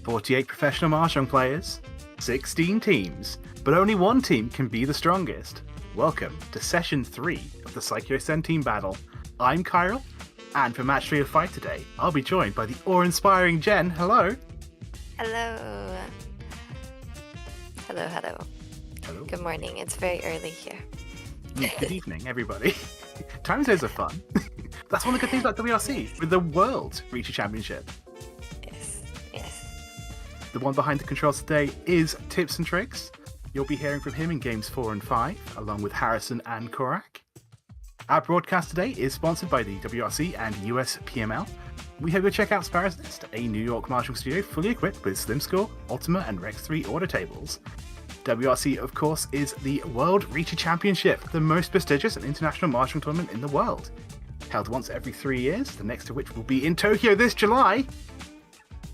48 professional Mahjong players, 16 teams, but only one team can be the strongest. Welcome to Session 3 of the Saikyosen Team Battle. I'm chiral, and for Match 3 of Fight today, I'll be joined by the awe-inspiring Jenn. Hello! Hello. Hello. Good morning. It's very early here. Good evening, everybody. Time zones are fun. That's one of the good things about WRC, with the World Riichi Championship. Yes. The one behind the controls today is Tipzntrix. You'll be hearing from him in games 4 and 5, along with Harrison and Corak. Our broadcast today is sponsored by the WRC and JPML. We hope you'll check out Sparrow's Nest, a New York Mahjong studio fully equipped with Slim Score, Ultima, and Rex 3 order tables. WRC, of course, is the World Riichi Championship, the most prestigious and international Mahjong tournament in the world. Held once every 3 years, the next of which will be in Tokyo this July.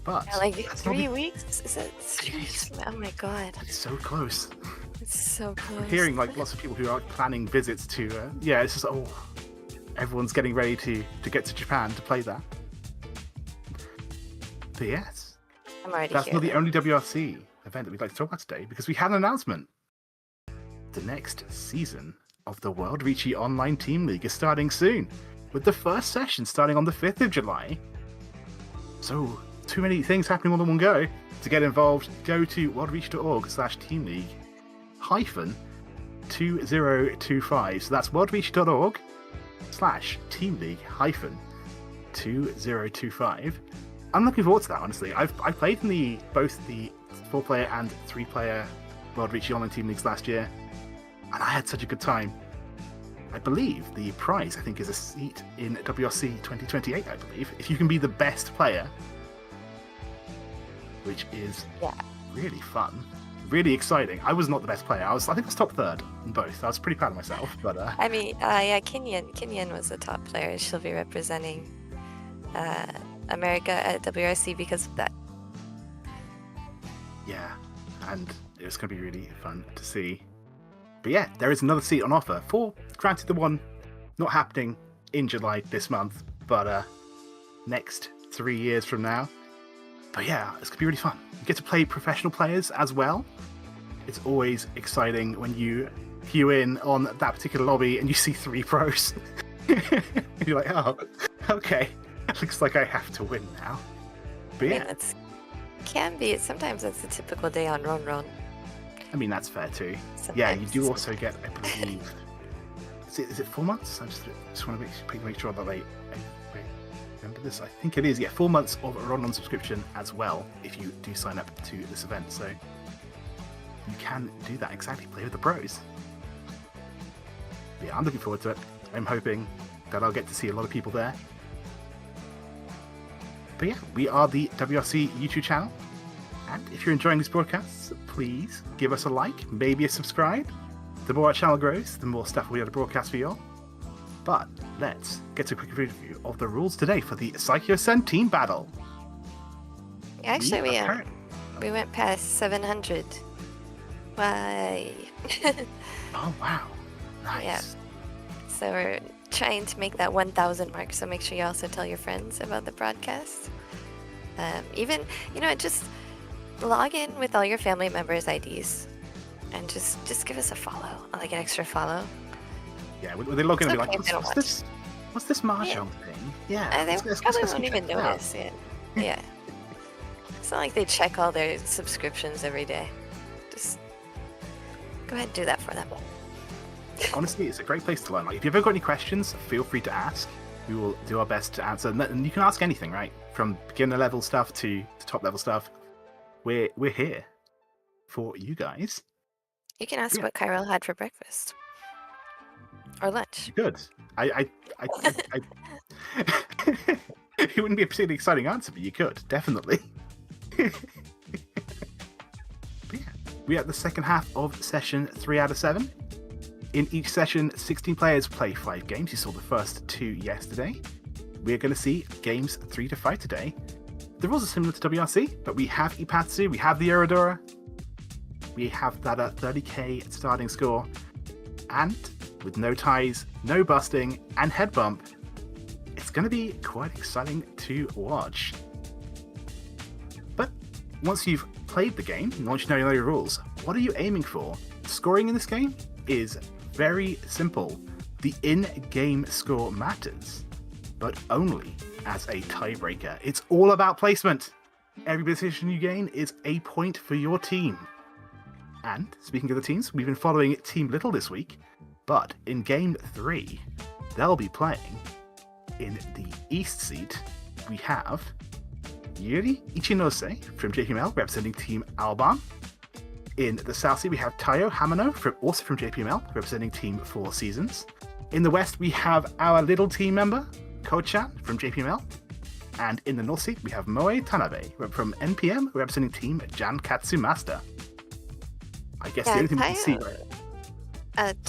But like 3 weeks? Is it 3 weeks? Oh my god. It's so close. It's so close. I'm hearing like lots of people who are planning visits to, it's just, everyone's getting ready to get to Japan to play that. But yes, I'm already that's here, not the though. only WRC event that we'd like to talk about today, because we had an announcement. The next season of the World Riichi Online Team League is starting soon, with the first session starting on the 5th of July. So, too many things happening all in one go. To get involved, go to worldriichi.org/teamleague-2025. So that's worldriichi.org/teamleague-2025. I'm looking forward to that, honestly. I played in both the 4-player and 3-player World Riichi Online Team Leagues last year, and I had such a good time. I believe the prize, is a seat in WRC 2028, I believe, if you can be the best player, which is really fun, really exciting. I was not the best player. I think I was top 3rd in both. I was pretty proud of myself. But Kinyan was the top player. She'll be representing America at WRC because of that. Yeah, and it was going to be really fun to see. But yeah, there is another seat on offer for, granted, the one not happening in July this month, but next 3 years from now. But yeah, it's going to be really fun. You get to play professional players as well. It's always exciting when you queue in on that particular lobby and you see 3 pros. You're like, oh, okay. Looks like I have to win now. But yeah. Sometimes it's a typical day on Ron. I mean, that's fair too. Sometimes. Yeah, you do also get, I believe, is it 4 months? I just want to make sure that I remember this. I think it is, 4 months of Ron subscription as well, if you do sign up to this event. So you can do that, exactly, play with the pros. But yeah, I'm looking forward to it. I'm hoping that I'll get to see a lot of people there. But yeah, we are the WRC YouTube channel. And if you're enjoying these broadcasts, please give us a like, maybe a subscribe. The more our channel grows, the more stuff we have to broadcast for you all. But let's get to a quick review of the rules today for the Saikyosen Team Battle. Actually, we went past 700. Why? Oh, wow. Nice. Yeah. So we're trying to make that 1,000 mark, so make sure you also tell your friends about the broadcast. Just log in with all your family members' IDs and just give us a follow, like an extra follow. Yeah, they log in and be like, what's this Mahjong thing? Yeah. They probably won't even notice. Yeah. It's not like they check all their subscriptions every day. Just go ahead and do that for them. Honestly, it's a great place to learn. Like, if you've ever got any questions, feel free to ask. We will do our best to answer. And you can ask anything, right? From beginner level stuff to top level stuff. We're here for you guys. You can ask what chiral had for breakfast or lunch. Good. It wouldn't be a particularly exciting answer, but you could definitely. But yeah, we are at the second half of session 3 out of 7. In each session, 16 players play 5 games. You saw the first 2 yesterday. We're going to see games 3 to 5 today. The rules are similar to WRC, but we have Ipatsu, we have the Uradora, we have that 30k starting score, and with no ties, no busting, and head bump, it's going to be quite exciting to watch. But once you've played the game, once you know your rules, what are you aiming for? Scoring in this game is very simple. The in-game score matters, but only as a tiebreaker. It's all about placement. Every position you gain is a point for your team. And speaking of the teams, we've been following Team Little this week, but in Game 3, they'll be playing in the East seat. We have Riichi Ichinose from JPML representing Team Alban. In the South seat, we have Taiyo Hamano, also from JPML, representing Team Four Seasons. In the West, we have our little team member, Ko-chan from JPML. And in the North seat, we have Moe Tanabe from NPM, representing Team Jankatsu Master. I guess the only thing we can see,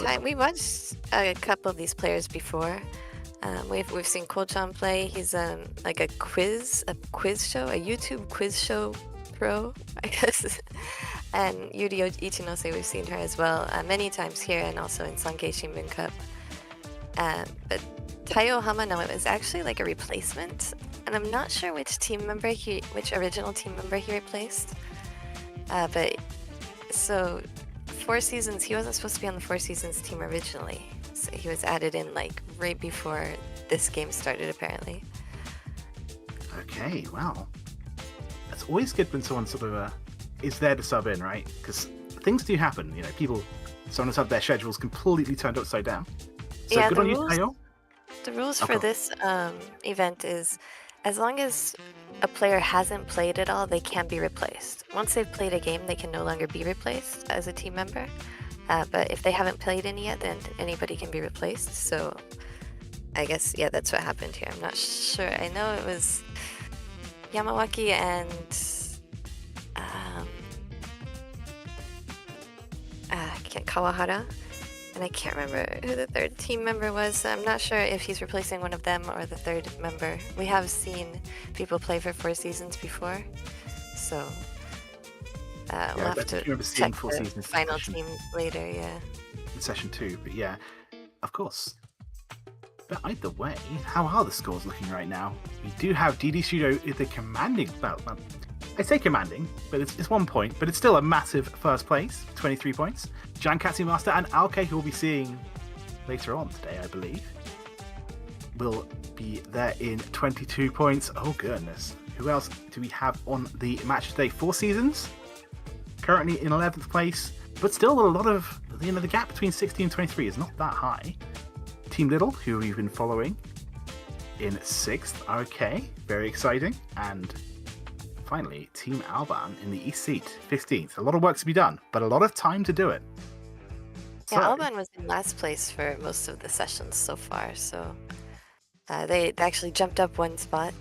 right? We watched a couple of these players before. We've seen Ko-chan play. He's like a quiz show, a YouTube quiz show pro, I guess. And Yuri Ichinose, we've seen her as well many times here and also in Sankei Shimbun Cup. But Taiyo Hamano is actually like a replacement, and I'm not sure which original team member he replaced. But so Four Seasons, he wasn't supposed to be on the Four Seasons team originally. So he was added in like right before this game started, apparently. Okay, wow. It's always good when someone sort of is there to sub in, right? Because things do happen. You know, sometimes have their schedules completely turned upside down. So Yeah, good on you, Taiyo. The rules for this event is, as long as a player hasn't played at all, they can be replaced. Once they've played a game, they can no longer be replaced as a team member. But if they haven't played any yet, then anybody can be replaced. So I guess, yeah, that's what happened here. I'm not sure. I know it was Yamawaki and Kawahara. And I can't remember who the third team member was. I'm not sure if he's replacing one of them or the third member. We have seen people play for Four Seasons before. So we'll have to check the final team later, yeah. In session 2, but yeah, of course. But either way, how are the scores looking right now? We do have DD Studio in the commanding, I say commanding, but it's 1 point, but it's still a massive first place, 23 points. Jankatsu Master and Aoki, who we'll be seeing later on today, I believe, will be there in 22 points. Oh, goodness. Who else do we have on the match today? Four Seasons, currently in 11th place, but still a lot of, the gap between 16 and 23 is not that high. Team Little, who we've been following, in 6th. Okay, very exciting. And finally, Team Alban in the East seat, 15th. A lot of work to be done, but a lot of time to do it. Yeah, Alban was in last place for most of the sessions so far, so they actually jumped up 1 spot.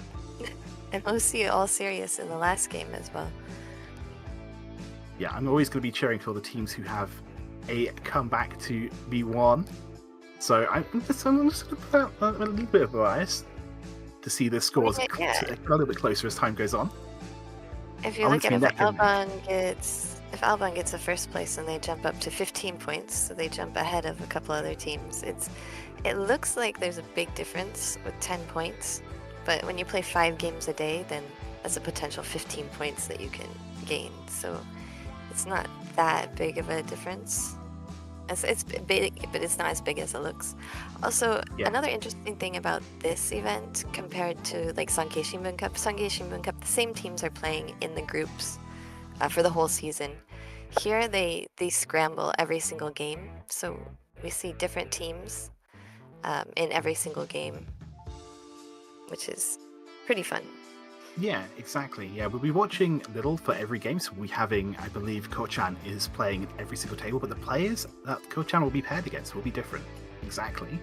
And we'll see All Serious in the last game as well. Yeah, I'm always going to be cheering for the teams who have a comeback to be won. So I'm just going to put a little bit of bias to see the scores a little bit closer as time goes on. If you look at if Alban gets a first place and they jump up to 15 points, so they jump ahead of a couple other teams, it looks like there's a big difference with 10 points. But when you play 5 games a day, then that's a potential 15 points that you can gain. So it's not that big of a difference. It's big, but it's not as big as it looks. Also, another interesting thing about this event compared to like Sankei Shimbun Cup, the same teams are playing in the groups for the whole season. Here they scramble every single game, so we see different teams in every single game, which is pretty fun. Yeah, exactly. Yeah, we'll be watching Little for every game. So we'll be having, I believe, Ko-chan is playing at every single table, but the players that Ko-chan will be paired against will be different. Exactly.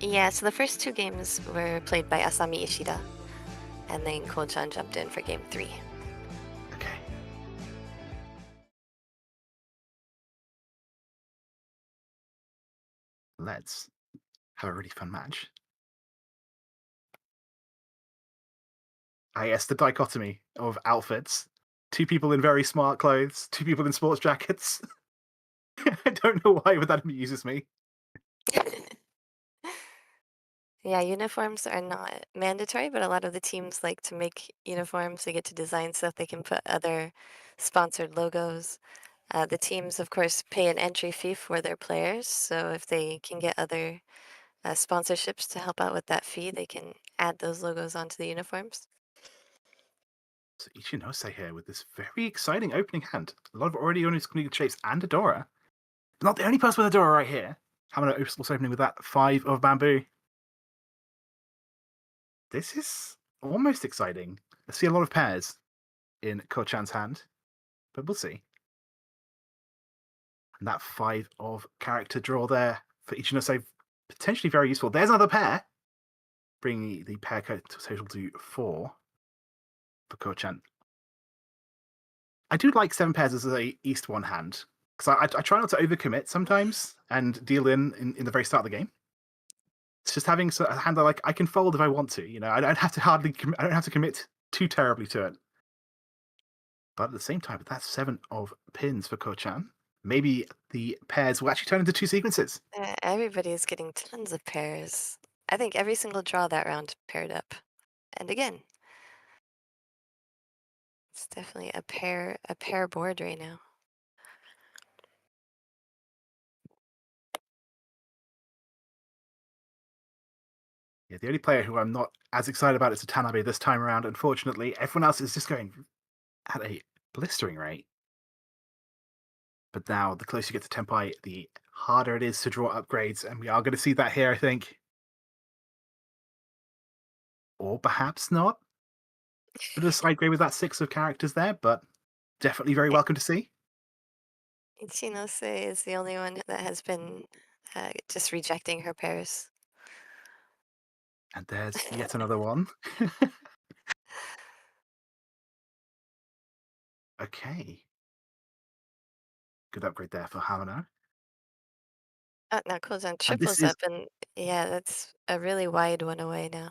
Yeah, so the first 2 games were played by Asami Ishida, and then Ko-chan jumped in for game 3. Okay. Let's have a really fun match. I guess the dichotomy of outfits. 2 people in very smart clothes, 2 people in sports jackets. I don't know why, but that amuses me. Yeah, uniforms are not mandatory, but a lot of the teams like to make uniforms. They get to design stuff. They can put other sponsored logos. The teams, of course, pay an entry fee for their players. So if they can get other sponsorships to help out with that fee, they can add those logos onto the uniforms. So Ichinose here with this very exciting opening hand. A lot of already owners coming shapes and Adora. But not the only person with Adora right here. Having an also opening with that 5 of bamboo. This is almost exciting. I see a lot of pairs in Ko-chan's hand, but we'll see. And that 5 of character draw there for Ichinose, potentially very useful. There's another pair, bringing the pair total to 4 for Ko-chan. I do like 7 pairs as a East 1 hand, because I try not to overcommit sometimes and deal in the very start of the game. It's just having a hand that I can fold if I want to. I don't have to I don't have to commit too terribly to it. But at the same time, that's 7 of pins for Ko-chan. Maybe the pairs will actually turn into 2 sequences. Everybody is getting tons of pairs. I think every single draw that round paired up. And again, it's definitely a pair board right now. Yeah, the only player who I'm not as excited about is Tanabe this time around. Unfortunately, everyone else is just going at a blistering rate. But now, the closer you get to Tenpai, the harder it is to draw upgrades, and we are going to see that here, I think. Or perhaps not. Bit of a side grade with that 6 of characters there, but definitely very welcome to see. Ichinose is the only one that has been just rejecting her pairs. And there's yet another one. Okay. Good upgrade there for Hamano. Now Kozan And this triples is up, and yeah, that's a really wide one away now.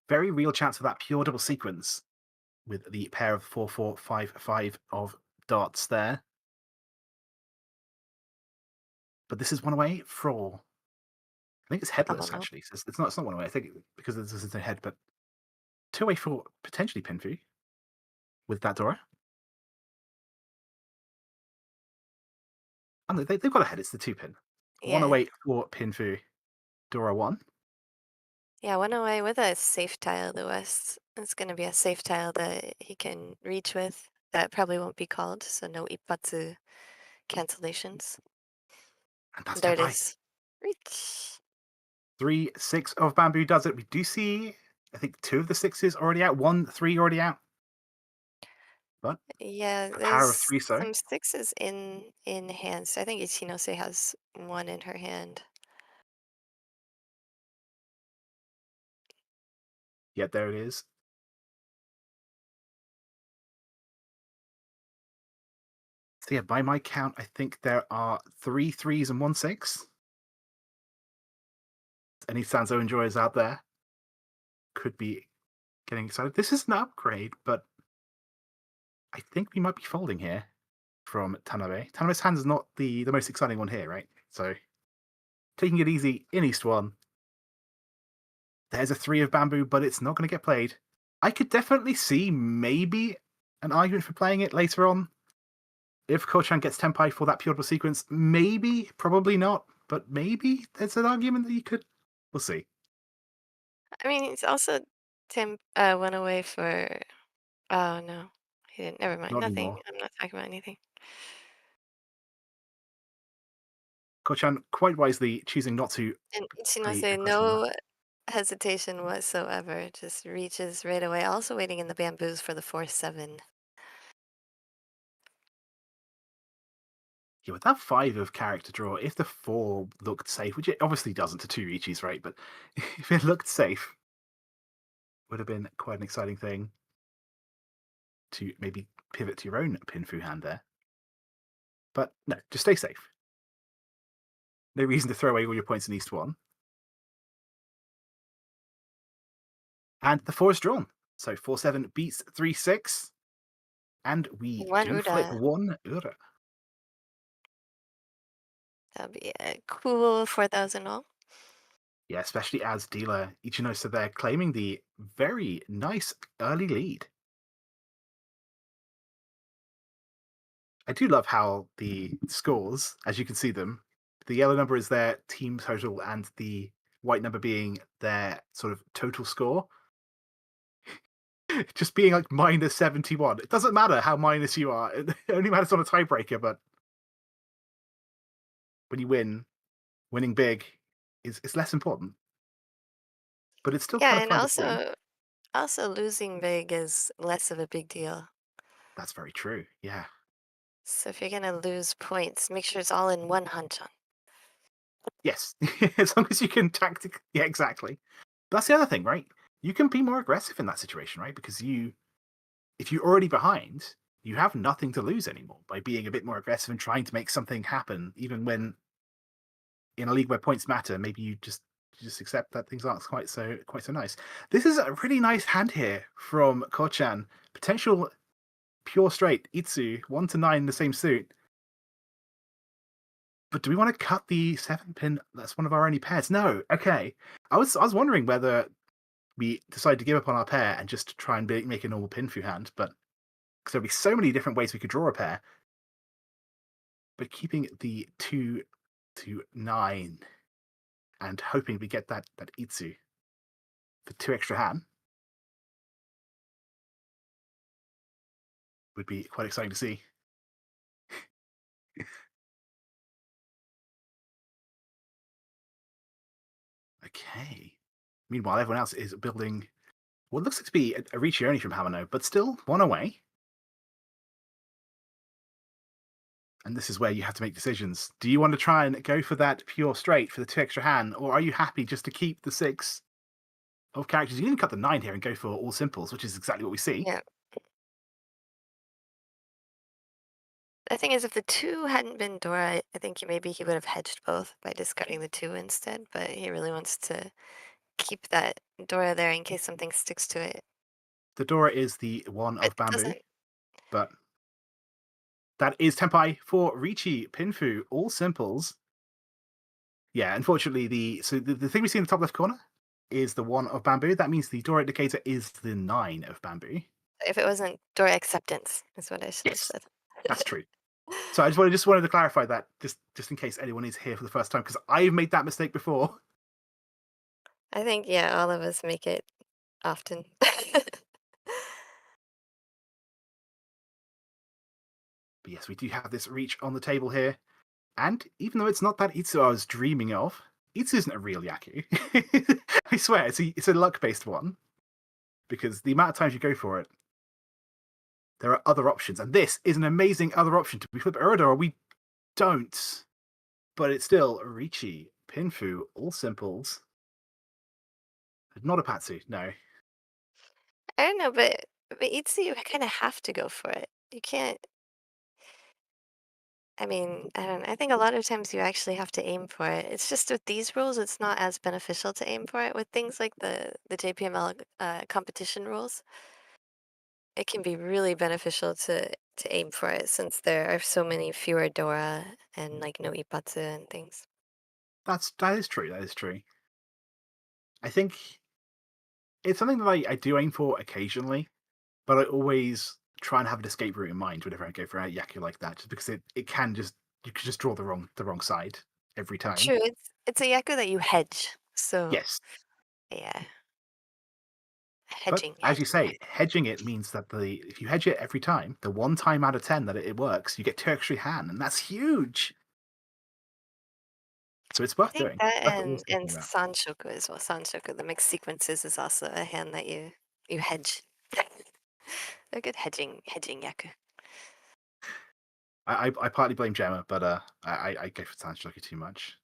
very real chance for that pure double sequence with the pair of 4, 4, 5, 5 of dots there. But this is one away for. I think it's headless, Hamano. actually. So it's not one away. I think because this is a head, but 2 away for potentially Pinfu with that Dora. Oh, no, they've got a head. It's the 2 pin. 1 Yeah, away for Pinfu. Dora 1. yeah, one away with a safe tile. The West. It's going to be a safe tile that he can reach with. That probably won't be called, so no Ippatsu cancellations. And that's There it Tenpai. is. Reach. 3, 6 of bamboo does it. We do see, I think, 2 of the 6s already out. 1, 3 already out. But Yeah, a power of there's 3, so. some sixes in hand. So I think Ichinose has one in her hand. Yeah, there it is. So yeah, by my count, I think there are 3 3s and 1 6. Any Sanzo enjoyers out there could be getting excited. This is an upgrade, but I think we might be folding here from Tanabe. Tanabe's hand is not the most exciting one here, right? So taking it easy in East 1. There's a 3 of bamboo, but it's not going to get played. I could definitely see maybe an argument for playing it later on. If Ko-chan gets Tenpai for that pure double sequence, maybe, probably not, but maybe there's an argument that you could. We'll see. I mean, it's also Tim went away for. Oh no, he didn't. Never mind. Not Nothing. anymore. I'm not talking about anything. Ko-chan quite wisely choosing not to And play Ichinose, aggressive enough. no hesitation whatsoever. Just reaches right away. Also waiting in the bamboos for the 4-7. Yeah, with that 5 of character draw, if the 4 looked safe, which it obviously doesn't to 2 Riichis, right? But if it looked safe, would have been quite an exciting thing to maybe pivot to your own Pinfu hand there. But no, just stay safe. No reason to throw away all your points in East 1. And the 4 is drawn. So 4-7 beats 3-6. And we One do flip Ura. 1 Ura. That'll be a cool 4,000 all. Yeah, especially as dealer Ichino, so they're claiming the very nice early lead. I do love how the scores, as you can see them, the yellow number is their team total and the white number being their sort of total score. Just being like minus 71. It doesn't matter how minus you are. It only matters on a tiebreaker, but when you win, winning big is less important. But it's still kind Yeah, of and fun to see. also losing big is less of a big deal. That's very true. Yeah. So if you're gonna lose points, make sure it's all in one hanchon. Yes. As long as you can tactic. Yeah, exactly. That's the other thing, right? You can be more aggressive in that situation, right? Because if you're already behind, you have nothing to lose anymore by being a bit more aggressive and trying to make something happen, even when in a league where points matter, maybe you just accept that things aren't quite so nice. This is a really nice hand here from Kochan. Potential pure straight Itsu 1 to 9 in the same suit. But do we want to cut the 7 pin? That's one of our only pairs. No. Okay. I was wondering whether we decide to give up on our pair and just try and make a normal pin through hand, but because there'll be so many different ways we could draw a pair. But keeping the 2 to 9 and hoping we get that Itsu for 2 extra hand would be quite exciting to see. Okay. Meanwhile, everyone else is building what looks like to be a Riichi only from Hamano, but still one away. And this is where you have to make decisions. Do you want to try and go for that pure straight for the 2 extra hand, or are you happy just to keep the 6 of characters? You can cut the 9 here and go for all simples, which is exactly what we see. Yeah. The thing is, if the 2 hadn't been Dora, I think maybe he would have hedged both by discarding the 2 instead, but he really wants to keep that Dora there in case something sticks to it. The Dora is the 1 But of it bamboo, doesn't. but that is Tenpai for Riichi, Pinfu, all simples. Yeah, unfortunately, the thing we see in the top left corner is the 1 of bamboo. That means the Dora indicator is the 9 of bamboo. If it wasn't Dora acceptance, is what I should have Yes, said. that's true. So I just wanted to clarify that just in case anyone is here for the first time, because I've made that mistake before. I think, yeah, all of us make it often. But yes, we do have this reach on the table here. And even though it's not that Itsu I was dreaming of, Itsu isn't a real Yaku. I swear, it's a luck-based one. Because the amount of times you go for it, there are other options. And this is an amazing other option. Do we flip Urida or we don't? But it's still Riichi, Pinfu, all simples. Not a Patsu, no. I don't know, but Itzy, you kind of have to go for it. You can't. I mean, I don't. I think a lot of times you actually have to aim for it. It's just with these rules, it's not as beneficial to aim for it. With things like the JPML competition rules, it can be really beneficial to aim for it since there are so many fewer Dora and like no Ipatsu and things. That is true. That is true. I think it's something that I do aim for occasionally, but I always try and have an escape route in mind whenever I go for a Yaku like that, just because it can just you can just draw the wrong side every time. True, it's a Yaku that you hedge. So Yes. yeah, But hedging, as you hedging say, Yaku. hedging it means that if you hedge it every time, the 1 time out of 10 that it works, you get 2 extra hand, and that's huge. So it's I worth think doing. that Worth always and thinking about. Sanshoku as well. Sanshoku, the mixed sequences, is also a hand that you hedge. A good hedging Yaku. I partly blame Gemma, but I go for Sanchoki too much.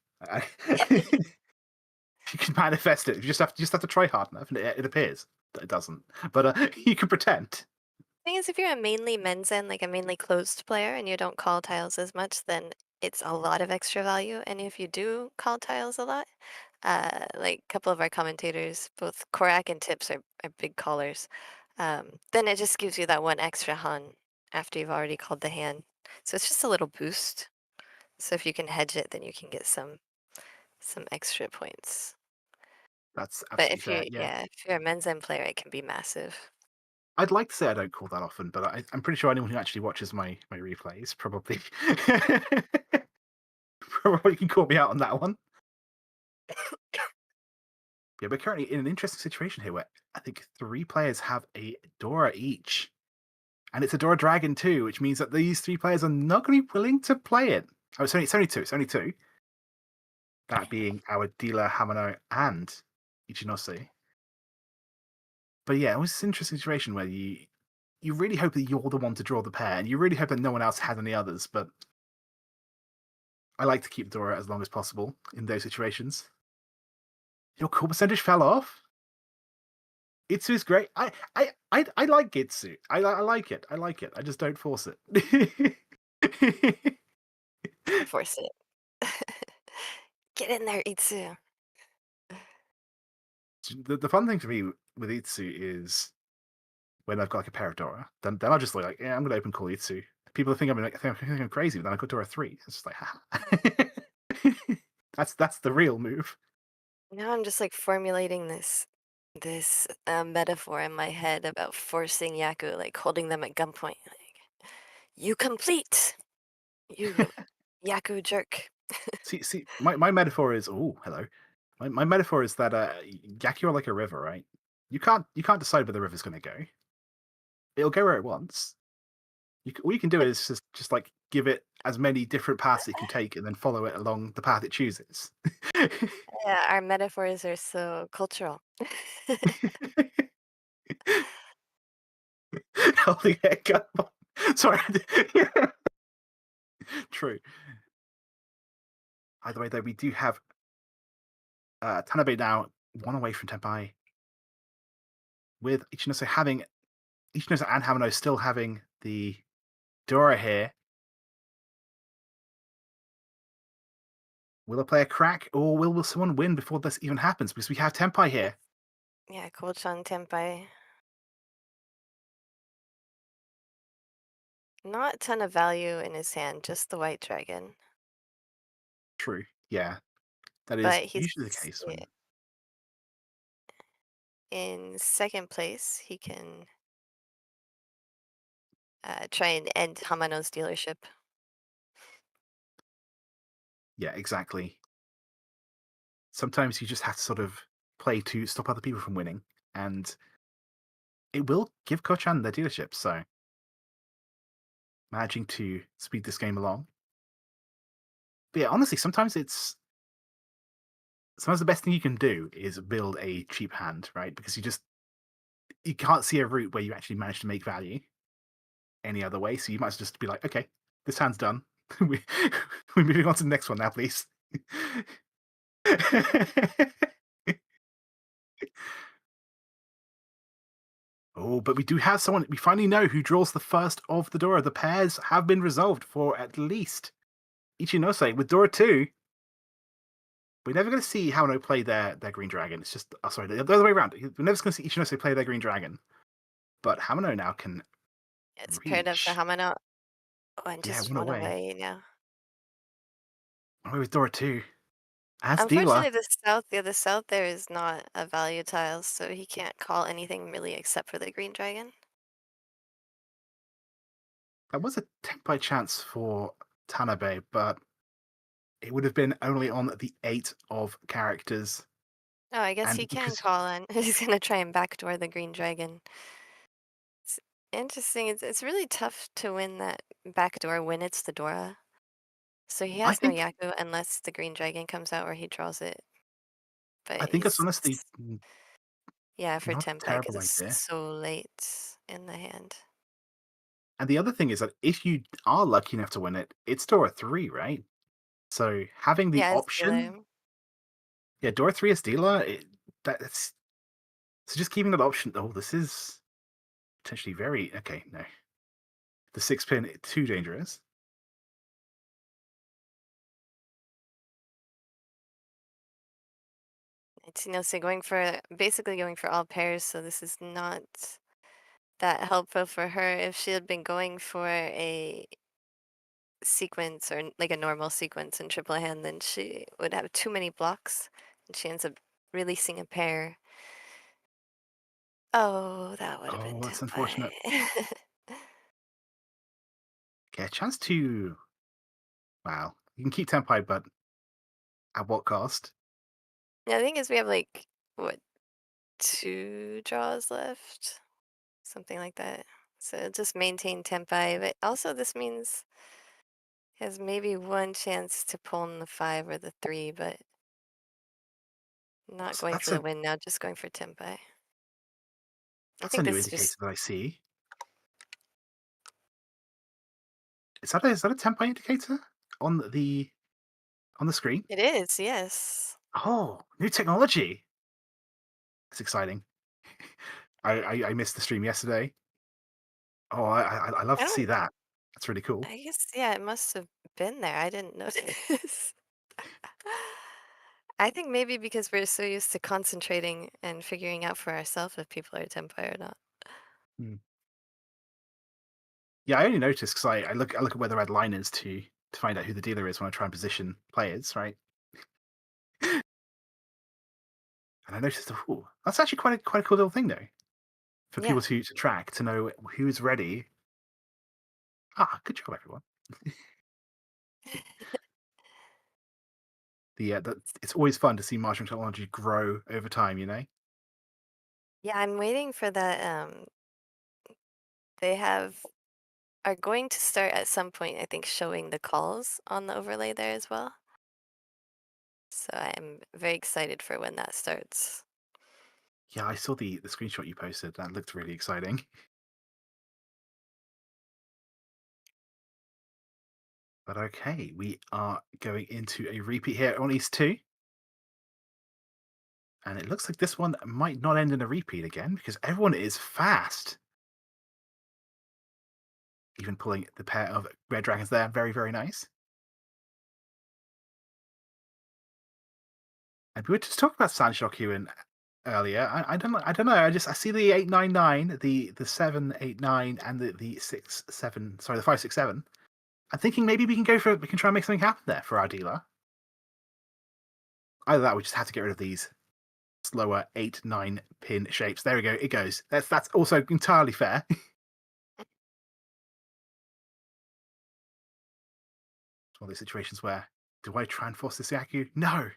You can manifest it. You just have to try hard enough, and it appears that it doesn't. But you can pretend. Thing is, if you're a mainly men's end, like a mainly closed player, and you don't call tiles as much, then it's a lot of extra value. And if you do call tiles a lot, like a couple of our commentators, both Corak and Tips are big callers, then it just gives you that one extra hun after you've already called the hand. So it's just a little boost. So if you can hedge it, then you can get some extra points. That's But absolutely fair. Yeah. if you're a men's end player, it can be massive. I'd like to say I don't call that often, but I'm pretty sure anyone who actually watches my replays probably probably can call me out on that one. Yeah, we're currently in an interesting situation here where I think 3 players have a Dora each. And it's a Dora Dragon too, which means that these 3 players are not going to be willing to play it. Oh, it's only 2. It's only 2. That being our dealer Hamano and Ichinose. But yeah, it was an interesting situation where you really hope that you're the one to draw the pair, and you really hope that no one else has any others, but I like to keep Dora as long as possible in those situations. Your call percentage fell off? Itsu's great. I like Itsu. I like it. I like it. I just don't force it. Force it. Get in there, Itsu. The fun thing for me with Itsu is when I've got like a pair of Dora, then I'll just like, yeah, I'm gonna open call Itsu. People think I'm crazy, but then I go Dora 3. It's just like, haha. That's the real move. Now I'm just like formulating this metaphor in my head about forcing Yaku, like holding them at gunpoint. Like, you complete, you Yaku jerk. See, my metaphor is hello. My metaphor is that Yaku are like a river, right? You can't decide where the river's gonna go. It'll go where it wants. All you can do is just like give it as many different paths it can take, and then follow it along the path it chooses. Yeah, our metaphors are so cultural. Holy heck! Sorry. True. Either way, though, we do have Tanabe now 1 away from Tenpai, with Ichinose and Hamano still having the Dora here. Will a player crack, or will someone win before this even happens? Because we have Tenpai here. Yeah, Kochan Tenpai. Not a ton of value in his hand, just the white dragon. True. Yeah. That is But he's usually the case when. in second place. He can try and end Hamano's dealership. Yeah, exactly. Sometimes you just have to sort of play to stop other people from winning, and it will give Kochan their dealership, so managing to speed this game along. But yeah, honestly, sometimes the best thing you can do is build a cheap hand, right? Because you can't see a route where you actually manage to make value any other way. So you might as well just be like, okay, this hand's done. We're moving on to the next one now, please. Oh, but we do have someone. We finally know who draws the first of the Dora. The pairs have been resolved for at least Ichinose. With Dora 2, we're never going to see Hamano play their Green Dragon. It's just, sorry, the other way around. We're never going to see Ichinose play their Green Dragon. But Hamano now can It's paired up for reach. Hamano. Oh, and Yeah, just one one away. away now. One away with Dora 2. As dealer. Unfortunately, the south there is not a value tile, so he can't call anything really except for the green dragon. That was a take by chance for Tanabe, but it would have been only on the 8 of characters. Oh, I guess he And can because call in. He's gonna try and backdoor the green dragon. It's interesting. It's really tough to win that backdoor when it's the Dora. So he I has no think Yaku unless the green dragon comes out or he draws it. But I think it's he's honestly yeah for not a Tenpai because terrible it's idea. so late in the hand. And the other thing is that if you are lucky enough to win it, it's Dora 3, right? So having the Yeah, it's option, dealer. yeah, Dora 3 as dealer, that's so just keeping that option. Oh, this is potentially very okay. No, the 6 pin too dangerous. It's so basically going for all pairs. So this is not that helpful for her. If she had been going for a sequence or like a normal sequence in triple hand, then she would have too many blocks, and she ends up releasing a pair. Oh, that would have been Oh, that's Tenpai. unfortunate. Okay, a chance to. Wow, you can keep Tempai, but at what cost? Yeah, the thing is we have like what, 2 draws left? Something like that. So just maintain Tenpai, but also this means he has maybe 1 chance to pull in the 5 or the 3, but not So going for the win now, just going for Tenpai. I that's a think new this indicator just that I see. Is that a Tempai indicator on the screen? it is, yes. Oh, new technology. It's exciting. I missed the stream yesterday. Oh, I love I to see don't that. That's really cool. I guess, yeah, it must have been there, I didn't notice. I think maybe because we're so used to concentrating and figuring out for ourselves if people are Tenpai or not. Hmm. Yeah, I only noticed because I look at where the red line is to find out who the dealer is when I try and position players, right? And I noticed, oh, that's actually quite a cool little thing though for Yeah. people to track to know who's ready. Ah, good job, everyone. It's always fun to see martial technology grow over time. Yeah, I'm waiting for that, they are going to start at some point, I think, showing the calls on the overlay there as well. So I'm very excited for when that starts. Yeah, I saw the screenshot you posted. That looked really exciting. But okay, we are going into a repeat here on East 2. And it looks like this one might not end in a repeat again because everyone is fast. Even pulling the pair of red dragons there. Very, very nice. And we were just talking about Sanshok Ewan earlier. I don't know. I see the 899, the 789, and the 6 7. Sorry, the 5 6 7. I'm thinking maybe we can try and make something happen there for our dealer. Either that, we just have to get rid of these slower 8 9 pin shapes. There we go. It goes. That's also entirely fair. It's one of those situations where do I try and force this Yaku? No.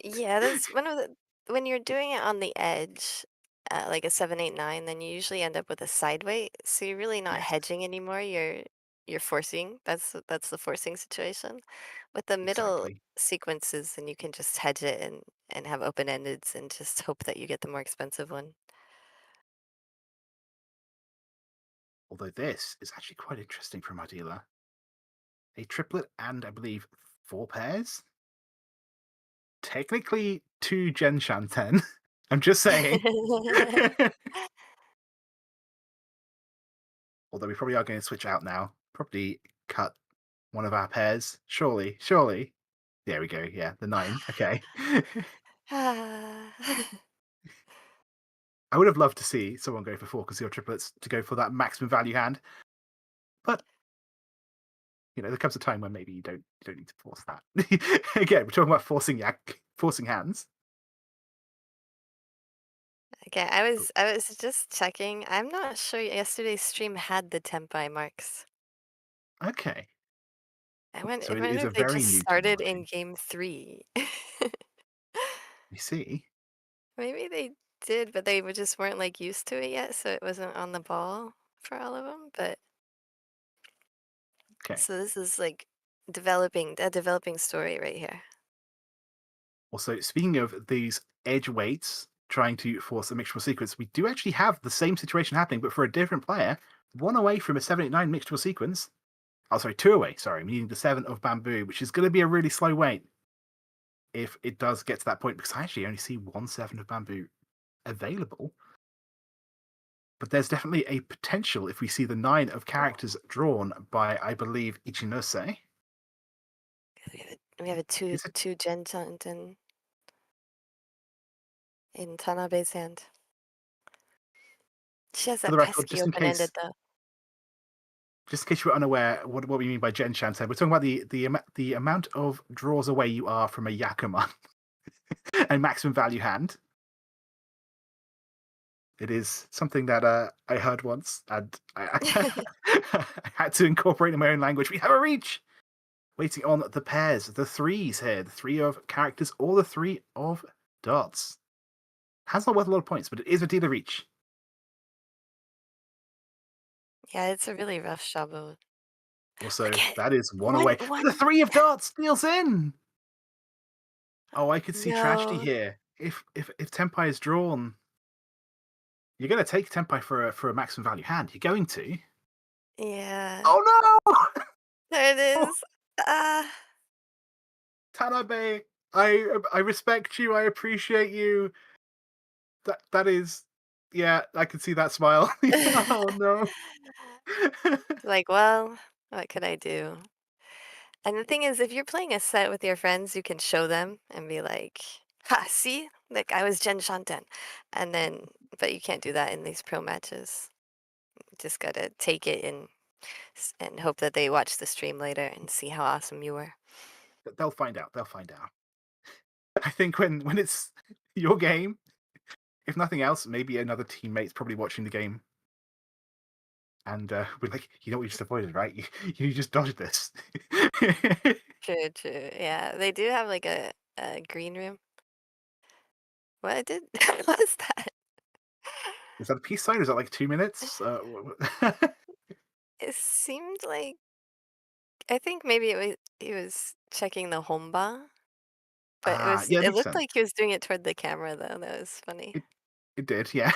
Yeah, that's one of the when you're doing it on the edge, like a 789, then you usually end up with a side weight. So you're really not Yes, hedging anymore. You're forcing. That's the forcing situation. With the middle exactly. sequences, then you can just hedge it and have open endeds and just hope that you get the more expensive one. Although this is actually quite interesting from our dealer. A triplet and I believe 4 pairs. Technically 2 Gen 10. I'm just saying. Although we probably are going to switch out now. Probably cut one of our pairs. Surely, surely. There we go. Yeah, the 9. Okay. I would have loved to see someone go for 4 concealed triplets to go for that maximum value hand. But there comes a time when maybe you don't need to force that. Again, we're talking about forcing hands. Okay, I was just checking. I'm not sure yesterday's stream had the Tempai marks. Okay. So I it is wonder a if they very just new started in technology. game 3. You see? Maybe they did, but they just weren't, like, used to it yet, so it wasn't on the ball for all of them. But Okay. so this is, like, developing story right here. Also, speaking of these edge weights trying to force a mixture sequence, we do actually have the same situation happening, but for a different player. 1 away from a 7 8 9 mixture sequence. Oh, sorry, 2 away. Sorry, meaning the 7 of bamboo, which is going to be a really slow wait if it does get to that point, because I actually only see 1 7 of bamboo available. But there's definitely a potential if we see the 9 of characters drawn by, I believe, Ichinose. We have a Is it, two Gen in Tanabe's hand. She has for that the record, pesky open-ended, though. just in case you were unaware, what we mean by Gen Shanten, we're talking about the amount of draws away you are from a Yakuma. and maximum value hand. It is something that I heard once, and I had to incorporate in my own language. We have a reach! Waiting on the pairs, the threes here. The three of characters, or the three of dots. Hand's not worth a lot of points, but it is a dealer reach. Yeah, it's a really rough shabu. Also, Look at that is one one away. one. The three of darts steals in. Oh, I could see tragedy No. here. If Tempai is drawn, you're going to take Tempai for a maximum value hand. You're going to. Yeah. Oh no! There it Oh, is. Ah. Tanabe, I respect you. I appreciate you. That is, yeah. I can see that smile. Oh no. Like, well, what could I do? And the thing is, if you're playing a set with your friends, you can show them and be like, "Ha, see? Like I was Jenn Shanten." And then, but you can't do that in these pro matches. You just gotta take it and hope that they watch the stream later and see how awesome you were. They'll find out. They'll find out. I think when it's your game, if nothing else, maybe another teammate's probably watching the game, and we're like, you know what you just avoided, right? You just dodged this. True, true. Yeah, they do have like a green room. What I did? What was that? Is that a peace sign? Or is that like 2 minutes? It seemed like I think maybe he was checking the homba, but Yeah, it it makes looked sense. like he was doing it toward the camera though. That was funny. It it did, yeah.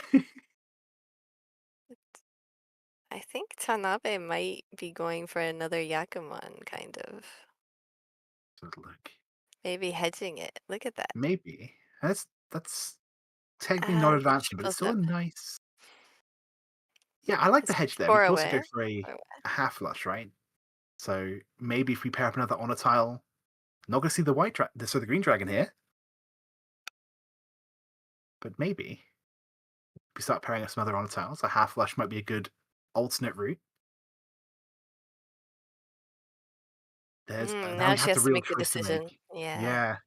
I think Tanabe might be going for another Yakuman, kind of. Good look. Maybe hedging it. Look at that. Maybe that's technically not He advancing, but it's triples still a up. nice. Yeah, I like the It's hedge there. We four could also go away. for Four away. a half flush, right? So maybe if we pair up another honor tile, not going to see the the green dragon here, but maybe if we start pairing up some other honor tiles, a half flush might be a good alternate route. There's now Now we she have the has to real make the choice to decision. make. Yeah. Yeah.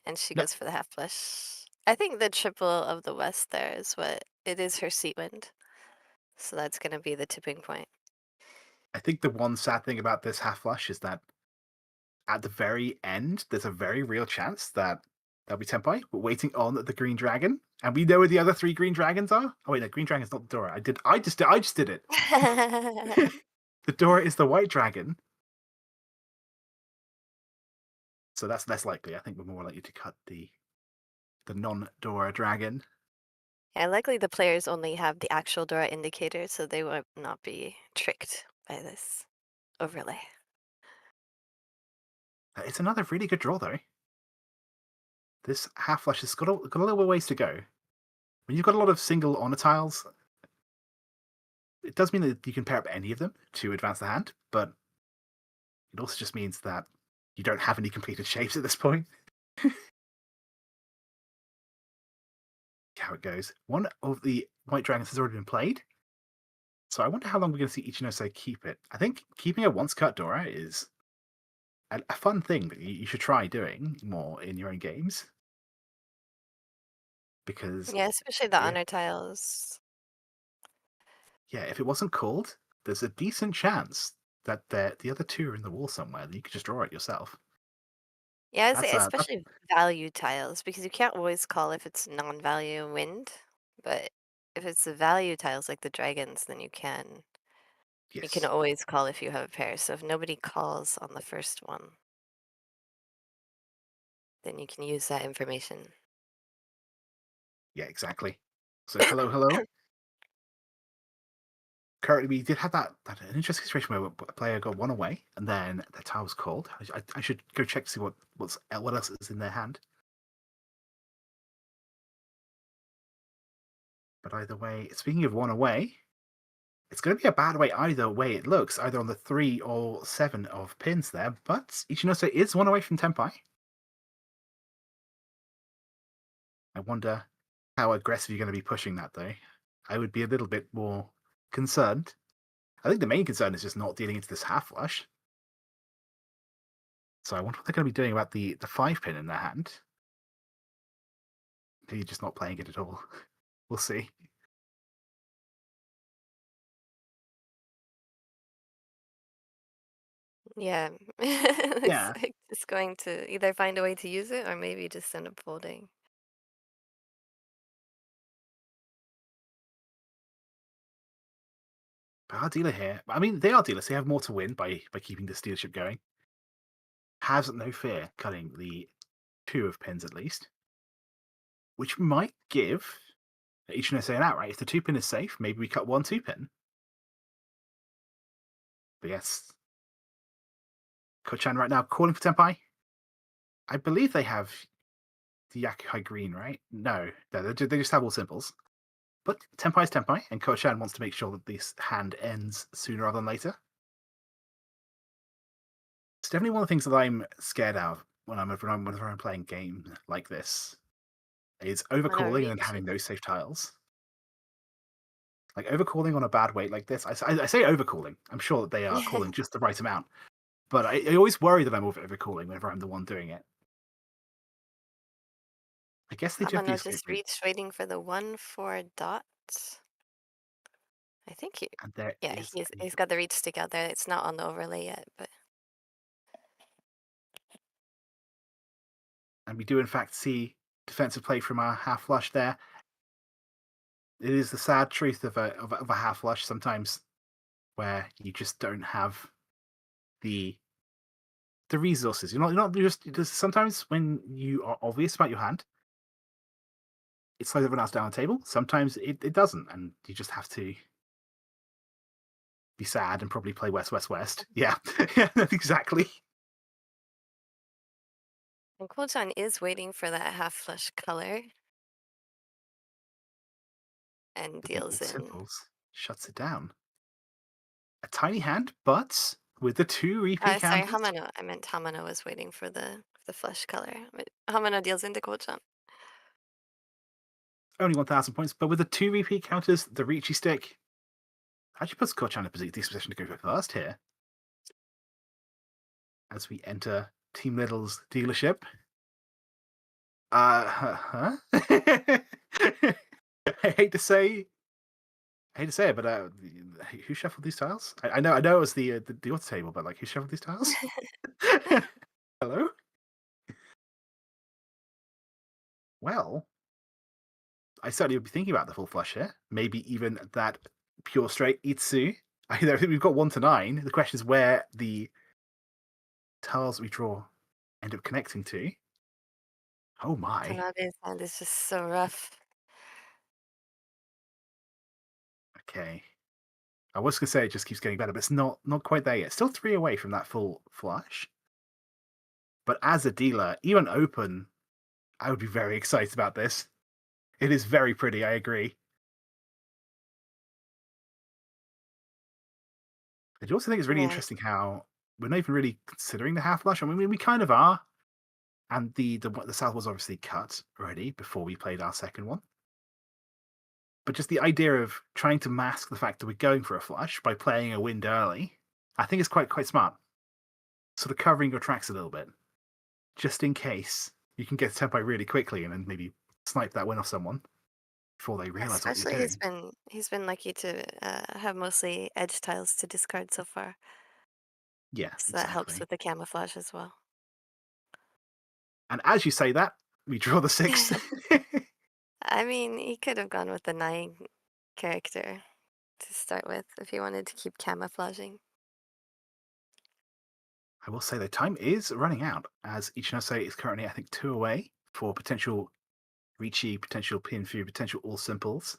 And she No, goes for the half flush. I think the triple of the West there is what it is her seat wind. So that's going to be the tipping point. I think the one sad thing about this half flush is that at the very end, there's a very real chance that there'll be Tempai. We're waiting on the green dragon, and we know where the other three green dragons are. Oh wait, no, green dragon's not the Dora. I just did it. The Dora is the white dragon, so that's less likely. I think we're more likely to cut the non-Dora dragon. Yeah, likely the players only have the actual Dora indicator, so they will not be tricked by this overlay. It's another really good draw though. This half flush has got a little bit ways to go. When you've got a lot of single honor tiles, it does mean that you can pair up any of them to advance the hand, but it also just means that you don't have any completed shapes at this point. How it goes. One of the white dragons has already been played, so I wonder how long we're going to see Ichinose keep it. I think keeping a once cut Dora is a fun thing that you should try doing more in your own games. Because Yeah, especially the yeah, honor tiles. yeah, if it wasn't called, there's a decent chance that the other two are in the wall somewhere, and you could just draw it yourself. Yeah, I'd That's say a especially value tiles because you can't always call if it's non-value wind, but if it's the value tiles like the dragons, then you can yes, always call if you have a pair. So if nobody calls on the first one, then you can use that information. yeah, exactly. So hello, hello. Currently, we did have that an interesting situation where a player got one away, and then the tile was called. I should go check to see what else is in their hand. But either way, speaking of one away, it's going to be a bad way either way it looks, either on the 3 or 7 of pins there. But Ichinose is one away from Tempai. I wonder how aggressive you're going to be pushing that, though. I would be a little bit more concerned. I think the main concern is just not dealing into this half flush. So I wonder what they're going to be doing about the 5-pin in their hand. Maybe just not playing it at all. We'll see. Yeah. Looks Yeah. like it's going to either find a way to use it or maybe just end up folding. But our dealer here, I mean, they are dealers. They have more to win by keeping this dealership going. Has no fear cutting the 2 of pins at least, which might give Ichinose an outright. If the 2-pin is safe, maybe we cut 1 2-pin. But yes, Kochan right now calling for Tenpai. I believe they have the Yakuhai Green, right? No, they just have all simples. But Tenpai is Tenpai, and Kochan wants to make sure that this hand ends sooner rather than later. It's definitely one of the things that I'm scared of whenever I'm playing games like this, is On a overcalling and then Riichi. having no safe tiles. Like overcalling on a bad weight like this, I say overcalling. I'm sure that they are calling just the right amount, but I always worry that I'm overcalling whenever I'm the one doing it. I guess they just Hamano use just safety, reached waiting for the 1-4 dot. I think he, and there yeah, is, he's got the reach together. It's not on the overlay yet, but and we do in fact see defensive play from our half flush there. It is the sad truth of a half flush sometimes, where you just don't have the resources. You're not just sometimes when you are obvious about your hand, it slows everyone else down the table. Sometimes it doesn't, and you just have to be sad and probably play West West West. Yeah, yeah, exactly. and Kojan is waiting for that half flush color and But the all deals in. simples shuts it down. A tiny hand, but with the 2 repeat Sorry, counters, Hamano. I meant Hamano was waiting for the flush color. But Hamano deals into Kojan. only 1,000 points. But with the 2 repeat counters, the Riichi stick actually puts Kochan in a decent position to go for first here. As we enter Team Little's dealership. Huh? I hate to say it, but who shuffled these tiles? I know it was the auto table, but like who shuffled these tiles? Hello? Well, I certainly would be thinking about the full flush here. Maybe even that pure straight Itsu. I think we've got 1 to 9. The question is where the tiles we draw end up connecting to. Oh my. Tanabe's hand is just so rough. Okay. I was gonna say it just keeps getting better, but it's not quite there yet. Still 3 away from that full flush. But as a dealer, even open, I would be very excited about this. It is very pretty, I agree. I do also think it's really Yeah, interesting how we're not even really considering the half flush. I mean, we kind of are, and the south was obviously cut already before we played our second one. But just the idea of trying to mask the fact that we're going for a flush by playing a wind early, I think is quite smart. Sort of covering your tracks a little bit, just in case you can get to tempo really quickly and then maybe snipe that win off someone before they realize what you're especially doing. he's been lucky to have mostly edge tiles to discard so far, Yeah, so that helps exactly. with the camouflage as well. And as you say that, we draw the 6. I mean, he could have gone with the 9 character to start with if he wanted to keep camouflaging. I will say the time is running out, as Ichinose is currently, I think, 2 away for potential Riichi, potential Pinfu, potential all simples.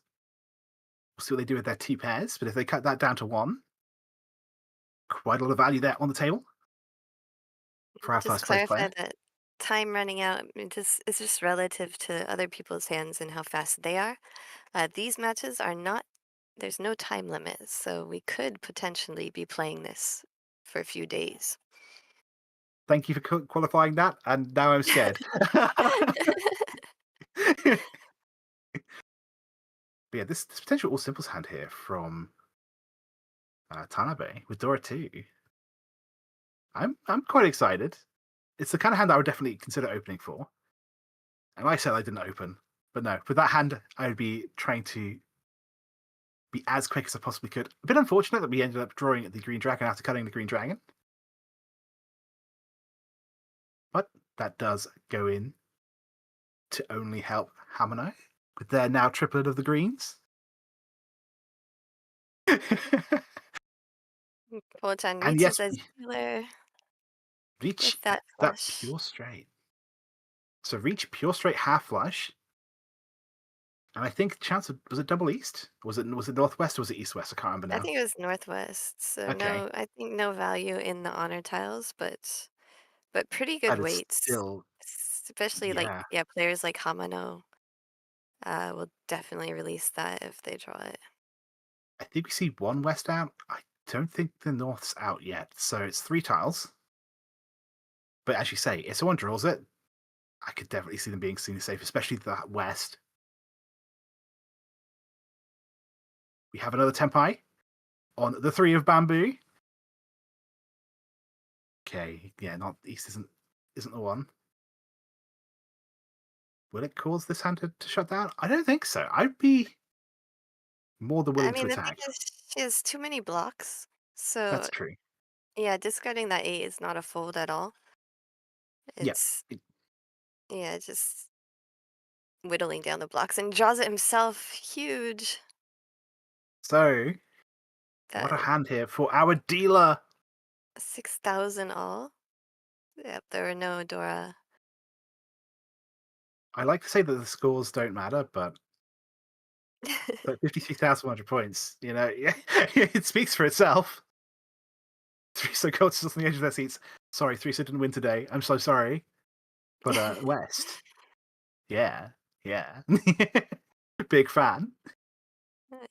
We'll see what they do with their 2 pairs, but if they cut that down to 1, quite a lot of value there on the table for our Just first place clarify player. that time running out it's just relative to other people's hands and how fast they are. These matches are not, there's no time limit, so we could potentially be playing this for a few days. Thank you for qualifying that, and now I'm scared. But yeah, this potential all simples hand here from Tanabe with Dora 2. I'm quite excited. it's the kind of hand that I would definitely consider opening for. And like I said, I didn't open. But no, with that hand, I would be trying to be as quick as I possibly could. A bit unfortunate that we ended up drawing the green dragon after cutting the green dragon. But that does go in to only help Hamano with their now triplet of the greens. Pochan And reaches yes, as healer reach with that that flush. pure straight. So reach pure straight half flush. And I think chance of, was it double east? Was it northwest or was it east west? I can't remember I now. think it was northwest, so Okay. no, I think no value in the honor tiles, but pretty good But it's weights, still, especially like yeah. yeah, players like Hamano will definitely release that if they draw it. I think we see one west out. I don't think the north's out yet. So it's 3 tiles. But as you say, if someone draws it, I could definitely see them being seen safe, especially the west. We have another Tempai on the 3 of bamboo. Okay, yeah, not east isn't the one. Will it cause this hand to shut down? I don't think so. I'd be more than I willing to mean, the thing attack. is, she has too many blocks, so That's true. yeah, discarding that 8 is not a fold at all. Yeah. It's yeah, just whittling down the blocks and draws it himself. Huge. So, what a That hand here for our dealer. 6,000 all. Yep, there were no Dora. I like to say that the scores don't matter, but 53,100 points, yeah, it speaks for itself. Three so coaches on the edge of their seats. Sorry, Three so didn't win today. I'm so sorry. But West, yeah, yeah. Big fan.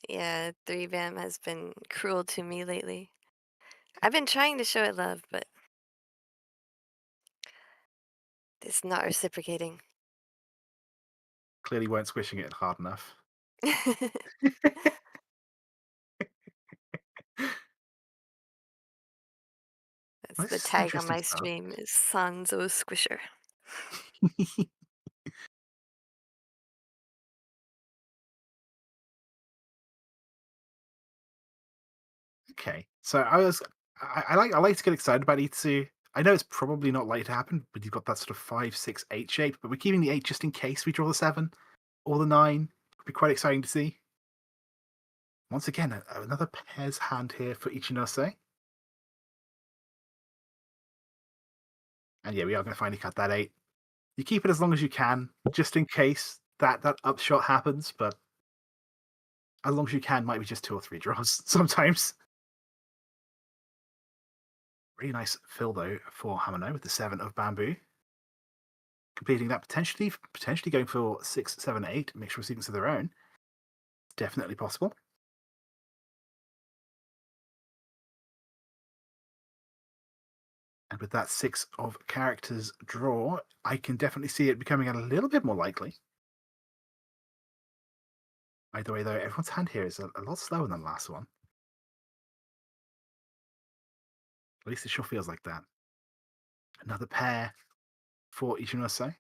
Yeah, 3BAM has been cruel to me lately. I've been trying to show it love, but it's not reciprocating. Clearly weren't squishing it hard enough. That's the This is tag on interesting my stuff. stream is Sanzo Squisher. Okay, so I like to get excited about Itsu. I know it's probably not likely to happen, but you've got that sort of 5, 6, 8 shape. But we're keeping the 8 just in case we draw the 7 or the 9. It'd be quite exciting to see. Once again, another pair's hand here for Ichinose. And yeah, we are going to finally cut that 8. You keep it as long as you can, just in case that upshot happens. But as long as you can, might be just 2 or 3 draws sometimes. Really nice fill though for Hamano with the 7 of bamboo. Completing that potentially going for 6, 7, 8 mixture sequence of their own. Definitely possible. And with that 6 of characters draw, I can definitely see it becoming a little bit more likely. Either way, though, everyone's hand here is a lot slower than the last one. At least it sure feels like that. Another pair for Ichinose.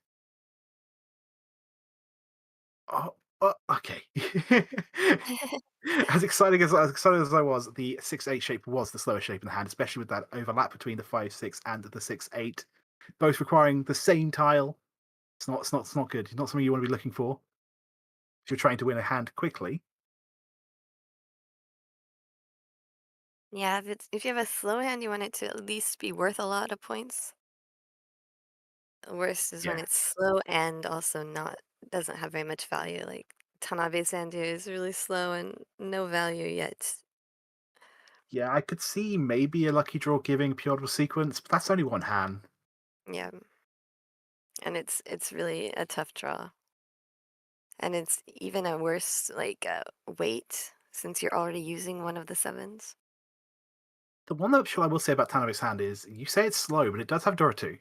Oh, okay. As excited as I was, the 6-8 shape was the slower shape in the hand, especially with that overlap between the 5-6 and the 6-8, both requiring the same tile. It's not good. It's not something you want to be looking for if you're trying to win a hand quickly. Yeah, if you have a slow hand, you want it to at least be worth a lot of points. The worst is when Yeah. it's slow and also not doesn't have very much value. Like Tanabe Sandu is really slow and no value yet. Yeah, I could see maybe a lucky draw giving a Pyodal sequence, but that's only one hand. Yeah, and it's really a tough draw. And it's even a worse like weight since you're already using one of the sevens. The one upshot I will say about Tanabe's hand is you say it's slow, but it does have Dora 2.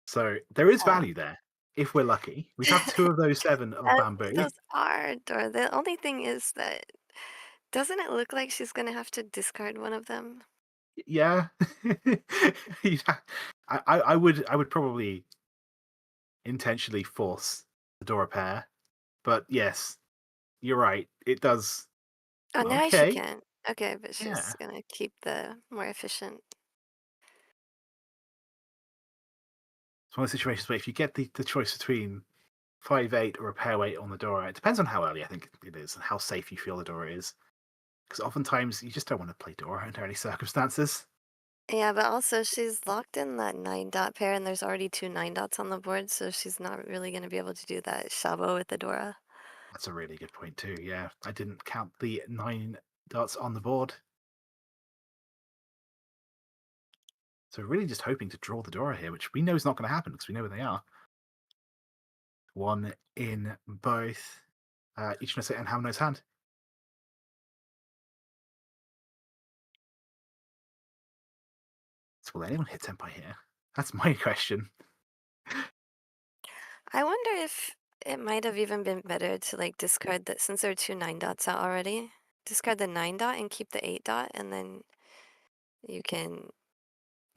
So there is Oh. value there. If we're lucky, we have 2 of those 7 of bamboo. Those are Dora. The only thing is that doesn't it look like she's gonna have to discard one of them? Yeah. Yeah. I would probably intentionally force the door pair, but yes, you're right. It does. Oh, now she Okay. can. Okay, but Yeah. she's gonna keep the more efficient. It's one of those situations where if you get the choice between 5/8 or a pair weight on the door, it depends on how early I think it is and how safe you feel the door is. Because oftentimes you just don't want to play door under any circumstances. Yeah, but also she's locked in that 9 dot pair, and there's already 2 9 dots on the board, so she's not really gonna be able to do that shabo with the Dora. That's a really good point too. Yeah, I didn't count the 9 dots on the board. So really just hoping to draw the Dora here, which we know is not going to happen because we know where they are. One in both Ichinose and Hamano's hand. So will anyone hit Senpai here? That's my question. I wonder if it might have even been better to like discard that since there are 2 9 dots out already. Discard the 9 dot and keep the 8 dot, and then you can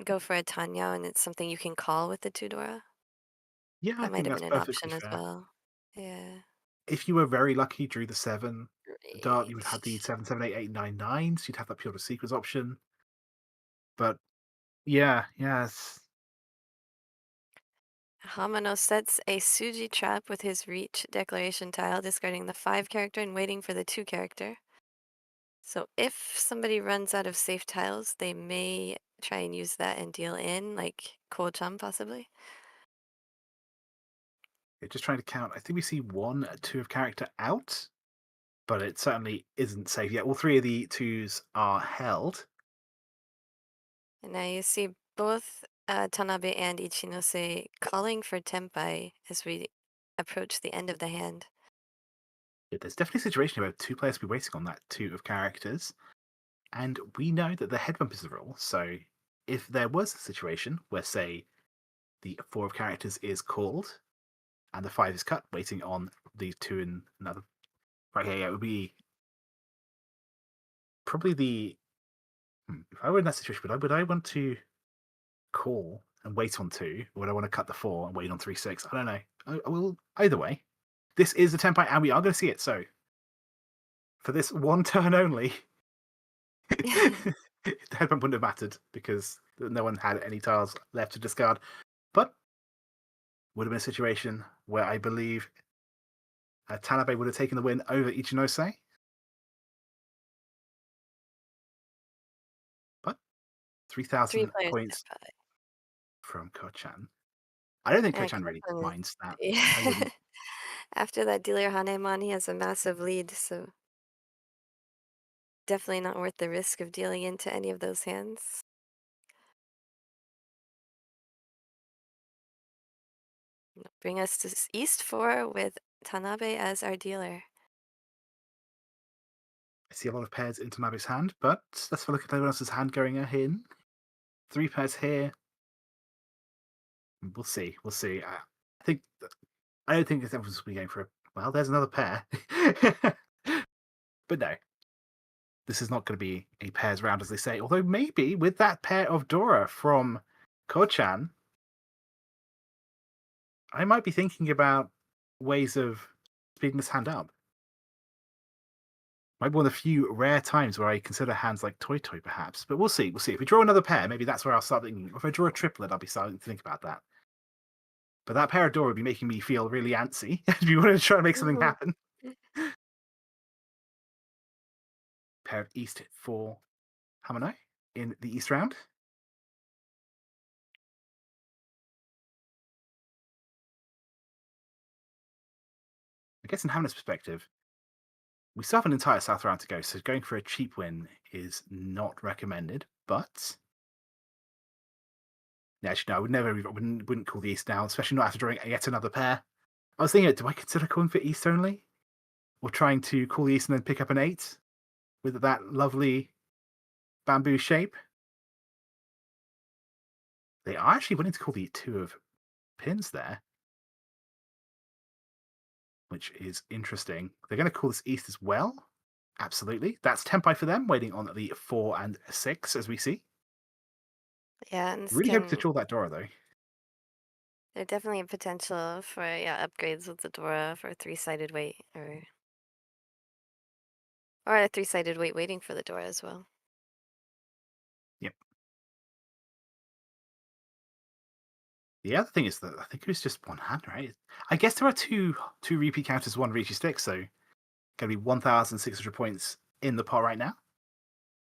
go for a Tanyo, and it's something you can call with the 2 Dora. Yeah, I That might think have that's been an perfectly option as fair. well. Yeah. If you were very lucky, drew the 7 dot, you would have the Reach. 7, 7, 8, 8, 9, 9. So you'd have that pure sequence option. But yeah, yes. Hamano sets a Suji trap with his reach declaration tile, discarding the 5 character and waiting for the 2 character. So if somebody runs out of safe tiles, they may try and use that and deal in, like Ko-chan possibly. Just trying to count. I think we see 1, 2 of character out, but it certainly isn't safe yet. All 3 of the 2s are held. And now you see both Tanabe and Ichinose calling for Tenpai as we approach the end of the hand. Yeah, there's definitely a situation where 2 players will be waiting on that 2 of characters. And we know that the head bump is the rule. So if there was a situation where, say, the 4 of characters is called and the 5 is cut, waiting on the 2 and another. Right, yeah, it would be probably the. If I were in that situation, would I want to call and wait on 2? Or would I want to cut the 4 and wait on 3, 6? I don't know. I will, either way. This is the tempo, and we are going to see it. So for this one turn only, the head bump wouldn't have mattered because no one had any tiles left to discard. But would have been a situation where I believe Tanabe would have taken the win over Ichinose. But 3 3,000 players points Tenpai. from Kochan. I don't think Yeah, Kochan really Ko-chan minds that. I is. wouldn't. After that dealer Hanemon, he has a massive lead, so definitely not worth the risk of dealing into any of those hands. Bring us to East 4 with Tanabe as our dealer. I see a lot of pairs in Tanabe's hand, but let's have a look at everyone else's hand going in. 3 pairs here. We'll see. We'll see. Think I don't think this episode will be going for a. Well, there's another pair. But no, this is not going to be a pairs round, as they say. Although maybe with that pair of Dora from Kochan, I might be thinking about ways of speeding this hand up. Might be one of the few rare times where I consider hands like Toy Toy, perhaps. But we'll see. We'll see. If we draw another pair, maybe that's where I'll start thinking. If I draw a triplet, I'll be starting to think about that. But that pair of Dora would be making me feel really antsy if you want to try to make something Mhm. happen. Pair of East for Hamano in the East round. I guess in Hamano's perspective, we still have an entire South round to go, so going for a cheap win is not recommended. But yeah, actually, no, I would never, wouldn't call the East now, especially not after drawing yet another pair. I was thinking, do I consider calling for East only, or trying to call the East and then pick up an 8 with that lovely bamboo shape? They are actually willing to call the 2 of pins there, which is interesting. They're going to call this East as well. Absolutely. That's Tempai for them, waiting on the 4 and 6, as we see. Yeah, and this Really hope to can draw that Dora though. there's definitely a potential for upgrades with the Dora for three-sided weight or a three-sided weight waiting for the Dora as well. Yep. The other thing is that I think it was just one hand, right? I guess there are two repeat counters, one Riichi stick, so going to be 1,600 points in the pot right now,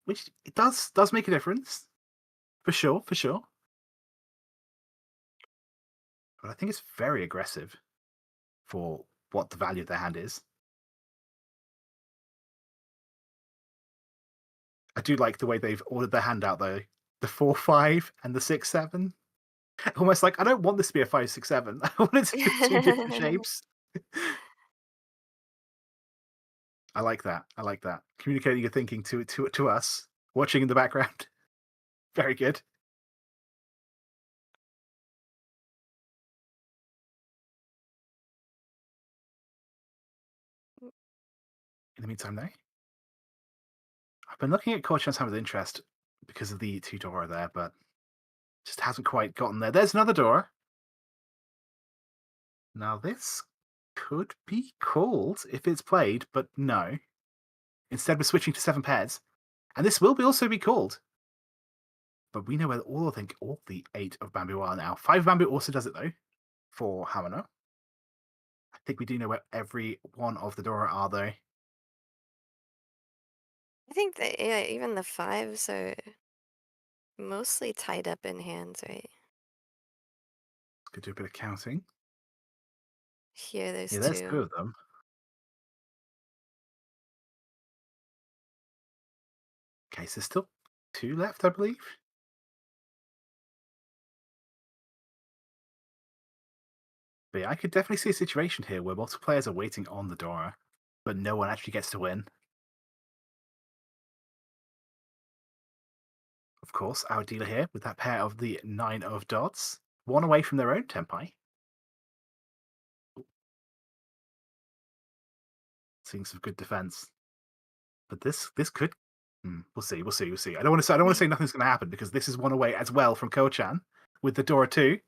which it does make a difference for sure, for sure. But I think it's very aggressive for what the value of their hand is. I do like the way they've ordered their hand out though. The 4-5 and the 6-7. Almost like I don't want this to be a 5-6-7. I want it to be two different shapes. I like that. I like that. Communicating your thinking to us, watching in the background. Very good. In the meantime, though, I've been looking at Coach Hand with interest because of the two Dora there, but just hasn't quite gotten there. There's another Dora. Now this could be called if it's played, but no. Instead, we're switching to 7 pairs, and this will also be called. But we know where I think all the 8 of Bamboo are now. 5 Bamboo also does it though for Hamano. I think we do know where every one of the Dora are though. I think that even the fives are mostly tied up in hands, right? Could do a bit of counting. Here, there's Yeah, there's 2 two. of them. Okay, so there's still 2 left, I believe. But yeah, I could definitely see a situation here where multiple players are waiting on the Dora, but no one actually gets to win. Of course, our dealer here with that pair of the 9 of dots, 1 away from their own Tempai. Seeing some good defense. But this could. We'll see. We'll see. We'll see. I don't want to say nothing's going to happen because this is 1 away as well from Kochan with the Dora 2.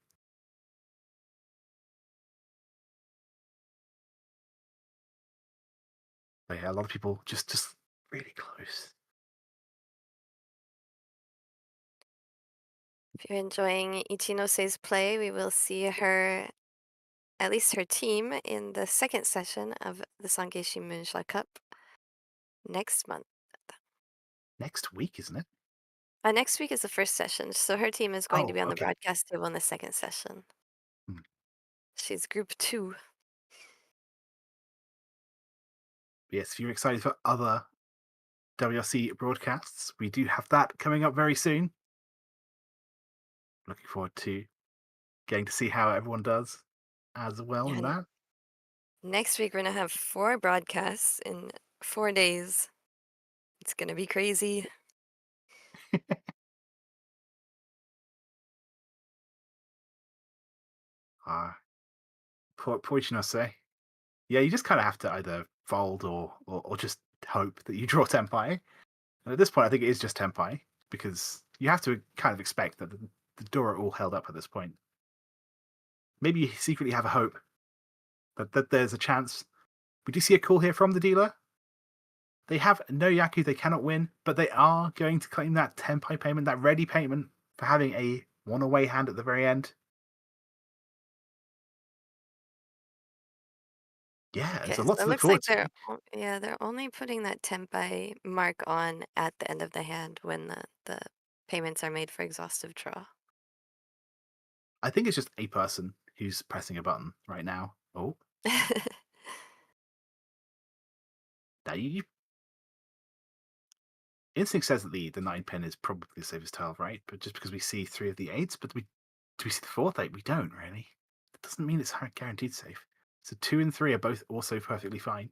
But yeah, a lot of people just really close. If you're enjoying Ichinose's play, we will see her, at least her team, in the second session of the Sankeishi Moonshot Cup next month. Next week, isn't it? Next week is the first session, so her team is going to Oh, be on the okay. broadcast table in the second session. Hmm. She's group 2. Yes, if you're excited for other WRC broadcasts, we do have that coming up very soon. Looking forward to getting to see how everyone does as well in And that. next week, we're going to have 4 broadcasts in 4 days. It's going to be crazy. Ah, poor say. Yeah, you just kind of have to either fold or just hope that you draw Tempai. And at this point, I think it is just Tempai because you have to kind of expect that the door are all held up at this point. Maybe you secretly have a hope that there's a chance. We do see a call here from the dealer. They have no Yaku, they cannot win, but they are going to claim that Tempai payment, that ready payment for having a 1 away hand at the very end. Yeah, Okay, there's a so lot to it look looks like forward to. they're only putting that Tempai mark on at the end of the hand when the payments are made for exhaustive draw. I think it's just a person who's pressing a button right now. Oh, now you instinct says that the 9 pin is probably the safest tile, right? But just because we see 3 of the 8s, but do we see the 4th 8? We don't really. That doesn't mean it's guaranteed safe. So 2 and 3 are both also perfectly fine.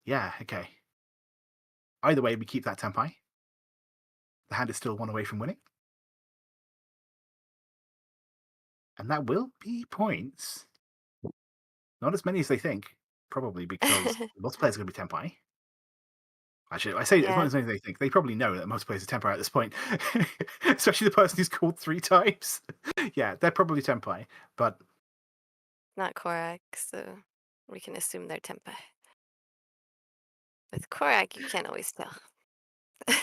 Yeah, okay. Either way, we keep that Tempai. The hand is still 1 away from winning. And that will be points. Not as many as they think, probably because lots of players are going to be Tempai. Actually, I say as much Yeah, as they think. They probably know that most players are Tenpai at this point, especially the person who's called 3 times. Yeah, they're probably Tenpai, but not Corak, so we can assume they're Tempai. With Corak, you can't always tell.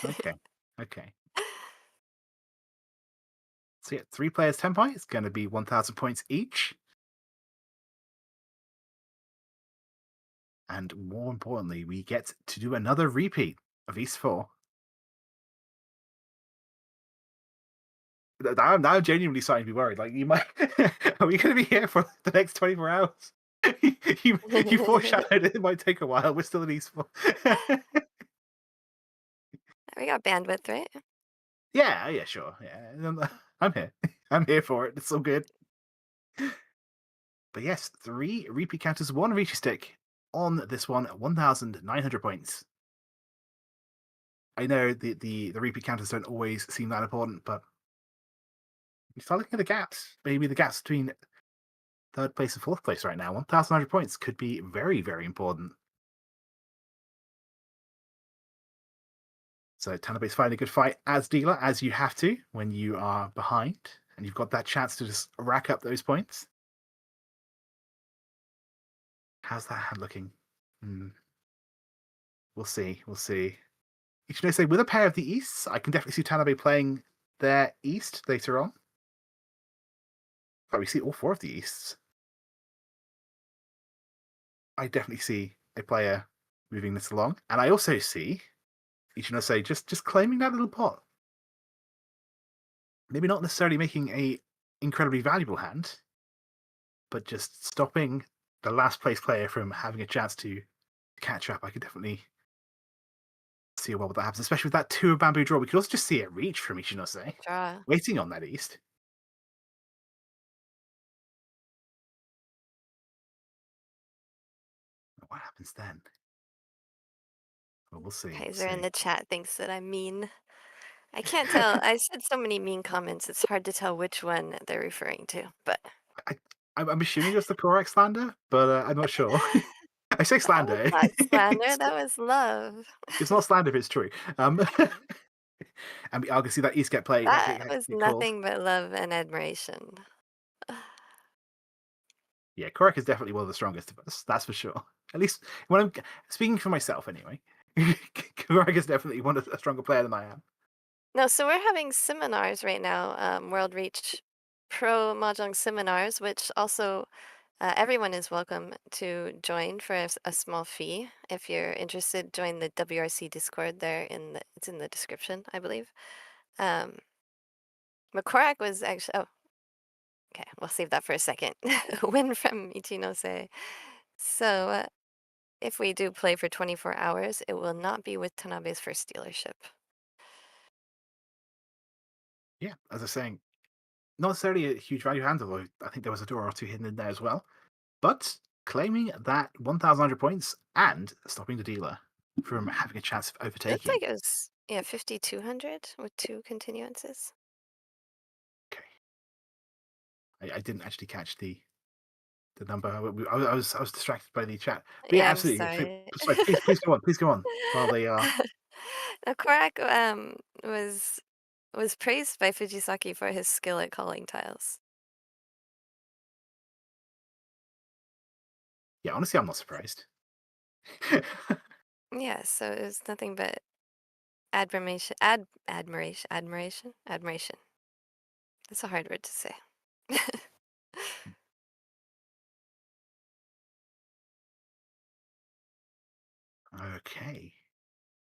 okay, okay. So yeah, 3 players Tenpai. It's going to be 1,000 points each, and more importantly, we get to do another repeat of East 4. Now I'm genuinely starting to be worried. Like, you might, are we going to be here for the next 24 hours? You foreshadowed it might take a while. We're still in East 4. We got bandwidth, right? Yeah, yeah, sure. Yeah, I'm here. I'm here for it. It's all good. But yes, 3 repeat counters, 1 Riichi stick on this one, 1,900 points. I know the repeat counters don't always seem that important, but you start looking at the gaps. Maybe the gaps between third place and fourth place right now, 1,100 points could be very, very important. So Tanabe's fighting a good fight as dealer, as you have to when you are behind, and you've got that chance to just rack up those points. How's that hand looking? Hmm. We'll see. We'll see. Ichinose, with a pair of the Easts, I can definitely see Tanabe playing their East later on. But we see all 4 of the Easts. I definitely see a player moving this along. And I also see Ichinose just claiming that little pot. Maybe not necessarily making a incredibly valuable hand, but just stopping the last place player from having a chance to catch up. I could definitely see a world that happens, especially with that 2 of bamboo draw. We could also just see a reach from Ichinose, Draw. waiting on that East. What happens then? Well, we'll see. We'll Kaiser in see. the chat thinks that I'm mean. I can't tell. I said so many mean comments, it's hard to tell which one they're referring to, but I, I'm assuming it's the Corak slander, but I'm not sure. I say that was slander. not slander, that was love. It's not slander if it's true. And I can see that East get played. That was Get called. nothing but love and admiration. Yeah, Corak is definitely one of the strongest of us. That's for sure. At least when I'm speaking for myself, anyway. Corak is definitely a stronger player than I am. No, so we're having seminars right now, World Reach Pro Mahjong seminars, which also everyone is welcome to join for a small fee. If you're interested, join the WRC Discord there it's in the description, I believe. McCorak was actually, oh, okay, we'll save that for a second. Win from Ichinose. So if we do play for 24 hours, it will not be with Tanabe's first dealership. Yeah, as I was saying, not necessarily a huge value hand, although I think there was a door or 2 hidden in there as well. But claiming that 1,100 points and stopping the dealer from having a chance of It looked overtaking. like it was, yeah, 5,200 with 2 continuances. Okay, I didn't actually catch the number. I was distracted by the chat. But yeah, Yeah, I'm absolutely. sorry. Sorry, please go on. Please go on. While they are. Now, Korak was praised by Fujisaki for his skill at calling tiles. Yeah, honestly, I'm not surprised. Yeah, so it was nothing but admiration. That's a hard word to say. Okay.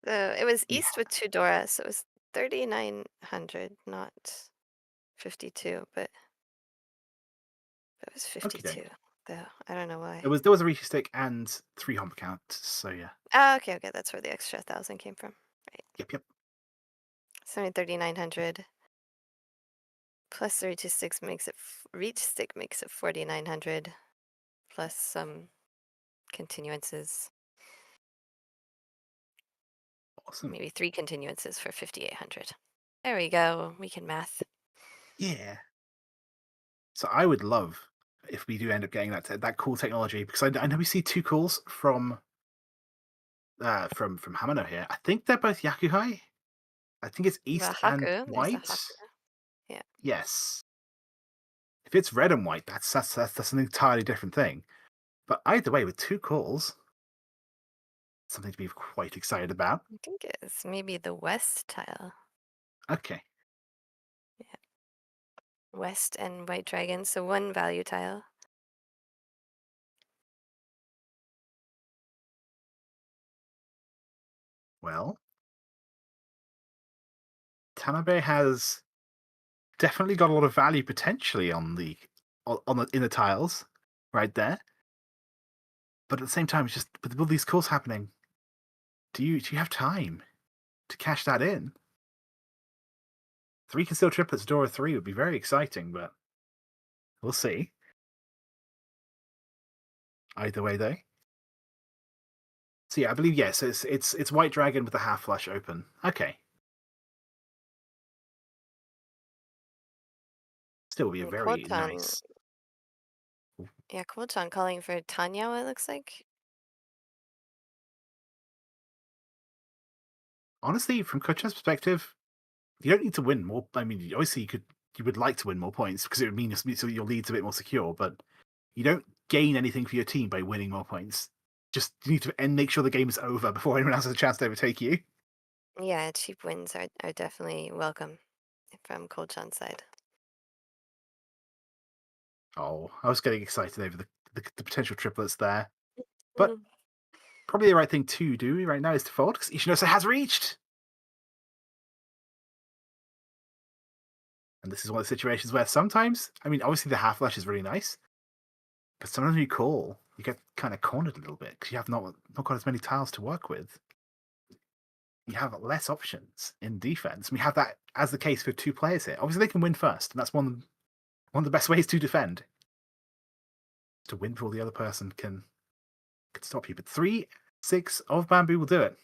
So it was Yeah. east with 2 Dora, so it was 3,900, not 52, but it was Okay. 52, though. I don't know why. There was a Riichi stick and 3 hump counts. So yeah. Oh, okay, that's where the extra 1,000 came from. Right. Yep. Yep. 3,900 plus the reach stick makes it 4,900 plus some continuances. Awesome. Maybe 3 continuances for 5,800. There we go. We can math. Yeah. So I would love if we do end up getting that cool technology, because I know we see 2 calls from from Hamano here. I think they're both Yakuhai. I think it's The East and Haku, there's a White. Haku. Yeah. Yes. If it's red and white, that's an entirely different thing. But either way, with 2 calls, something to be quite excited about. I think it's maybe the west tile. Okay. Yeah. West and white dragon, so 1 value tile. Well, Tanabe has definitely got a lot of value potentially on the in the tiles right there. But at the same time, it's just with all these calls happening, do you have time to cash that in? 3 concealed triplets, Dora 3 would be very exciting, but we'll see. Either way, though. So yeah, I believe yes. It's white dragon with the half flush open. Okay, still be a And very Kotan, nice. yeah, Kotan calling for Tanyawa, it looks like. Honestly, from Kocha's perspective, you don't need to win more. I mean, obviously you would like to win more points because it would mean your lead's a bit more secure, but you don't gain anything for your team by winning more points. Just you need to make sure the game is over before anyone else has a chance to overtake you. Yeah, cheap wins are definitely welcome from Kochan's side. Oh, I was getting excited over the potential triplets there, but Mm. probably the right thing to do right now is to fold because Ishinosa has reached. And this is one of the situations where sometimes, I mean, obviously the half flash is really nice, but sometimes when you call, you get kind of cornered a little bit because you have not got as many tiles to work with. You have less options in defense. We have that as the case for 2 players here. Obviously, they can win first, and that's one of the best ways to defend. To win before the other person can stop you. But 3-6 of bamboo will do it.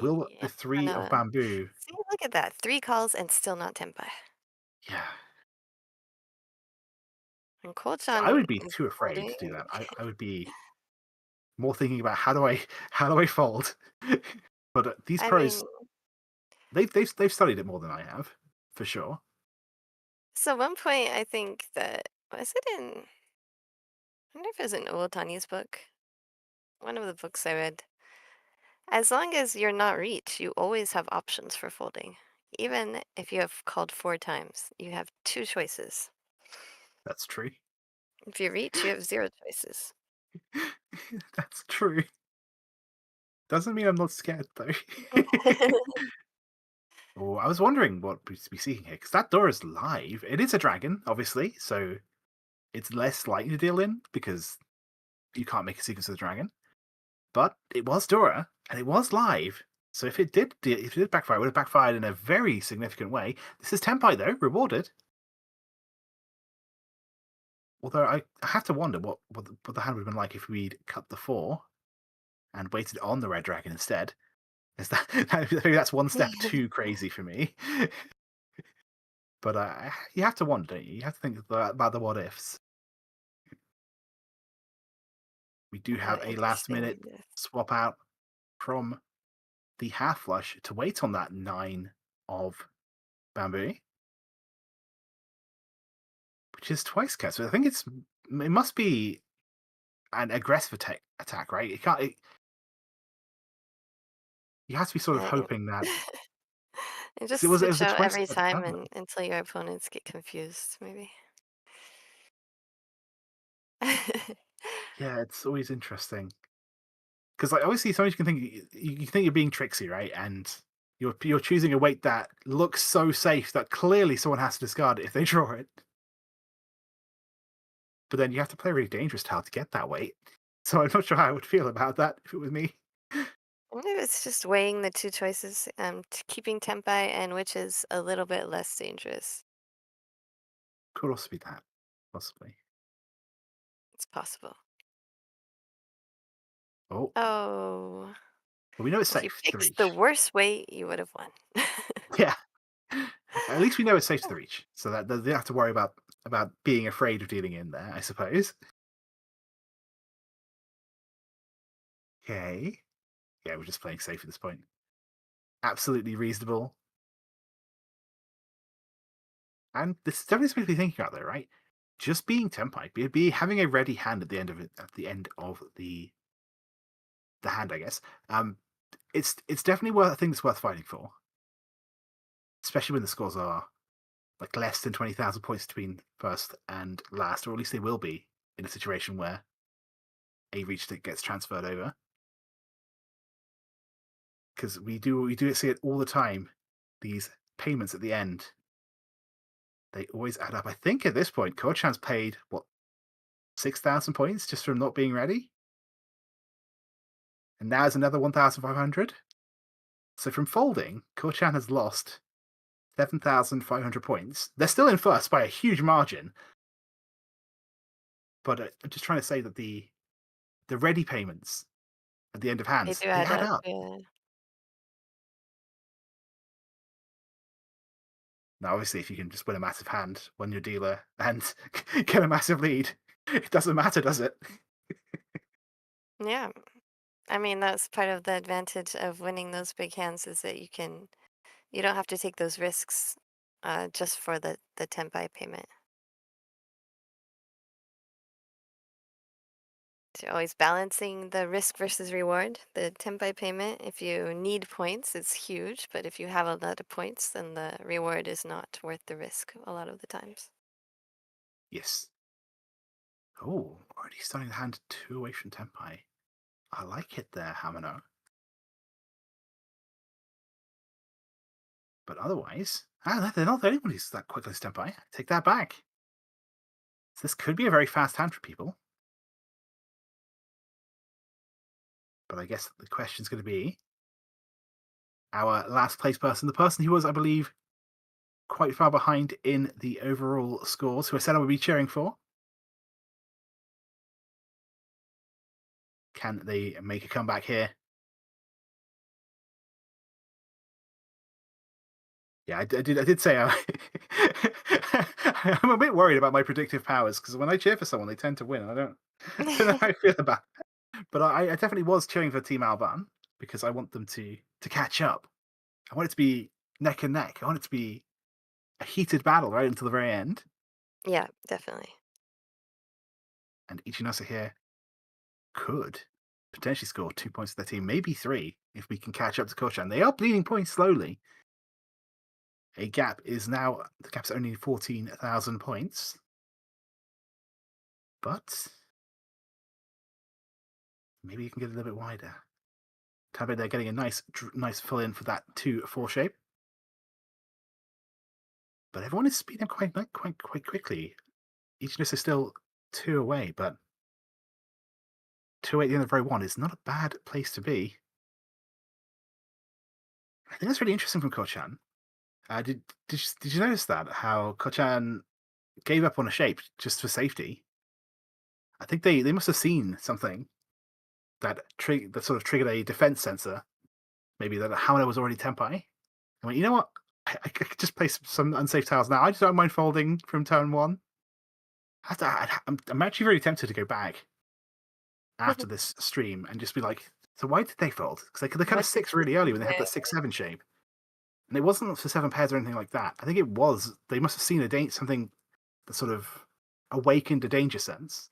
Will Yay. the 3 of Hana. bamboo? See, look at that. 3 calls and still not Tenpai. Yeah, And I Kochan would be is too afraid holding. to do that. I would be more thinking about how do I fold. But these I mean, pros, they've studied it more than I have, for sure. so one point I think that was it in I wonder if it was in Owatani's book. One of the books I read. As long as you're not reach, you always have options for folding. Even if you have called 4 times, you have 2 choices. That's true. If you reach, you have 0 choices. That's true. Doesn't mean I'm not scared though. Oh, I was wondering what we'd be seeing here because that door is live. It is a dragon, obviously, so it's less likely to deal in because you can't make a sequence with a dragon. But it was Dora, and it was live. So if it did backfire, it would have backfired in a very significant way. This is Tenpai though, rewarded. Although I have to wonder what the hand would have been like if we'd cut the 4 and waited on the red dragon instead. Is that maybe that's one step too crazy for me? But you have to wonder, don't you? You have to think about the what ifs. We do How have a last interesting minute it is. swap out from the half flush to wait on that 9 of bamboo, which is twice cut. So I think it must be an aggressive attack, right? It can't. You have to be sort of Yeah, hoping that and 'cause just it switch was a out twice every cut time download. until your opponents get confused, maybe. Yeah, it's always interesting because like obviously sometimes you can think you think you're being tricksy, right? And you're choosing a weight that looks so safe that clearly someone has to discard it if they draw it. But then you have to play a really dangerous tile to get that weight. So I'm not sure how I would feel about that if it was me. I wonder if it's just weighing the 2 choices, keeping Tenpai and which is a little bit less dangerous. Could also be that, possibly. It's possible. Oh, Oh, but we know it's if you safe to picked the reach. worst weight, you would have won. Yeah, at least we know it's safe to reach, so that they don't have to worry about being afraid of dealing in there. I suppose. Okay. Yeah, we're just playing safe at this point. Absolutely reasonable. And this is definitely something to be thinking about, though, right? Just being tempai, be having a ready hand at the end of it, at the end of the hand, I guess. Um, it's definitely worth a thing that's worth fighting for, especially when the scores are like less than 20,000 points between first and last, or at least they will be in a situation where a reach stick gets transferred over. Because we do see it all the time. These payments at the end, they always add up. I think at this point, Kochan's paid what 6,000 points just from not being ready, and now it's another 1,500. So from folding, Kochan has lost 7,500 points. They're still in first by a huge margin, but I'm just trying to say that the ready payments at the end of They hands, do they add add up. up. Yeah. Now, obviously, if you can just win a massive hand, win your dealer, and get a massive lead, it doesn't matter, does it? Yeah. I mean, that's part of the advantage of winning those big hands is that you don't have to take those risks just for the tenpai payment. So you're always balancing the risk versus reward. The tenpai payment, if you need points, it's huge, but if you have a lot of points, then the reward is not worth the risk a lot of the times. Yes. Oh, already starting the hand two away from Tempai. I like it there, Hamano. But otherwise, they're not the only one who's that quick as Tempai. Take that back. So this could be a very fast hand for people. But I guess the question's going to be our last place person, the person who was, I believe, quite far behind in the overall scores, who I said I would be cheering for. Can they make a comeback here? Yeah, I did say I'm a bit worried about my predictive powers because when I cheer for someone, they tend to win. And I don't know how I feel about it. But I definitely was cheering for Team Alban because I want them to catch up. I want it to be neck and neck. I want it to be a heated battle right until the very end. Yeah, definitely. And Ichinose here could potentially score 2 points for their team, maybe three, if we can catch up to Koshan. They are bleeding points slowly. The gap's only 14,000 points. But maybe you can get a little bit wider. Tabe, they're getting a nice fill in for that 2-4 shape. But everyone is speeding up quite quickly. Ichinose is still two away, but two at the end of row one is not a bad place to be. I think that's really interesting from Kochan. Did you notice that how Kochan gave up on a shape just for safety? I think they must have seen something that sort of triggered a defense sensor. Maybe that Hamada was already Tempai. I went, you know what? I could just play some unsafe tiles now. I just don't mind folding from turn one. I'm actually really tempted to go back after this stream and just be like, so why did they fold? Because they could have What did six you really early when they had say? that 6-7 shape. And it wasn't for seven pairs or anything like that. I think it was, they must have seen something that sort of awakened a danger sense.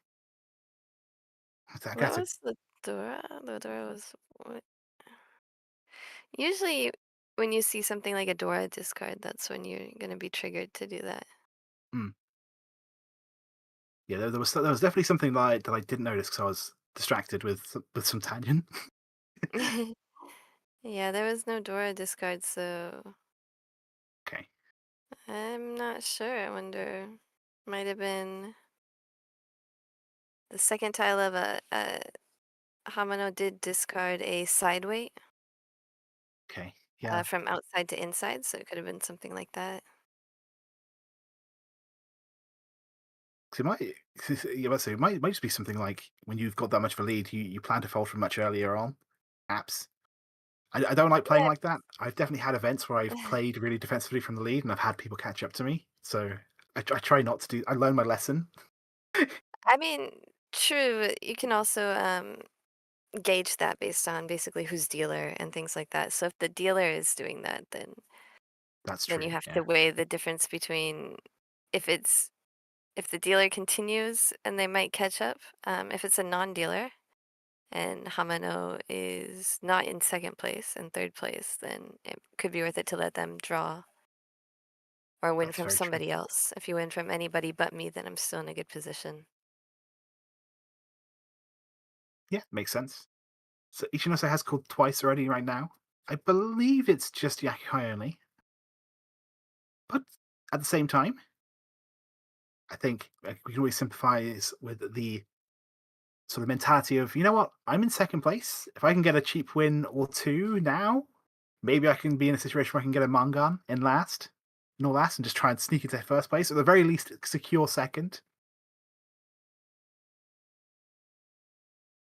I What guess it, was the Dora? The Dora was what? Usually when you see something like a Dora discard, that's when you're gonna be triggered to do that. mm. Yeah, there was definitely something that I didn't notice because I was distracted with some tangent. Yeah, there was no Dora discard, so Okay. I'm not sure. I wonder. Might have been the second tile of a Hamano did discard a side weight Okay. Yeah. from outside to inside, so it could have been something like that. 'Cause it might, yeah, let's say it might just be something like when you've got that much of a lead, you plan to fold from much earlier on. Apps. I don't like playing like that. I've definitely had events where I've Yeah. played really defensively from the lead, and I've had people catch up to me. So I try not to do. I learned my lesson. I mean, true. You can also gauge that based on basically who's dealer and things like that. So if the dealer is doing that, That's then you true. have Yeah, to weigh the difference between if it's if the dealer continues and they might catch up. If it's a non-dealer and Hamano is not in second place and third place, then it could be worth it to let them draw or win that's from very true. somebody else. If you win from anybody but me, then I'm still in a good position. Yeah, makes sense. So Ichinose has called twice already right now. I believe it's just Yakai only. But at the same time, I think we can always sympathize with the sort of mentality of, you know what, I'm in second place. If I can get a cheap win or two now, maybe I can be in a situation where I can get a Mangan in all last, and just try and sneak into first place, or at the very least, secure second.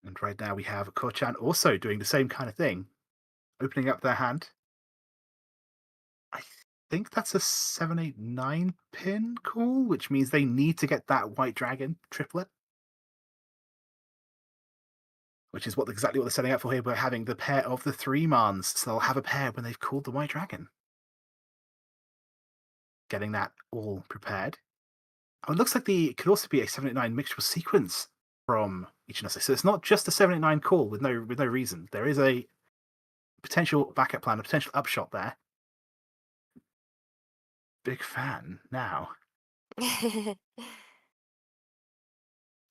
And right now we have Kochan also doing the same kind of thing, opening up their hand. I think that's a 789 pin call, which means they need to get that white dragon triplet, which is exactly what they're setting up for here. We're having the pair of the three Mans, so they'll have a pair when they've called the white dragon. Getting that all prepared. Oh, it looks like it could also be a 789 mixture sequence from Ichinose. So it's not just a 789 call with no reason. There is a potential backup plan, a potential upshot there. Big fan now.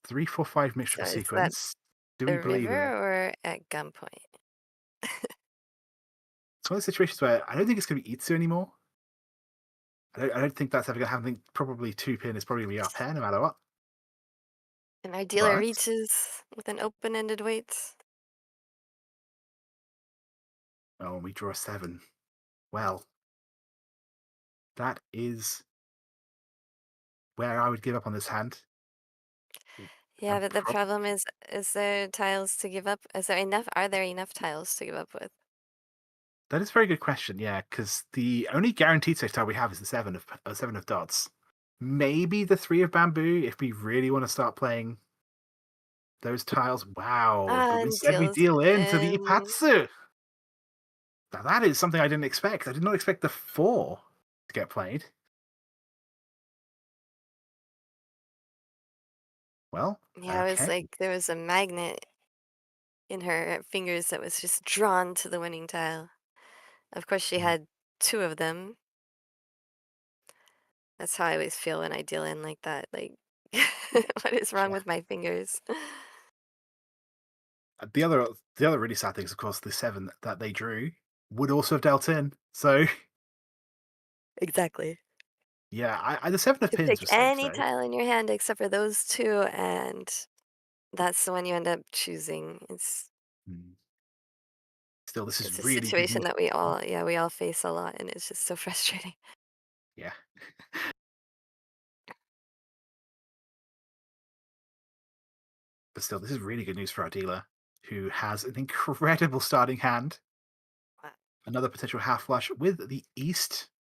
345 mixture So is that sequence. Do we the believe in it? river or at gunpoint? It's one of those situations where I don't think it's going to be Itsu anymore. I don't think that's ever going to happen. I think probably two pin is probably going to be up here no matter what. And our dealer But reaches with an open-ended weight. oh, we draw a seven. Well, that is where I would give up on this hand. Yeah, And but the problem is there tiles to give up? Is there enough? Are there enough tiles to give up with? that is a very good question. Yeah, because the only guaranteed safe tile we have is the seven of dots. Maybe the three of bamboo if we really want to start playing those tiles. Wow, but And instead we deals deal into the in. Ipatsu. Now that is something I didn't expect. I did not expect the four to get played. Well, Yeah, it was okay. like there was a magnet in her fingers that was just drawn to the winning tile. Of course, she Mm, had two of them. That's how I always feel when I deal in like that. Like, what is wrong yeah. with my fingers? The other really sad thing is, of course, the seven that they drew would also have dealt in. So Exactly. yeah, the seven of You could pins pick was safe any though. tile in your hand except for those two, and that's the one you end up choosing. Mm. Still, this is It's a really good situation news. that we all face a lot, and it's just so frustrating. Yeah, but still, this is really good news for our dealer, who has an incredible starting hand. Wow. Another potential half flush with the East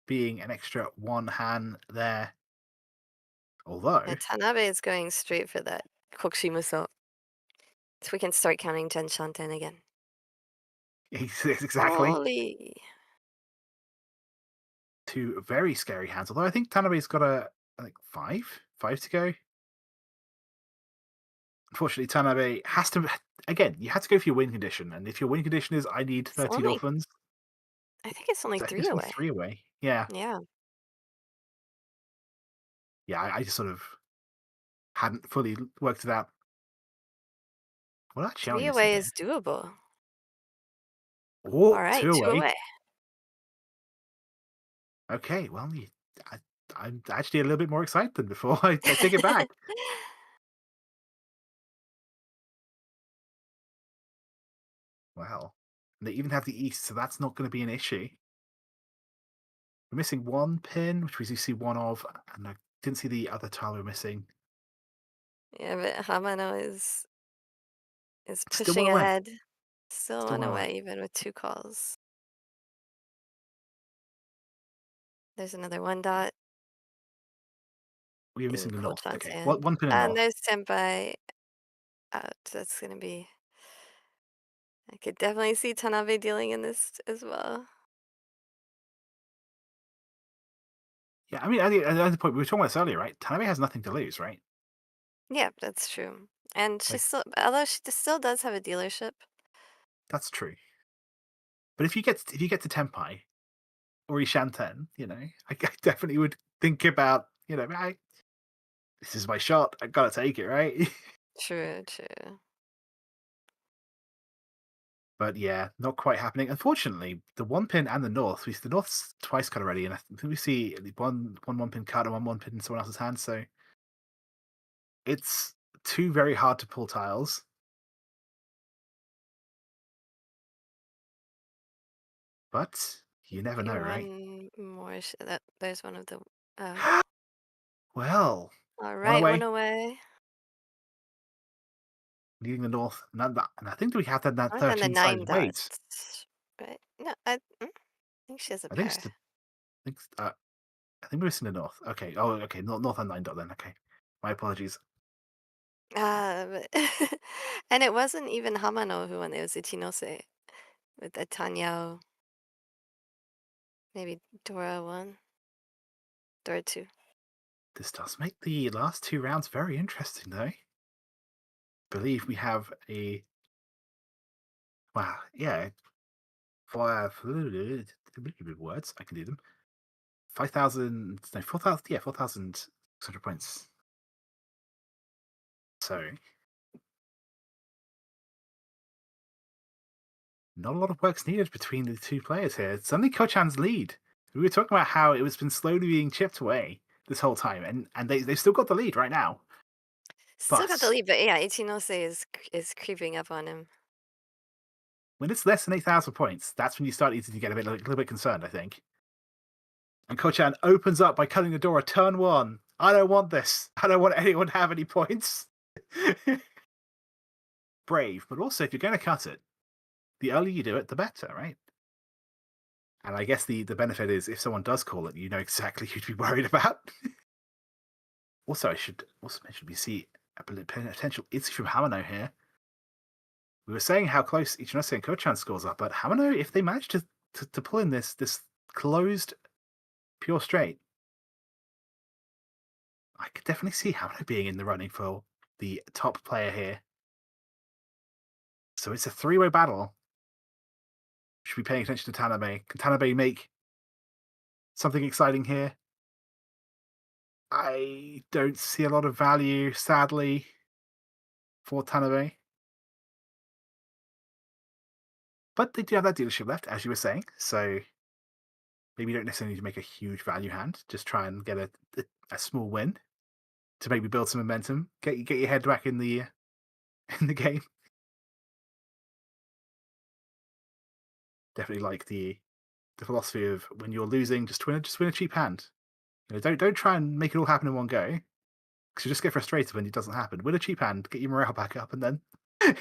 being an extra one hand there. Yeah, Although, Tanabe is going straight for that Kokushimuso. So we can start counting Jen Shanten again. exactly Holy. two very scary hands. Although I think Tanabe's got I think five to go. Unfortunately, Tanabe has to. Again, you had to go for your win condition, and if your win condition is I need It's 30 only, dolphins, I think it's only so I think three it's only away. three away. Yeah, Yeah. yeah. I just sort of hadn't fully worked it out. What are Three Xiao missing away here? is doable. All Oh, right, two two away. away. Okay, well, I, I'm actually a little bit more excited than before. I take it back. Wow. They even have the East, so that's not going to be an issue. We're missing one pin, which we do see one of, and I didn't see the other tile we're missing. Yeah, but Hamano is It's still one pushing away. ahead. Still Still one one away. away, even with two calls. There's another one dot We are in missing the North. Kochan's Okay, hand. one pin in And North. there's Senpai out. That's gonna be I could definitely see Tanabe dealing in this as well. Yeah, I mean, at the point we were talking about this earlier, right? Tanabe has nothing to lose, right? Yeah, that's true. And she Like, although she still does have a dealership. that's true. But if you get to Tenpai or Ishanten, I definitely would think about, this is my shot. I gotta take it, right? True, true. But yeah, not quite happening. Unfortunately, the one pin and the North, we see the North's twice cut already, and I think we see one pin cut and one pin in someone else's hand. So it's two very hard to pull tiles. But you never Okay, know, right? one more. There's one of the. Uh, Well, all one right, one away, away. leading the North, and I think we have that More than the 13 nine sided weight. dots. Right? No, I think she has a I think pair. it's the, I think we're missing the North. Okay. Oh, okay. North and 9 dot then. Okay. My apologies. But and it wasn't even Hamano who won. It was Ichinose with the Tanyao. Maybe Dora won. Dora two. This does make the last two rounds very interesting, though. Believe we have a wow, yeah, five words. I can do them. 5,000, no, 4,000, yeah, 4,600 points. So not a lot of work's needed between the two players here. It's only Kochan's lead. We were talking about how it was been slowly being chipped away this whole time, and they've still got the lead right now. Still got the But lead, but yeah, Ichinose is creeping up on him. when it's less than 8,000 points, that's when you start to get a little bit concerned, I think. And Kochan opens up by cutting the door at turn one. I don't want this. I don't want anyone to have any points. Brave, but also if you're going to cut it, the earlier you do it, the better, right? And I guess the benefit is if someone does call it, you know exactly who to be worried about. Also, I should also mention we see a potential Itzy from Hamano here. We were saying how close Ichinose and Kochan scores are, but Hamano, if they manage to pull in this closed pure straight, I could definitely see Hamano being in the running for the top player here. So it's a three-way battle. Should be paying attention to Tanabe. Can Tanabe make something exciting here? I don't see a lot of value, sadly, for Tanabe. But they do have that dealership left, as you were saying. So maybe you don't necessarily need to make a huge value hand. Just try and get a small win to maybe build some momentum. Get your head back in the in the game. Definitely like the philosophy of when you're losing, just win a cheap hand. Don't try and make it all happen in one go, because you just get frustrated when it doesn't happen. Win a cheap hand, get your morale back up, and then I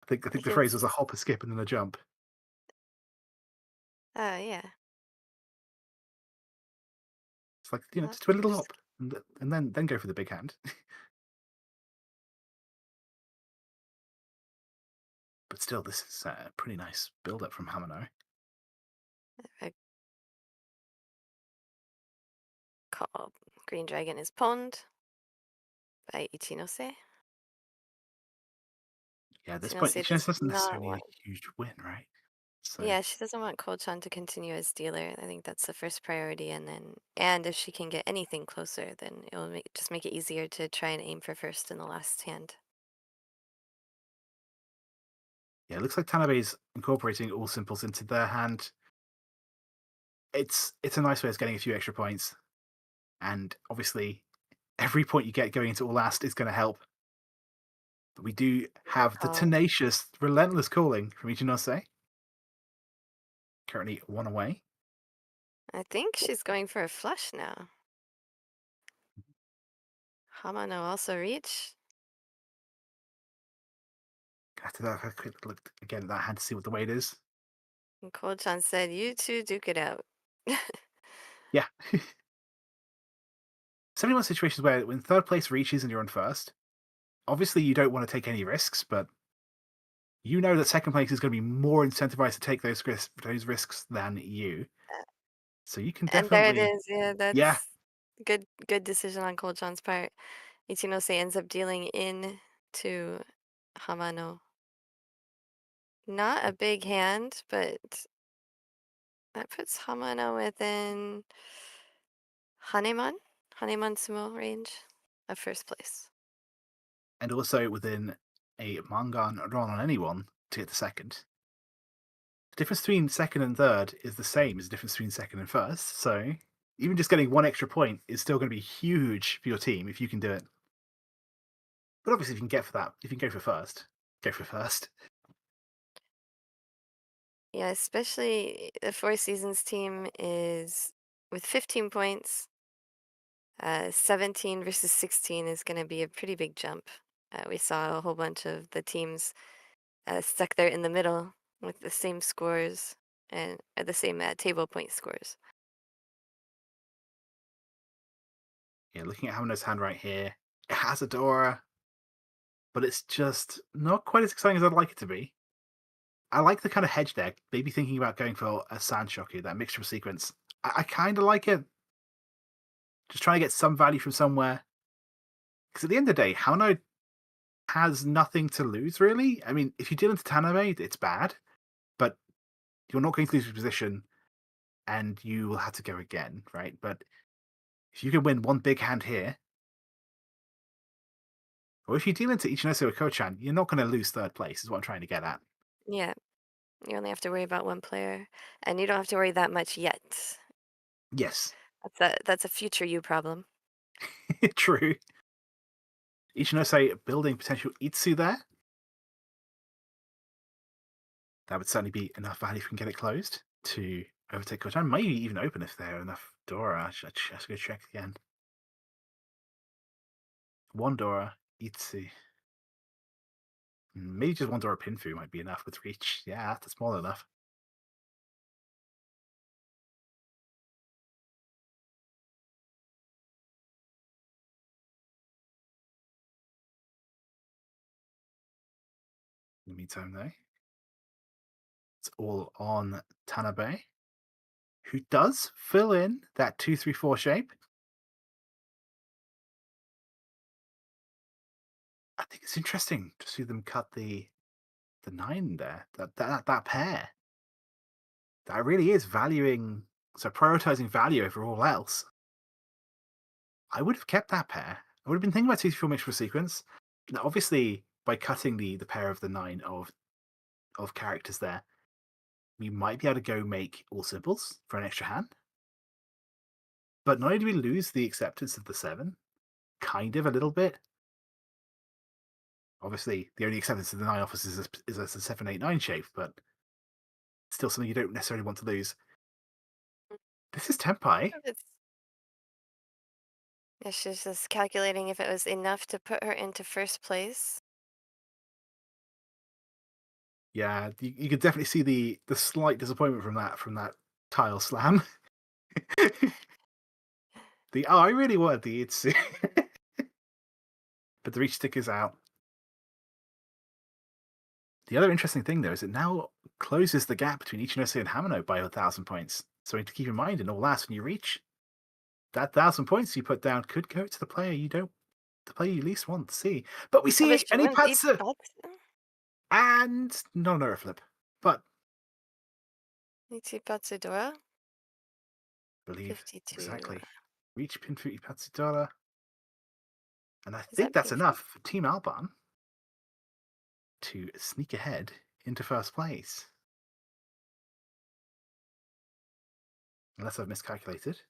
think the phrase was a Against. hop, a skip, and then a jump. Yeah. It's like Hop, just do a little or hop, and then go for the big hand. But still, this is a pretty nice build up from Hamano. I call Green Dragon is pawned by Ichinose. Yeah, at this point, Ichinose Ichinose does doesn't not necessarily need want. a huge win, right? So Yeah, she doesn't want Kochan to continue as dealer. I think that's the first priority, and if she can get anything closer, then it will just make it easier to try and aim for first in the last hand. yeah, it looks like Tanabe's incorporating all simples into their hand. It's a nice way of getting a few extra points, and obviously, every point you get going into all last is going to help. But we do have the Call. tenacious, relentless calling from Ichinose. Currently one away. I think she's going for a flush now. Hamano also reach. After that, I quick look again at that hand to see what the weight is. And Kochan said, "You two duke it out." Yeah. Situations where when third place reaches and you're on first, obviously you don't want to take any risks, but you know that second place is going to be more incentivized to take those risks than you. So you can And there it definitely, is. Yeah, yeah. that's good decision on Kolchan's part. Ichinose ends up dealing in to Hamano. Not a big hand, but that puts Hamano within Haneman sumo range of first place. And also within a Mangan run on anyone to get to second. The difference between second and third is the same as the difference between second and first. So even just getting one extra point is still going to be huge for your team if you can do it. But obviously, if you can get for that, if you can go for first, go for first. Yeah, especially the Four Seasons team is with 15 points. 17 versus 16 is going to be a pretty big jump. We saw a whole bunch of the teams stuck there in the middle with the same scores and the same table point scores. Yeah, looking at Hamano's hand right here, it has a Dora, but it's just not quite as exciting as I'd like it to be. I like the kind of hedge there, maybe thinking about going for a Sand Shocky, that mixture of sequence. I kind of like it. Just trying to get some value from somewhere. Because at the end of the day, Hamano has nothing to lose, really. I mean, if you deal into Tanabe, it's bad, but you're not going to lose your position and you will have to go again, right? But if you can win one big hand here, or if you deal into Ichinose or Kochan, you're not going to lose third place, is what I'm trying to get at. Yeah, you only have to worry about one player, and you don't have to worry that much yet. Yes, That's a future you problem. true. Ichinose building potential Itsu there. That would certainly be enough value if we can get it closed to overtake Kochan. Maybe even open if there are enough Dora. I should go check again. One Dora, Itsu. Maybe just one Dora Pinfu might be enough with reach. Yeah, that's small enough. In the meantime, though, it's all on Tanabe, who does fill in that 2-3-4 shape. I think it's interesting to see them cut the 9 there. That pair. That really is valuing, so prioritizing value over all else. I would have kept that pair. I would have been thinking about 2-3-4 mixture sequence. Now, obviously, by cutting the pair of the 9 of characters there, we might be able to go make all simples for an extra hand. But not only do we lose the acceptance of the 7, kind of a little bit. Obviously, the only acceptance of the 9 offers is a 7-8-9 shape, but still something you don't necessarily want to lose. This is Tempai. Yeah, she's just calculating if it was enough to put her into first place. Yeah, you could definitely see the slight disappointment from that tile slam. I really wanted the Itsu. But the reach stick is out. The other interesting thing, though, is it now closes the gap between Ichinose and Hamano by 1,000 points. So to keep in mind in all that, when you reach that 1,000 points you put down, could go to the player you least want to see. But we Oh, but see she an wins Ipatsu and no Nora flip. But Ichipatsudora, believe 52. exactly. Reach Pinfu Ipatsudora. And I Is think that that's Pinfu? enough for Team Alban to sneak ahead into first place. Unless I've miscalculated.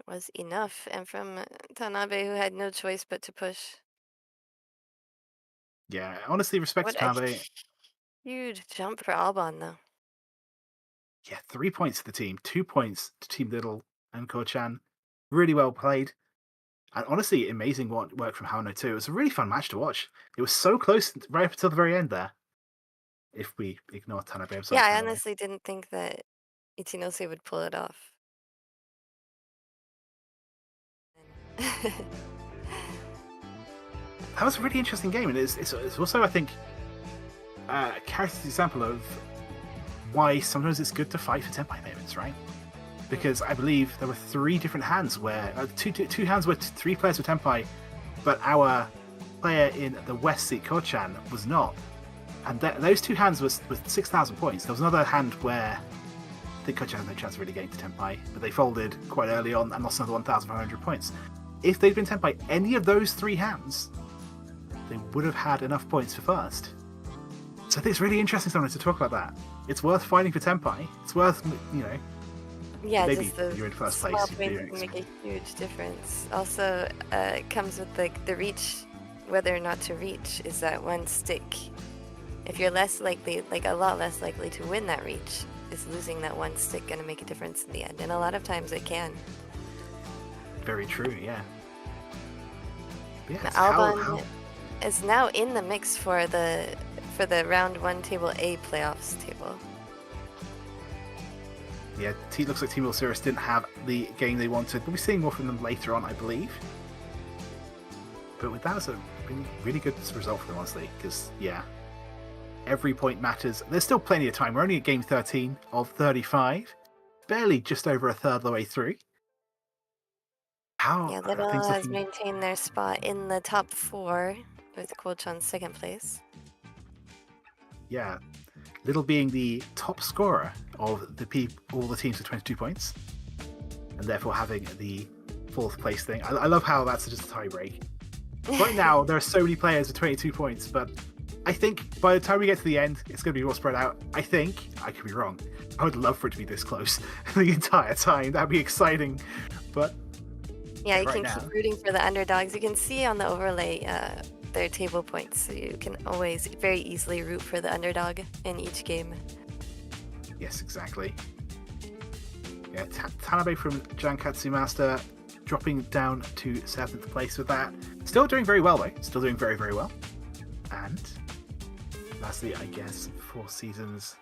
Was enough, and from Tanabe, who had no choice but to push. Yeah, honestly, respect What to a Tanabe. huge jump for Alban, though. Yeah, 3 points to the team, 2 points to Team Little and Ko-chan. Really well played. And honestly, amazing work from Hano too. It was a really fun match to watch. It was so close right up until the very end there. If we ignore Tanabe, I'm sorry, Yeah, I Tanabe. honestly didn't think that Ichinose would pull it off. That was a really interesting game, and it's also, I think, a characteristic example of why sometimes it's good to fight for tenpai payments, right? Because I believe there were three different hands where two hands where three players were tenpai, but our player in the West seat, Kochan, was not. And those two hands was 6,000 points. There was another hand where I think Kochan had no chance of really getting to tenpai, but they folded quite early on and lost another 1,500 points. If they'd been tenpai any of those three hands, they would have had enough points for first. So I think it's really interesting sometimes to talk about that. It's worth fighting for tenpai. It's worth, Yeah, maybe just the you're in first place. small points can make a huge difference. Also, it comes with the reach, whether or not to reach is that one stick. If you're less likely, a lot less likely to win that reach, is losing that one stick going to make a difference in the end? And a lot of times it can. Very true, yeah. Yes, Alban is now in the mix for the round 1 table A playoffs table. Yeah, looks like Team Osiris didn't have the game they wanted. We'll be seeing more from them later on, I believe. But with that, was a really good result for them, honestly, because, yeah, every point matters. There's still plenty of time. We're only at game 13 of 35. Barely just over a third of the way through. Little has maintained their spot in the top 4 with Kochan's second place. Yeah, Little being the top scorer of all the teams with 22 points, and therefore having the 4th place thing. I love how that's just a tie break. Right now, there are so many players with 22 points, but I think by the time we get to the end, it's going to be more spread out. I think, I could be wrong. I would love for it to be this close the entire time. That'd be exciting, but yeah, you can keep rooting for the underdogs. You can see on the overlay their table points, so you can always very easily root for the underdog in each game. Yes, exactly. Yeah, Tanabe from Jankatsu Master dropping down to 7th place with that. Still doing very well, though. Still doing very, very well. And lastly, I guess, 4 seasons.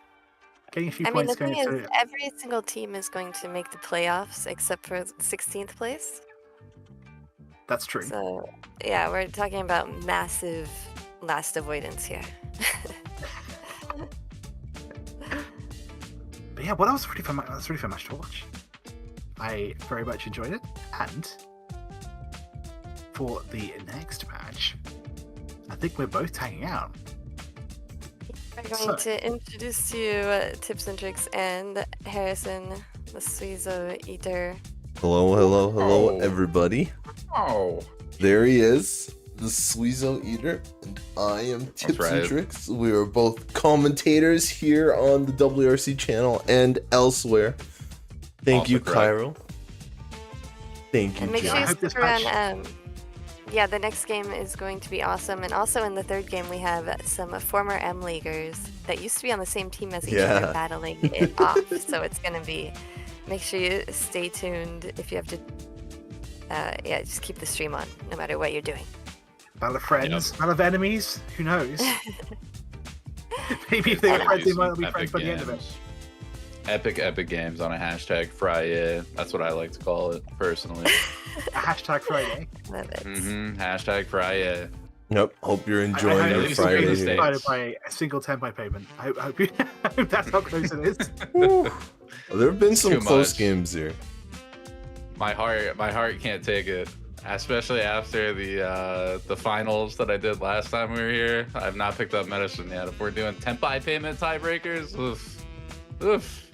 Getting a few points going to... is, every single team is going to make the playoffs except for 16th place. That's true. So, yeah, we're talking about massive last avoidance here. But yeah, well, that was a really fun match to watch. I very much enjoyed it. And for the next match, I think we're both tagging out. We're going to introduce you Tipzntrix and Harrison, the suizoeater. Hello, everybody. Oh, there he is, the suizoeater, and I am Tipzntrix. Right. We are both commentators here on the WRC channel and elsewhere. Thank you, chiral. Thank you, and make sure you stick around. Yeah, the next game is going to be awesome, and also in the 3rd game we have some former M-Leaguers that used to be on the same team as each other battling it off. So it's going to be. Make sure you stay tuned if you have to. Just keep the stream on, no matter what you're doing. Battle of friends, battle of enemies, who knows? Maybe if they were friends, they might not be friends by the end of it. Epic games on a hashtag Friday. That's what I like to call it, personally. A hashtag Friday. Love it. Hashtag Friday. Yep. Hope you're enjoying your Friday. It's decided by a single tenpai payment. I hope that's how close it is. There have been some close games here. My heart can't take it, especially after the finals that I did last time we were here. I've not picked up medicine yet. If we're doing tenpai payment tiebreakers, oof.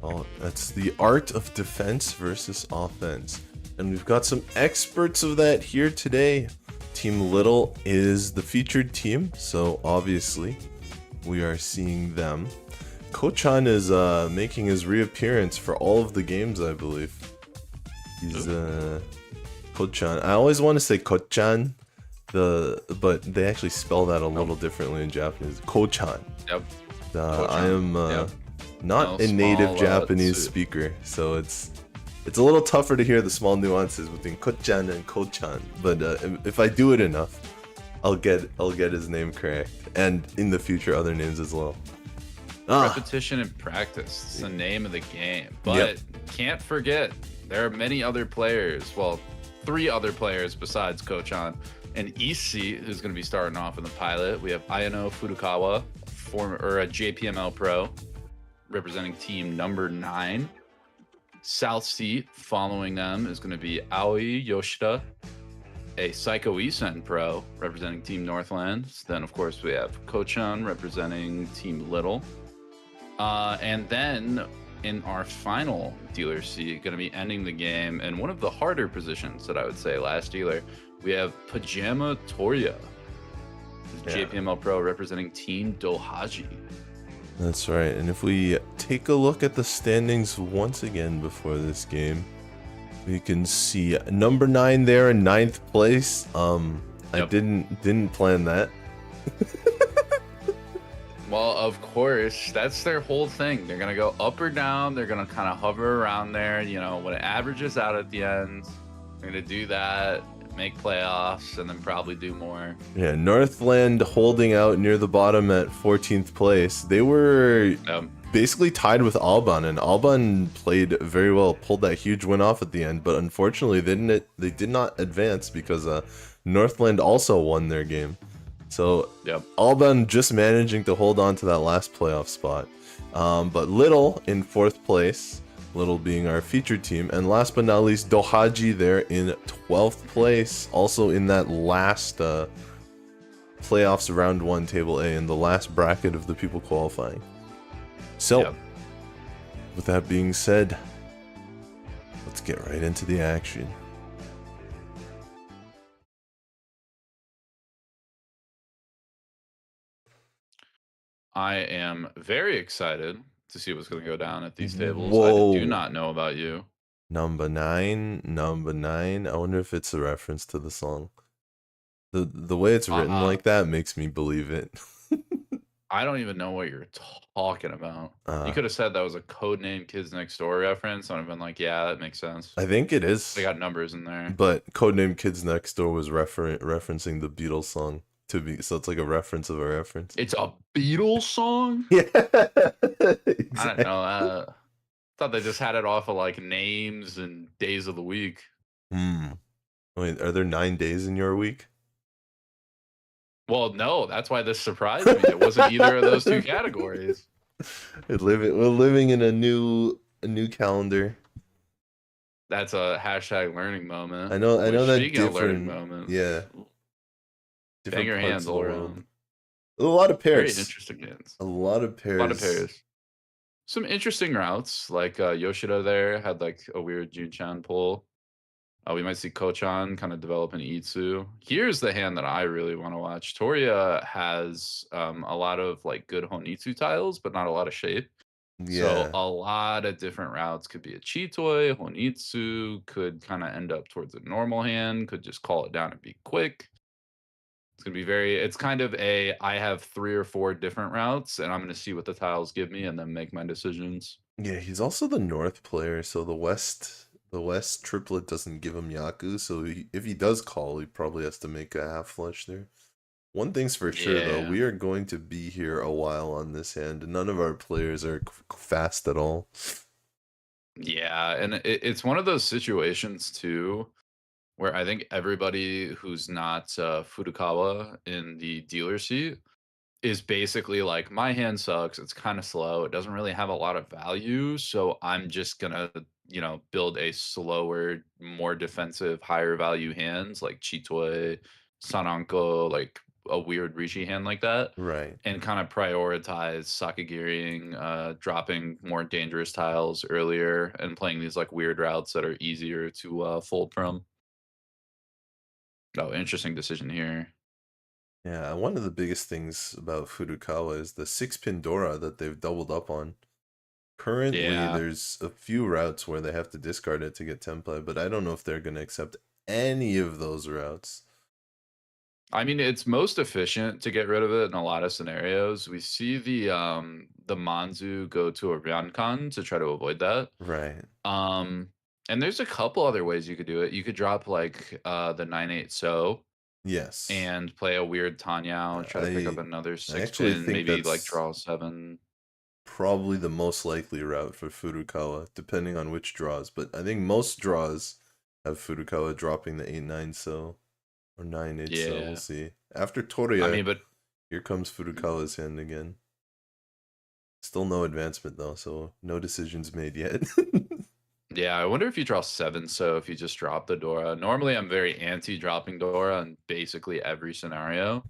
Oh, that's the art of defense versus offense, and we've got some experts of that here today. Team Little is the featured team, so obviously we are seeing them. Kochan is making his reappearance for all of the games, I believe. He's Kochan. I always want to say Kochan, but they actually spell that a little differently in Japanese. Kochan. Yep. I am not a native Japanese speaker, so it's a little tougher to hear the small nuances between Kochan and Kochan. But if I do it enough, I'll get his name correct, and in the future other names as well. Repetition and practice. It's the name of the game. But can't forget, there are many other players. Well, 3 other players besides Kochan. An East seat who's going to be starting off in the pilot. We have Ayano Furukawa, a JPML pro, representing team number 9. South seat following them is going to be Aoi Yoshida, a Saikyosen pro representing Team Northland. Then, of course, we have Kochan representing Team Little. And then in our final dealer seat, going to be ending the game in one of the harder positions that I would say last dealer, we have Pajama Toria, JPML pro representing Team Dohaji. That's right. And if we take a look at the standings once again before this game, we can see number 9 there in 9th place. I didn't plan that. Well, of course, that's their whole thing. They're gonna go up or down. They're gonna kind of hover around there. You know, when it averages out at the end, they're gonna do that, make playoffs, and then probably do more. Yeah, Northland holding out near the bottom at 14th place. They were basically tied with Alban, and Alban played very well, pulled that huge win off at the end, but unfortunately they did not advance because Northland also won their game. So Alban just managing to hold on to that last playoff spot. But Little in 4th place, Little being our featured team, and last but not least, Dohaji there in 12th place, also in that last playoffs round 1 table A, in the last bracket of the people qualifying. So, with that being said, let's get right into the action. I am very excited to see what's going to go down at these tables. Whoa. I do not know about you. Number 9. I wonder if it's a reference to the song. The way it's written like that makes me believe it. I don't even know what you're talking about. You could have said that was a Codename Kids Next Door reference. I'd have been like, yeah, that makes sense. I think it is. They got numbers in there. But Codename Kids Next Door was referencing the Beatles song. So it's like a reference of a reference. It's a Beatles song? Yeah. Exactly. I don't know. I thought they just had it off of like names and days of the week. Wait, are there 9 days in your week? Well, no, that's why this surprised me. It wasn't either of those 2 categories. We're living in a new calendar. That's a hashtag learning moment. I know that different learning moment. Yeah. Bang your hands all around. A lot of pairs. Very interesting hands. A lot of pairs. Some interesting routes, like Yoshida there had like a weird Junchan pull. We might see Kochan kind of develop an Itsu. Here's the hand that I really want to watch. Toria has a lot of like good Honitsu tiles, but not a lot of shape. Yeah. So a lot of different routes. Could be a Chitoi, Honitsu, could kind of end up towards a normal hand, could just call it down and be quick. It's going to be it's kind of I have 3 or 4 different routes, and I'm going to see what the tiles give me and then make my decisions. Yeah, he's also the North player, so the West triplet doesn't give him Yaku, so if he does call, he probably has to make a half flush there. One thing's for sure, though, we are going to be here a while on this hand. None of our players are fast at all. Yeah, and it's one of those situations, too, where I think everybody who's not Furukawa in the dealer seat is basically like, my hand sucks, it's kind of slow, it doesn't really have a lot of value, so I'm just gonna, build a slower, more defensive, higher value hands like Chitoi, Sananko, like a weird Riichi hand like that. Right. And kind of prioritize Sakigiring, dropping more dangerous tiles earlier and playing these like weird routes that are easier to fold from. Oh, interesting decision here. Yeah, one of the biggest things about Furukawa is the 6-pin Dora that they've doubled up on. Currently, there's a few routes where they have to discard it to get template, but I don't know if they're going to accept any of those routes. I mean, it's most efficient to get rid of it in a lot of scenarios. We see the Manzu go to a Ryankan to try to avoid that. Right. And there's a couple other ways you could do it. You could drop like the 9-8 So. Yes. And play a weird Tanyao, try to pick up another 6-pin, maybe like draw 7. Probably the most likely route for Furukawa, depending on which draws. But I think most draws have Furukawa dropping the 8-9 so, or 9-8 so, Yeah. we'll see. After Toria, I mean, but here comes Furukawa's hand again. Still no advancement though, so no decisions made yet. yeah, I wonder if you draw 7 so if you just drop the Dora. Normally, I'm very anti-dropping Dora in basically every scenario.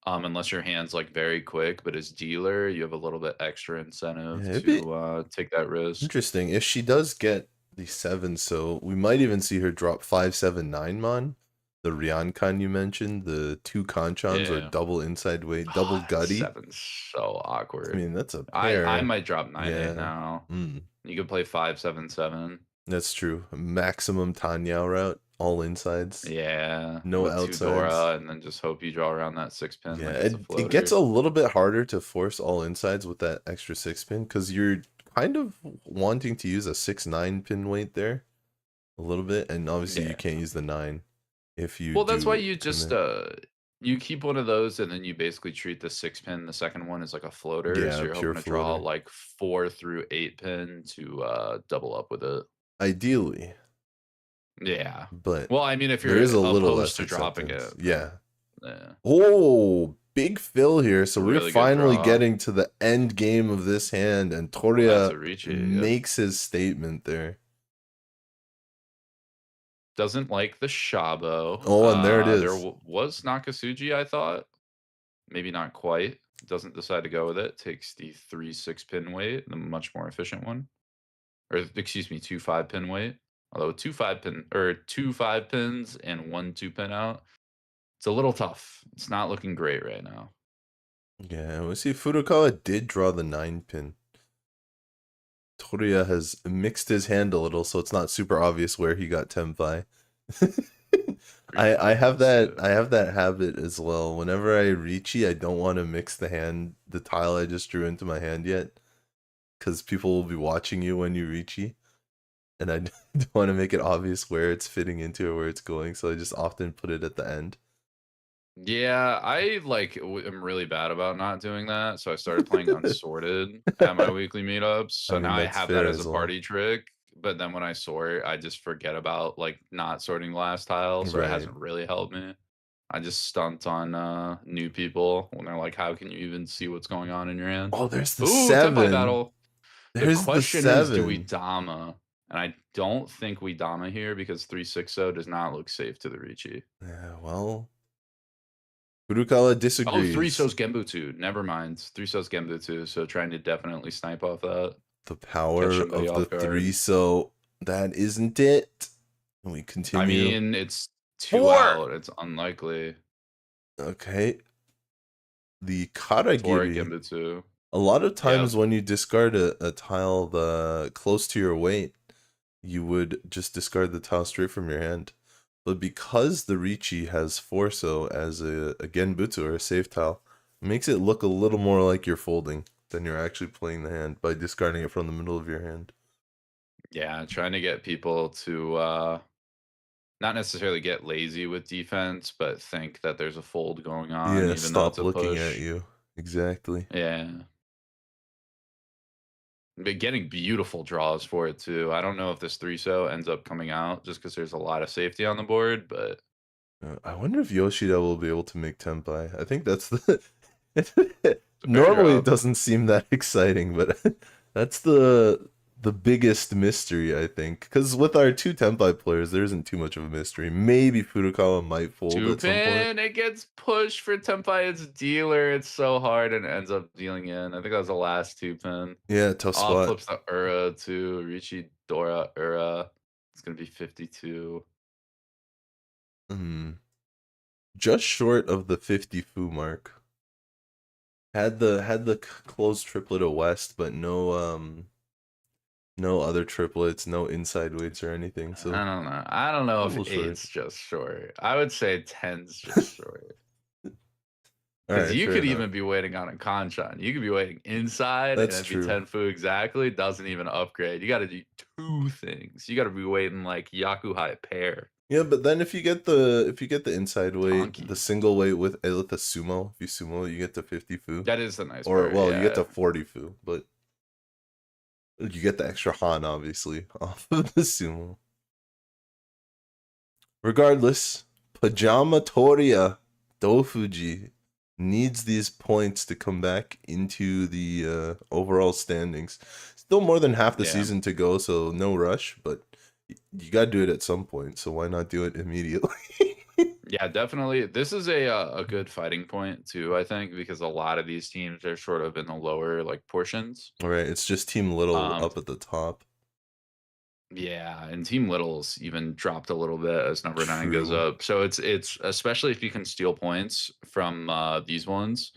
Unless your hand's like very quick, but as dealer, you have a little bit extra incentive Yeah, it'd be to take that risk. interesting. If she does get the 7 so, we might even see her drop 5-7-9 mon. The Ryankan you mentioned, the 2 Kanchans or Yeah. double inside weight, double gutty. 7's so awkward. I mean, that's a I pair. might drop 9-8 Yeah. now. Mm, You could play 5-7-7. that's true. Maximum Tanyao route, all insides. Yeah. No with 2 outsides. Dora, and then just hope you draw around that 6 pin. Yeah, like it's a it gets a floater. little bit harder to force all insides with that extra 6 pin because you're kind of wanting to use a 6-9 pin weight there a little bit, and obviously you Yeah. can't use the 9 if you Well, that's why do you just you keep one of those, and then you basically treat the 6 pin, the second one, as like a floater. Yeah, so you're pure hoping to draw floater. like 4 through 8 pin to double up with it. Ideally, Yeah. but Well, I mean, if there you're is a little less opposed to dropping acceptance. it, Yeah. yeah. Oh, big fill here. So Really we're good finally draw. getting to the end game of this hand, and That's Toria a Riichi. Yep. makes his statement there. Doesn't like the Shabo. Oh, and there it is. There was Nakasuji, I thought. Maybe not quite. Doesn't decide to go with it. Takes the 3 6-pin weight, the much more efficient one. Or excuse me, 2 5-pin weight. Although 2 5-pin or 2 5-pins and 1 2-pin out, it's a little tough. It's not looking great right now. Yeah, we see Furukawa did draw the 9 pin. Toria has mixed his hand a little, so it's not super obvious where he got Tenpai. I have that habit as well. Whenever I Riichi, I don't want to mix the tile I just drew into my hand yet, because people will be watching you when you Riichi, and I don't want to make it obvious where it's fitting into or where it's going, so I just often put it at the end. Yeah, I am really bad about not doing that. So I started playing Unsorted at my weekly meetups. So I mean, now I that's have fair that as as a well. party trick. But then when I sort, I just forget about like not sorting last tile. So Right. it hasn't really helped me. I just stunt on new people when they're like, "How can you even see what's going on in your hand?" Oh, there's the Ooh, 7. Tenpai battle. There's The question is, do we 7. Dama? And I don't think we Dama here because 360 does not look safe to the Riichi. Yeah, well, Furukawa disagrees. Oh, 3-So's Genbutsu. Never mind. 3-So's Genbutsu. So trying to definitely snipe off that. The power of somebody the off guard. 3, so that isn't it. And we continue. I mean, it's 2 4. out. It's unlikely. Okay. The Corak Karagiri. Genbutsu. A lot of times when you discard a tile close to your weight, you would just discard the tile straight from your hand. But because the Riichi has Forso as a Genbutsu or a safe tile, it makes it look a little more like you're folding than you're actually playing the hand by discarding it from the middle of your hand. Yeah, trying to get people to not necessarily get lazy with defense, but think that there's a fold going on. Yeah, even stop though it's looking a push. at you. Exactly. Yeah. But getting beautiful draws for it too. I don't know if this 3-So ends up coming out just because there's a lot of safety on the board, but I wonder if Yoshida will be able to make Tenpai. I think that's the... Normally it doesn't seem that exciting, but that's the biggest mystery, I think. Because with our 2 Tenpai players, there isn't too much of a mystery. Maybe Furukawa might fold at some point. It gets pushed for Tenpai. It's dealer. It's so hard and it ends up dealing in. I think that was the last 2-pin. Yeah, tough Off spot. flips the Ura to Riichi Dora Ura. It's going to be 52. Just short of the 50 Fu mark. Had the closed triplet of West, but no other triplets, no inside weights or anything. So I don't know. I don't know if 8's just short. I would say 10's just short. Because you could even be waiting on a Kanchan. You could be waiting inside That's and it'd true. be 10 Fu exactly. Doesn't even upgrade. You got to do 2 things. You got to be waiting like Yakuhai pair. Yeah, but then if you get the inside weight, Tonki. the single weight with the sumo, if you sumo, you get to 50 Fu. That is the nice or part. well, you get to 40 Fu, but you get the extra Han obviously off of the sumo. Regardless, Pajama Toria Dofuji needs these points to come back into the overall standings. Still more than half the season to go, so no rush, but you got to do it at some point, so why not do it immediately? Yeah, definitely. This is a good fighting point too, I think, because a lot of these teams are sort of in the lower like portions. All right, it's just Team Little up at the top. Yeah, and Team Little's even dropped a little bit as number 9 goes up. So it's especially if you can steal points from these ones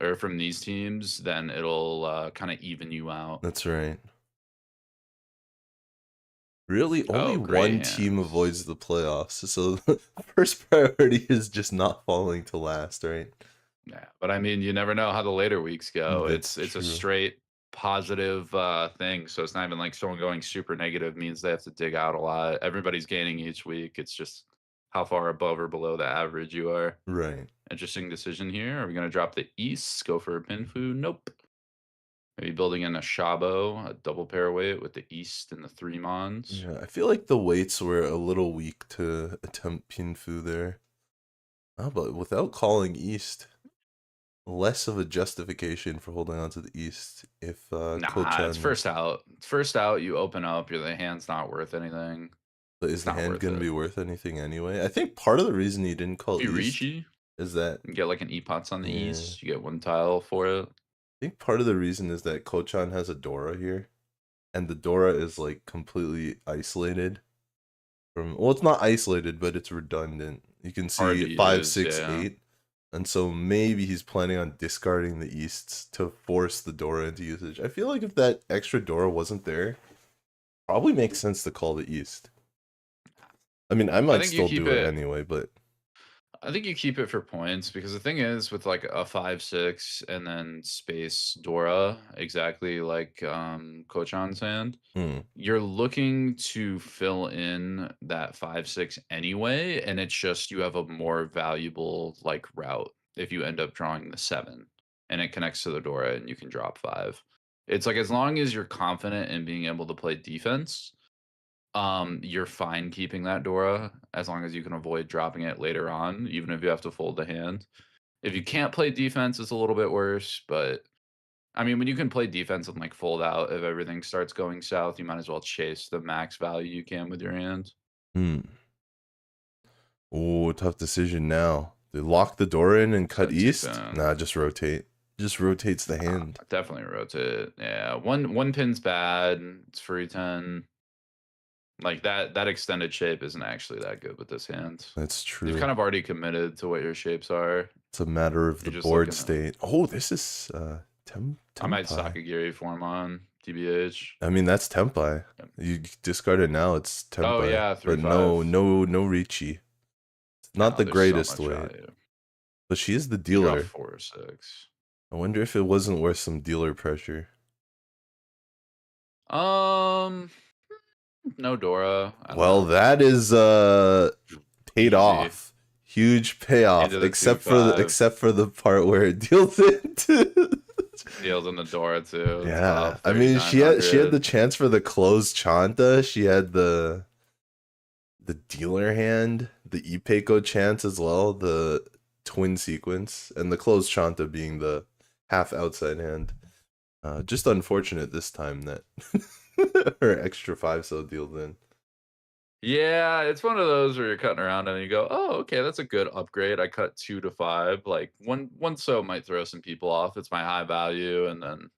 or from these teams, then it'll kind of even you out. That's right. Really, only one team avoids the playoffs, so the first priority is just not falling to last, right? Yeah, but I mean, you never know how the later weeks go. That's It's a true. straight positive thing, so it's not even like someone going super negative means they have to dig out a lot. Everybody's gaining each week. It's just how far above or below the average you are. Right. Interesting decision here. Are we going to drop the East, go for a Pinfu? Nope. Maybe building in a Shabo, a double pair weight with the East and the 3 Mons. Yeah, I feel like the weights were a little weak to attempt Pinfu there. Oh, but without calling East, less of a justification for holding on to the East if Nah, it's first out. First out, you open up, the hand's not worth anything. But is the hand going to be worth anything anyway? I think part of the reason he didn't call East Riichi is that you get like an E-Pots on the East. You get 1 tile for it. I think part of the reason is that Kochan has a Dora here, and the Dora is like completely isolated from. Well, it's not isolated, but it's redundant. You can see 5, 6, 8, and so maybe he's planning on discarding the Easts to force the Dora into usage. I feel like if that extra Dora wasn't there, probably makes sense to call the East. I mean, I might still do it anyway, but I think you keep it for points because the thing is with like a 5/6 and then space Dora, exactly like Kochan's hand, you're looking to fill in that 5/6 anyway, and it's just you have a more valuable like route if you end up drawing the 7 and it connects to the Dora and you can drop 5. It's like as long as you're confident in being able to play defense, you're fine keeping that Dora as long as you can avoid dropping it later on, even if you have to fold the hand. If you can't play defense, it's a little bit worse, but I mean, when you can play defense and like fold out, if everything starts going south, you might as well chase the max value you can with your hand. Oh, tough decision now. They lock the door in and cut East? Nah, just rotate. Just rotates the hand. Definitely rotate. Yeah, one pin's bad. It's free 10. Like that extended shape isn't actually that good with this hand. That's true. You've kind of already committed to what your shapes are. It's a matter of the board state. Oh, this is Tempai. I might Sakagiri form on TBH. I mean, that's Tempai. You discard it now, it's Tempai. Oh yeah, 3/5. But no Riichi. It's not the greatest way. But she is the dealer. 4 or 6. I wonder if it wasn't worth some dealer pressure. No Dora. Well, that is paid off. Huge payoff, except for the part where it deals it. Deals in the Dora too. Yeah, I mean she had the chance for the closed Chanta. She had the dealer hand, the Ipeiko chance as well, the twin sequence, and the closed Chanta being the half outside hand. Just unfortunate this time that her extra 5 so dealed in. Yeah, it's one of those where you're cutting around and you go, oh, okay, that's a good upgrade. I cut 2 to 5. Like one so might throw some people off. It's my high value, and then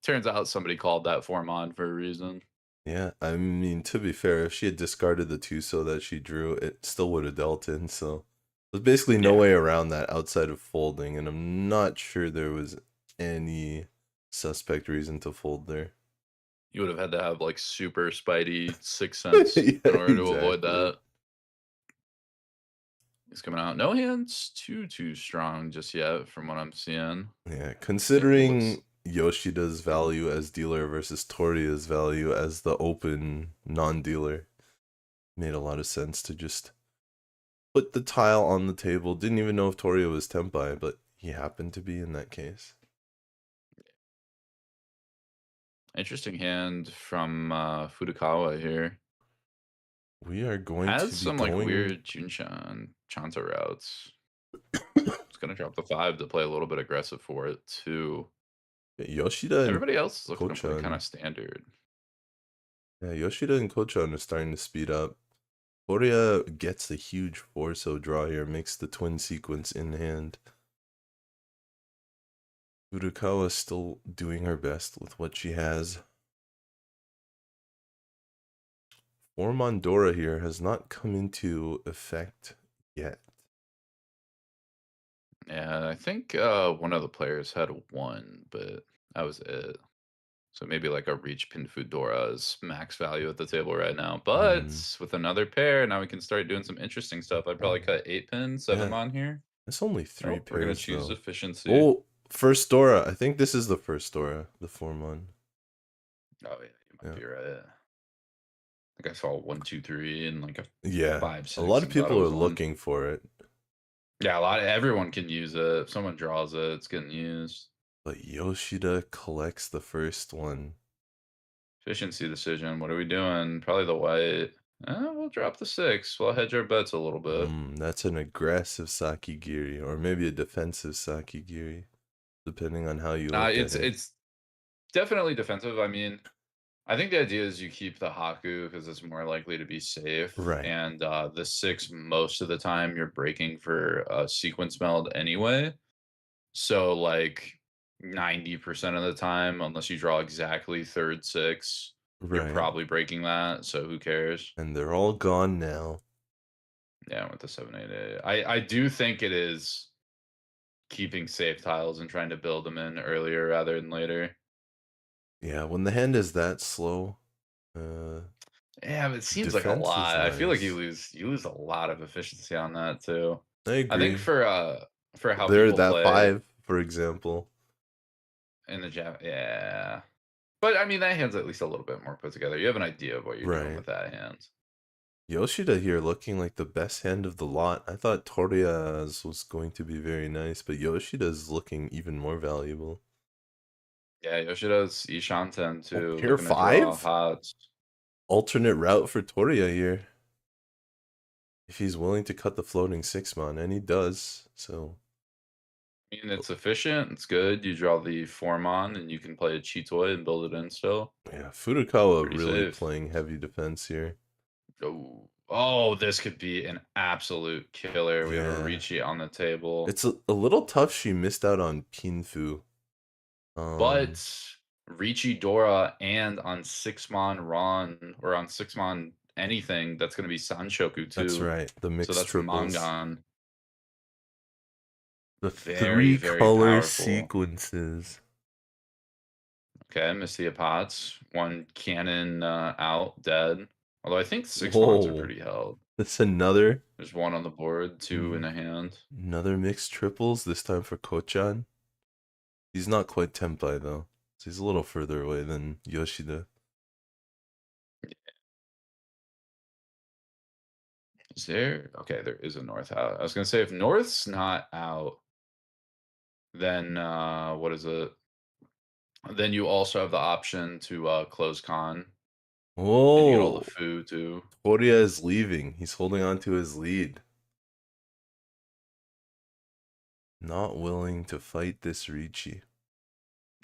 turns out somebody called that form on for a reason. Yeah, I mean, to be fair, if she had discarded the 2 so that she drew, it still would have dealt in. So there's basically no way around that outside of folding, and I'm not sure there was any suspect reason to fold there. You would have had to have like super Spidey 6th sense in order to avoid that. He's coming out. No hands too strong just yet from what I'm seeing. Yeah, considering Yoshida's value as dealer versus Toria's value as the open non-dealer, made a lot of sense to just put the tile on the table. Didn't even know if Toria was Tempai, but he happened to be in that case. Interesting hand from Furukawa here. We are going Has to be some going... like weird Chanta routes. It's gonna drop the 5 to play a little bit aggressive for it too. Yoshida and Everybody else is looking to play Kochan. kind of standard. Yeah, Yoshida and Kochan are starting to speed up. Toria gets a huge 4-so draw here, makes the twin sequence in hand. Furukawa still doing her best with what she has. Form on Dora here has not come into effect yet. Yeah, I think one of the players had 1, but that was it. So maybe like a Reach Pin Fudora is max value at the table right now. But with another pair, now we can start doing some interesting stuff. I'd probably cut 8 pin, 7 Yeah. on here. It's only 3 pairs, we're gonna choose though. efficiency. Oh, first Dora. I think this is the first Dora, the 4-mon. Oh yeah, you might be right. I think I saw 1, 2, 3, and like a 5, 6. A lot of and thought people it are was 1. looking for it. Yeah, everyone can use it. If someone draws it, it's getting used. But Yoshida collects the first one. Efficiency decision. What are we doing? Probably the white. We'll drop the 6. We'll hedge our bets a little bit. That's an aggressive Sakigiri, or maybe a defensive Sakigiri, depending on how you look at it. It's definitely defensive. I mean, I think the idea is you keep the Haku because it's more likely to be safe. Right. And the 6, most of the time, you're breaking for a sequence meld anyway. So, like, 90% of the time, unless you draw exactly third 6, you're probably breaking that. So, who cares? And they're all gone now. Yeah, with the 7, 8, 8. I do think it is keeping safe tiles and trying to build them in earlier rather than later. Yeah, when the hand is that slow, yeah, but it seems like a lot. I feel like you lose a lot of efficiency on that too. I agree. I think for how there people that play 5, for example, in the Jap, yeah. But I mean, that hand's at least a little bit more put together. You have an idea of what you're doing with that hand. Yoshida here looking like the best hand of the lot. I thought Toria's was going to be very nice, but Yoshida's looking even more valuable. Yeah, Yoshida's Ishanten too. Pair 5? Alternate route for Toria here. If he's willing to cut the floating 6-mon, and he does, so... I mean, it's efficient, it's good. You draw the 4-mon, and you can play a Chitoi and build it in still. Yeah, Furukawa really safe. playing heavy defense here. Oh, this could be an absolute killer. We have a Riichi on the table. It's a little tough she missed out on Pinfu. But Riichi Dora and on 6-mon Ron, or on 6-mon anything, that's going to be Sanshoku too. That's right, the mixed so that's triples. Mangan. The Very, 3 color powerful. sequences. Okay, Mistia Pots. 1 cannon out, dead. Although I think 6-mons are pretty held. That's another. There's 1 on the board, 2 in a hand. Another mixed triples, this time for Kochan. He's not quite Tenpai though. So he's a little further away than Yoshida. Is there? Okay, there is a north out. I was going to say, if north's not out, then what is it? Then you also have the option to close con. Oh, and you get all the food too. Toria is leaving. He's holding on to his lead. Not willing to fight this Riichi.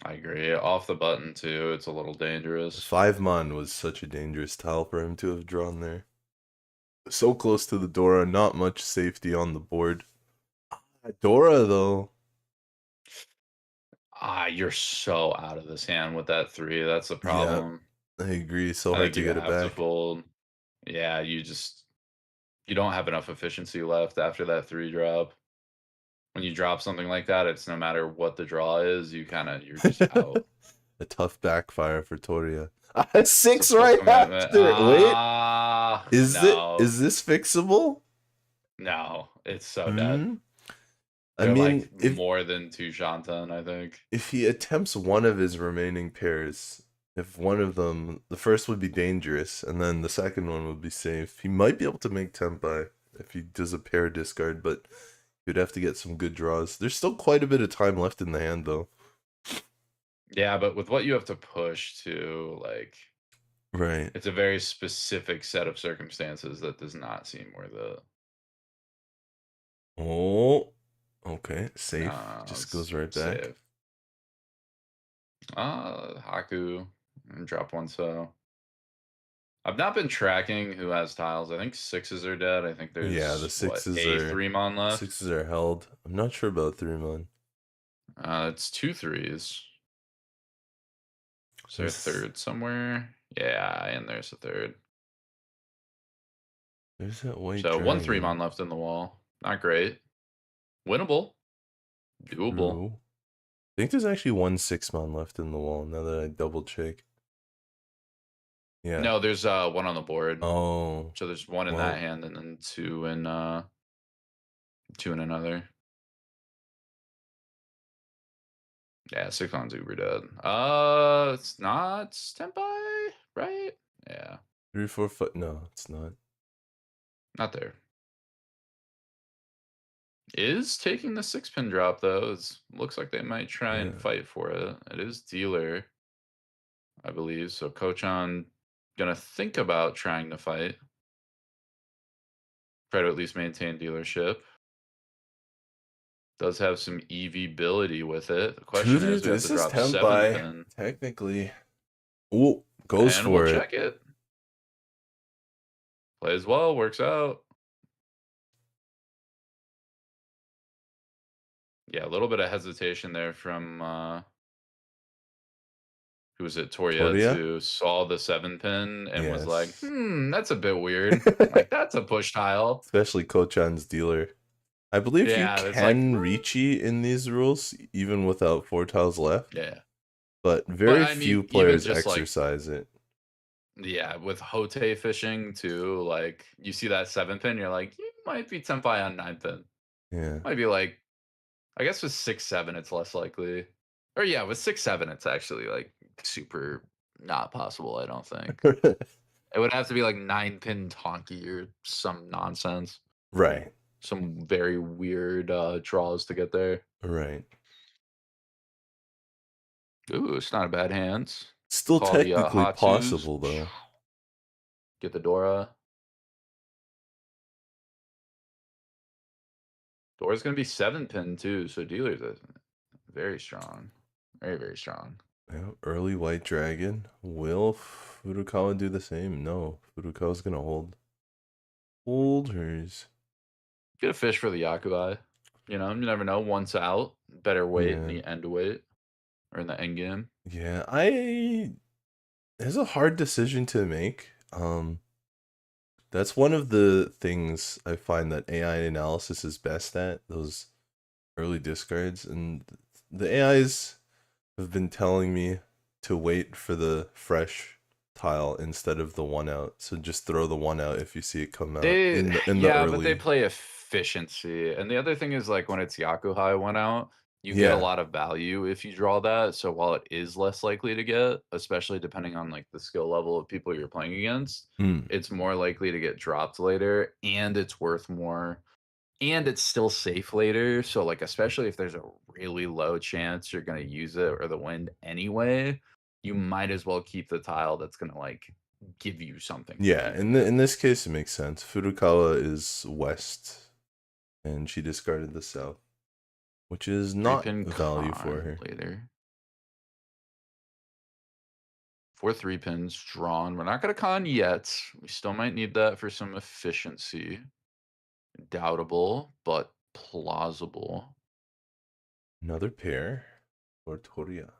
I agree. Off the button too. It's a little dangerous. 5-mon was such a dangerous tile for him to have drawn there. So close to the Dora, not much safety on the board. Dora though. You're so out of this hand with that 3. That's the problem. Yeah, I agree. So hard to get it back. Fold. Yeah, you don't have enough efficiency left after that 3 drop. When you drop something like that, it's no matter what the draw is, you're just out. A tough backfire for Toria. 6 right after. Wait, is this fixable? No, it's so dead. I mean, like more than 2 Shantan, I think. If he attempts one of his remaining pairs, if one of them, the first would be dangerous, and then the second one would be safe, he might be able to make Tenpai if he does a pair discard, but you'd have to get some good draws. There's still quite a bit of time left in the hand, though. Yeah, but with what you have to push to, like, Right. It's a very specific set of circumstances that does not seem worth it. Oh, okay. Safe. No, Just it's goes right back. safe. Haku, and drop one so. I've not been tracking who has tiles. I think sixes are dead. I think Yeah, the there's what, sixes a are 3-mon left. sixes are held. I'm not sure about 3-mon. It's 2 3s. Is there a third somewhere? Yeah, and there's a third. There's that white So one dragon. 3-mon left in the wall. Not great. Winnable. Doable. True. I think there's actually one 6-mon left in the wall now that I double check. Yeah. No, there's one on the board. Oh. So there's one in Well. that hand and then two in another. Yeah, 6-mon's uber dead. It's not Senpai, right? Yeah. 3, 4, 5. No, it's not. Not there. Is taking the 6-pin drop though. Looks like they might try and fight for it. It is dealer, I believe. So Kochan gonna think about trying to fight. Try to at least maintain dealership. Does have some EV-ability with it. The question is, we have to this is drop 10-pin. 7-pin. Technically. Oh, goes And for we'll it. check it. Plays well, works out. Yeah, a little bit of hesitation there from who was it? Toria, who saw the 7-pin and was like, that's a bit weird. Like, that's a push tile. Especially Kochan's dealer. I believe you can like, Riichi in these rules, even without 4 tiles left. Yeah. But very few players exercise it. Yeah, with Hote fishing too, like, you see that 7-pin, you're like, you might be Senpai on 9-pin. Yeah. Might be like, I guess with 6-7, it's less likely. Or yeah, with 6-7, it's actually like super not possible, I don't think. It would have to be like 9-pin Tonki or some nonsense. Right. Some very weird draws to get there. Right. Ooh, it's not a bad hand. Still technically possible, though. Get the Dora. Dora's going to be 7-pin, too, so dealer's very strong. Very, very strong. Yeah, early white dragon. Will Furukawa do the same? No. Furukawa's going to hold hers. Get a fish for the Yakubai. You know, you never know. Once out, better wait in the end wait. Or in the end game. Yeah, it's a hard decision to make. That's one of the things I find that AI analysis is best at, those early discards. And the AIs have been telling me to wait for the fresh tile instead of the 1 out. So just throw the 1 out if you see it come out in the early. But they play efficiency. And the other thing is, like, when it's Yakuhai 1 out, you get a lot of value if you draw that. So while it is less likely to get, especially depending on like the skill level of people you're playing against, it's more likely to get dropped later, and it's worth more, and it's still safe later. So like, especially if there's a really low chance you're going to use it or the wind anyway, you might as well keep the tile that's going to like give you something. Yeah, in this case it makes sense. Furukawa is west and she discarded the south, which is not value for her. Later. 4 3-pins drawn. We're not going to con yet. We still might need that for some efficiency. Doubtable, but plausible. Another pair for Toria.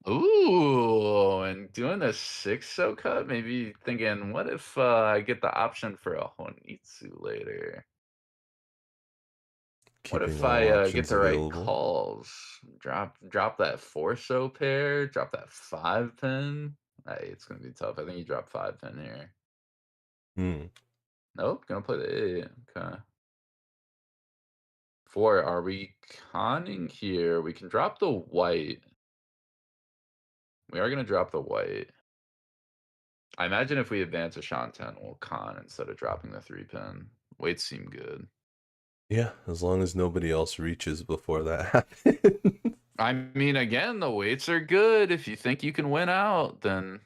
Ooh, and doing a 6-so cut, maybe thinking, what if I get the option for a Honitsu later? What if I get the right calls? Drop that 4-so pair, drop that 5-pin. Hey, it's gonna be tough. I think you drop 5-pin here. Nope, gonna play the 8. Okay. 4, are we conning here? We can drop the white. We are gonna drop the white. I imagine if we advance a Shanten, we'll con instead of dropping the 3-pin. Weights seem good. Yeah, as long as nobody else reaches before that happens. I mean, again, the weights are good. If you think you can win out, then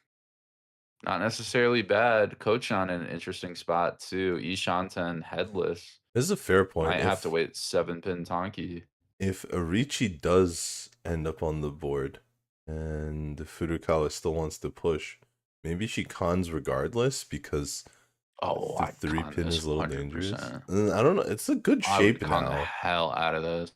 not necessarily bad. Coach on an interesting spot too. Ishanten headless. This is a fair point. Might have to wait 7-pin Tonki. If Riichi does end up on the board and Furukawa still wants to push, maybe she cons regardless because the 3-pin is a little 100%. Dangerous. I don't know. It's a good shape now. The hell out of this.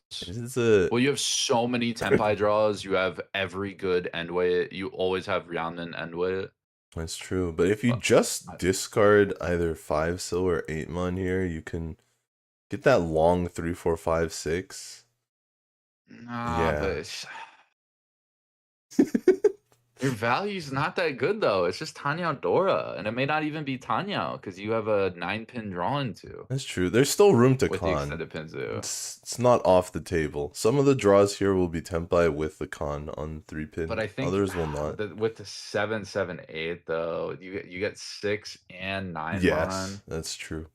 Well, you have so many Tenpai draws. You have every good end weight. You always have Ryanman end weight. That's true. But if you just discard either 5 sil or 8 mon here, you can get that long 3, 4, 5, 6. Nah, but your value's not that good though. It's just Tanyao Dora, and it may not even be Tanyao because you have a 9-pin draw into. That's true. There's still room to with con. The extended Pinzu. It's not off the table. Some of the draws here will be Tenpai with the con on 3-pin. But I think others will not. With the 7, 7, 8 though, you get 6 and 9 yes, mon. That's true.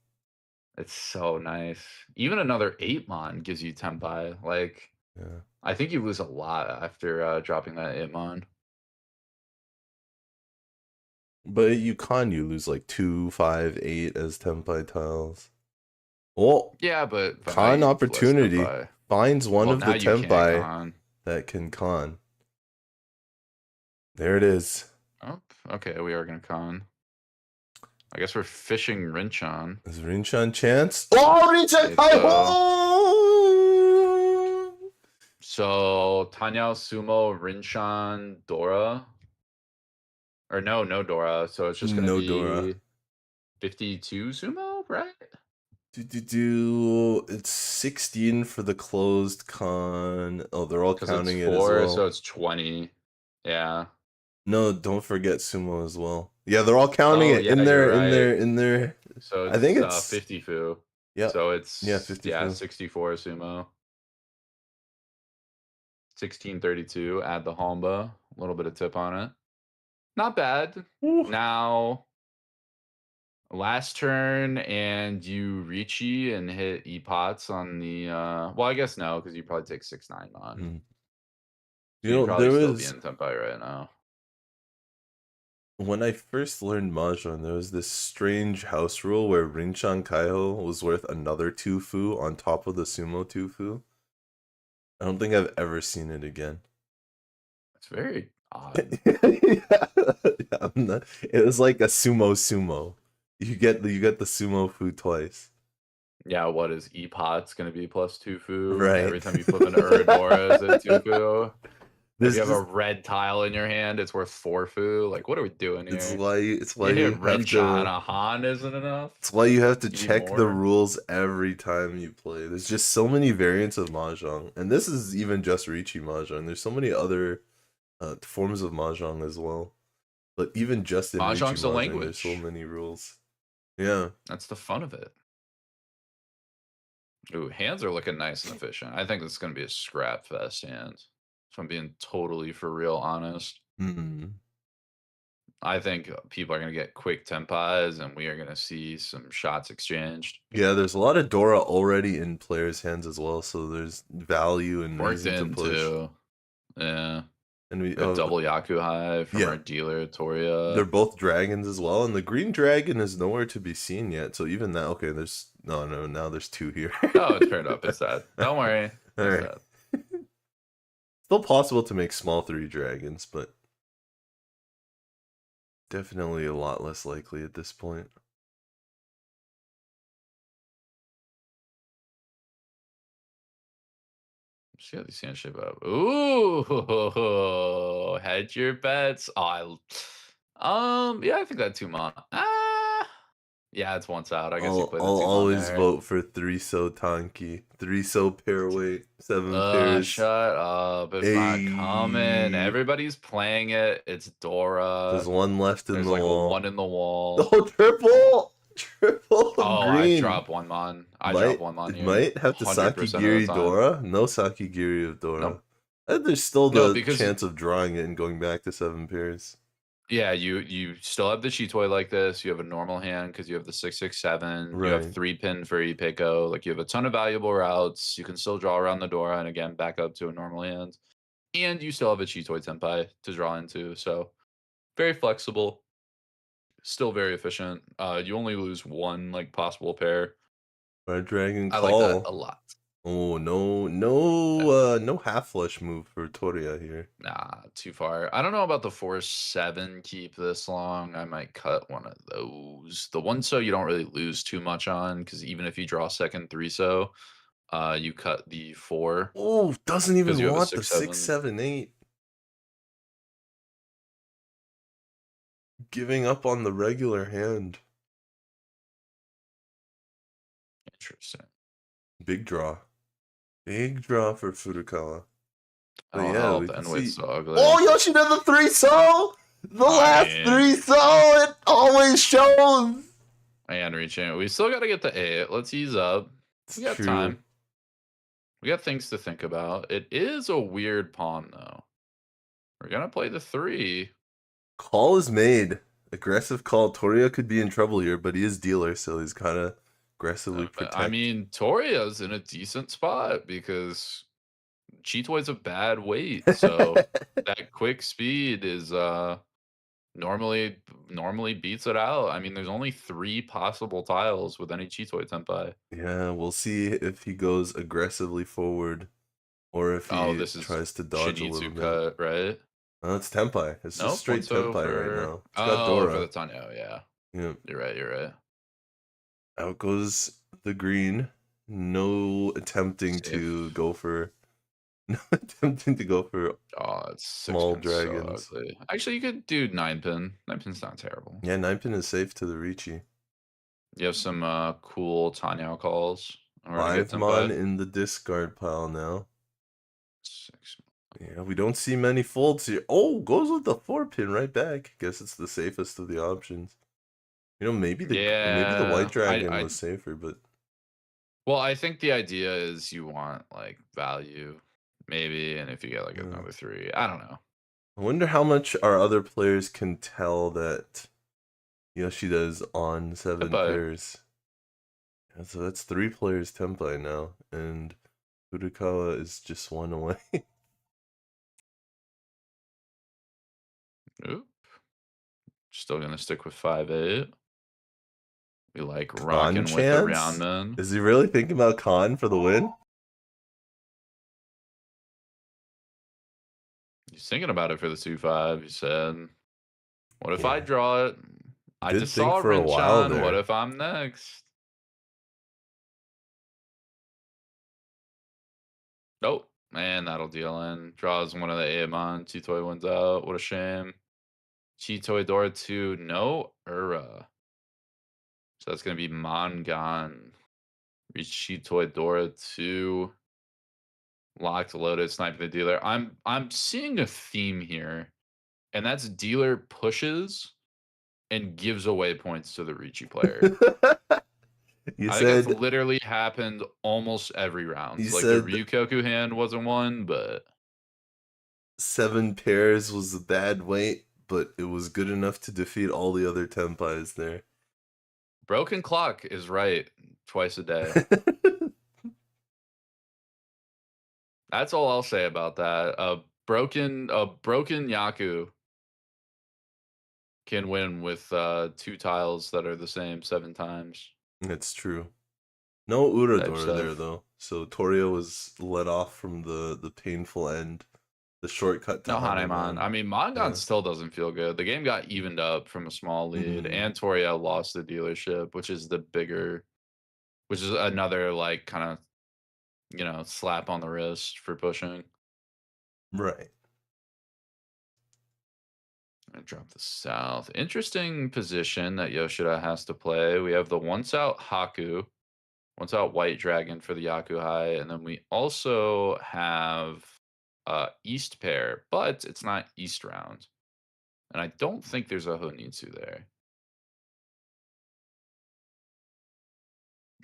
It's so nice. Even another 8 mon gives you Tenpai. Like, yeah. I think you lose a lot after dropping that 8 mon. But you lose like 2, 5, 8 as Tenpai tiles. Well, yeah, but con opportunity finds one of the Tenpai that can con. There it is. Oh, okay, we are gonna con. I guess we're fishing Rinchan. Is Rinchan chance? Oh, Rinchan Kaiho! So Tanyao Sumo Rinchan Dora. Or no Dora. So it's just gonna be Dora. 52 Sumo, right? It's 16 for the closed con. Oh, they're all counting it as well. So it's 20. Yeah. No, don't forget Sumo as well. Yeah, they're all counting it in there. So I think it's 50 fu. Yeah. So it's 50 64 Sumo. 1632. Add the Homba. A little bit of tip on it. Not bad. Ooh. Now, last turn, and you Riichi and hit E-Pots on the. Well, I guess no, because you probably take 6-9 on. Mm. So you probably still be in Tenpai right now. When I first learned Mahjong, there was this strange house rule where Rinchan Kaiho was worth another 2 fu on top of the Sumo 2 fu. I don't think I've ever seen it again. It's very odd. It was like a sumo. You get the Sumo fu twice. Yeah, what is E-Pot's gonna be plus 2 fu? Right. Every time you flip an Uradora, is it 2 fu? If you have a red tile in your hand, it's worth 4 fu. Like, what are we doing here? It's why you have to. A Han isn't enough. It's why you have to check the rules every time you play. There's just so many variants of Mahjong, and this is even just Riichi Mahjong. There's so many other forms of Mahjong as well. But even just in Mahjong's Riichi a language. There's so many rules. Yeah, that's the fun of it. Ooh, hands are looking nice and efficient. I think this is gonna be a scrap fest hand. If I'm being totally for real honest. I think people are going to get quick Tenpais, and we are going to see some shots exchanged. Yeah, there's a lot of Dora already in players' hands as well, so there's value and reason to push. Too. Yeah. And we double Yaku High from our dealer, Toria. They're both dragons as well, and the green dragon is nowhere to be seen yet, so even that, okay, there's, no, now there's 2 here. Oh, it's turned up, it's sad. Don't worry. All right. Still possible to make small 3 dragons, but definitely a lot less likely at this point. See how these hands shape up. Ooh, hedge your bets. Oh, yeah, I think that 2 mon. Yeah, it's once out. I guess you play the 2 I'll always there. vote for 3 so Tonki, 3 so pair weight, 7 pairs. Shut up! It's not coming. Everybody's playing it. It's Dora. There's 1 left in the wall. 1 in the wall. Oh, triple Oh, green. I dropped 1 mon. Drop 1 mon here. Might have to Sakigiri Dora. No Sakigiri of Dora. Nope. There's still the chance of drawing it and going back to 7 pairs. Yeah, you still have the Shitoi like this. You have a normal hand because you have the 667. Right. You have 3-pin for Ipeko. Like, you have a ton of valuable routes. You can still draw around the Dora and again back up to a normal hand. and you still have a Chitoi Tenpai to draw into. So very flexible, still very efficient. You only lose one like possible pair. Red Dragon I like that Call. a lot. Oh no, no half flush move for Toria here. Nah, too far. I don't know about the 4/7 keep this long. I might cut one of those. The one so you don't really lose too much on, because even if you draw second 3 so, you cut the 4 Oh, doesn't because even you have a want the 6/7. 6/7/8. Giving up on the regular hand. Interesting. Big draw. Big draw for Furukawa. But Oh, yeah, help. we can And see. weight's so ugly. Oh, Yoshida the 3 so! The I last mean- 3 so! It always shows! And reaching. We still got to get the 8. Let's ease up. We got time. We got things to think about. It is a weird pawn, though. We're going to play the 3. Call is made. Aggressive call. Toria could be in trouble here, but he is dealer, so he's kind of aggressively protect. I mean, Toria's in a decent spot because Chitoi's a bad weight, so that quick speed is normally beats it out. I mean, there's only 3 possible tiles with any Chitoi Tenpai. Yeah, we'll see if he goes aggressively forward or if he This is tries to dodge a little Shinitsu bit. cut, right? No, it's Tenpai. It's No, just straight Ponto Tenpai for... right now. It's got for Dora. the Tanyo, yeah. Yeah. You're right. Out goes the green. No attempting Safe. to go for... No attempting to go for... Oh, it's 6 Small pins so dragons. ugly. Actually, you could do 9 pin. 9 pin's not terrible. Yeah, 9 pin is safe to the Riichi. You have some cool Tanyo calls. 5 mon in the discard pile now. 6. Yeah, we don't see many folds here. Oh, goes with the 4 pin right back. Guess it's the safest of the options. You know, maybe the white dragon was safer, but... Well, I think the idea is you want, like, value, maybe, and if you get, like, another 3, I don't know. I wonder how much our other players can tell that Yoshida's on 7 pairs. Yeah, so that's 3 players Tenpai now, and Furukawa is just 1 away. Oop. Still gonna stick with 5/8. We like rocking with the roundman. Is he really thinking about Khan for the win? He's thinking about it for the 2/5. He said, "What if I draw it? I just saw for a while Rinchan. there. What if I'm next?" Nope. Man, that'll deal in. Draws one of the Aemon. Chitoi wins out. What a shame. Chitoi Dora 2. No Ura. So that's going to be Mangan. Riichi Chitoi Dora 2. Locked, loaded, sniping the dealer. I'm seeing a theme here. And that's dealer pushes and gives away points to the Riichi player. You I said think it's literally happened almost every round. You Like said the Ryukoku hand wasn't one, but 7 pairs was a bad weight, but it was good enough to defeat all the other Tenpais there. broken clock is right twice a day. That's all I'll say about that. A broken Yaku can win with 2 tiles that are the same 7 times. It's true. No Uradora Type stuff. there though, so Toria was let off from the painful end, the shortcut to No Hanemon. I mean, Mangan still doesn't feel good. The game got evened up from a small lead, and Toria lost the dealership, which is another like kind of slap on the wrist for pushing. Right. I drop the south. Interesting position that Yoshida has to play. We have the once out Haku, once out White Dragon for the Yakuhai, and then we also have East pair, but it's not East round. And I don't think there's a Honitsu there.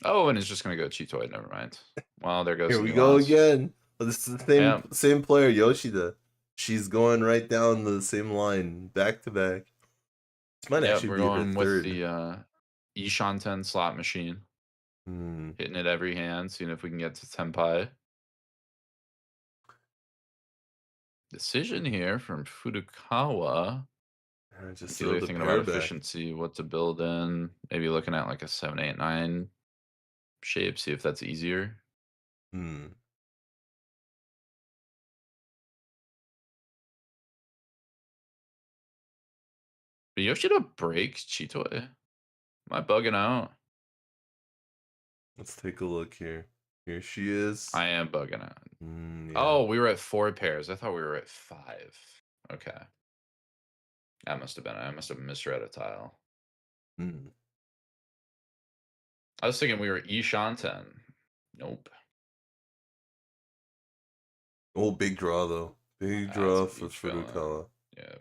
Oh, and it's just going to go Chitoi. Never mind. Well, there goes Here we go again. This is the same player, Yoshida. She's going right down the same line, back to back. This might actually we're be going her with third. the Ishanten slot machine. Hitting it every hand, seeing if we can get to Tenpai. decision here from Furukawa. Just Either throw the thinking about pair back. efficiency, what to build in. Maybe looking at like a 7, 8, 9 shape, see if that's easier. Hmm. But Yoshida breaks Chitoe. Am I bugging out? Let's take a look here. Here she is. I am bugging out. Yeah. Oh, we were at 4 pairs. I thought we were at 5. Okay. That must have been. I must have misread a tile. Hmm. I was thinking we were Ishanten. Nope. Oh, big draw though. Big draw for Furukawa. Yeah.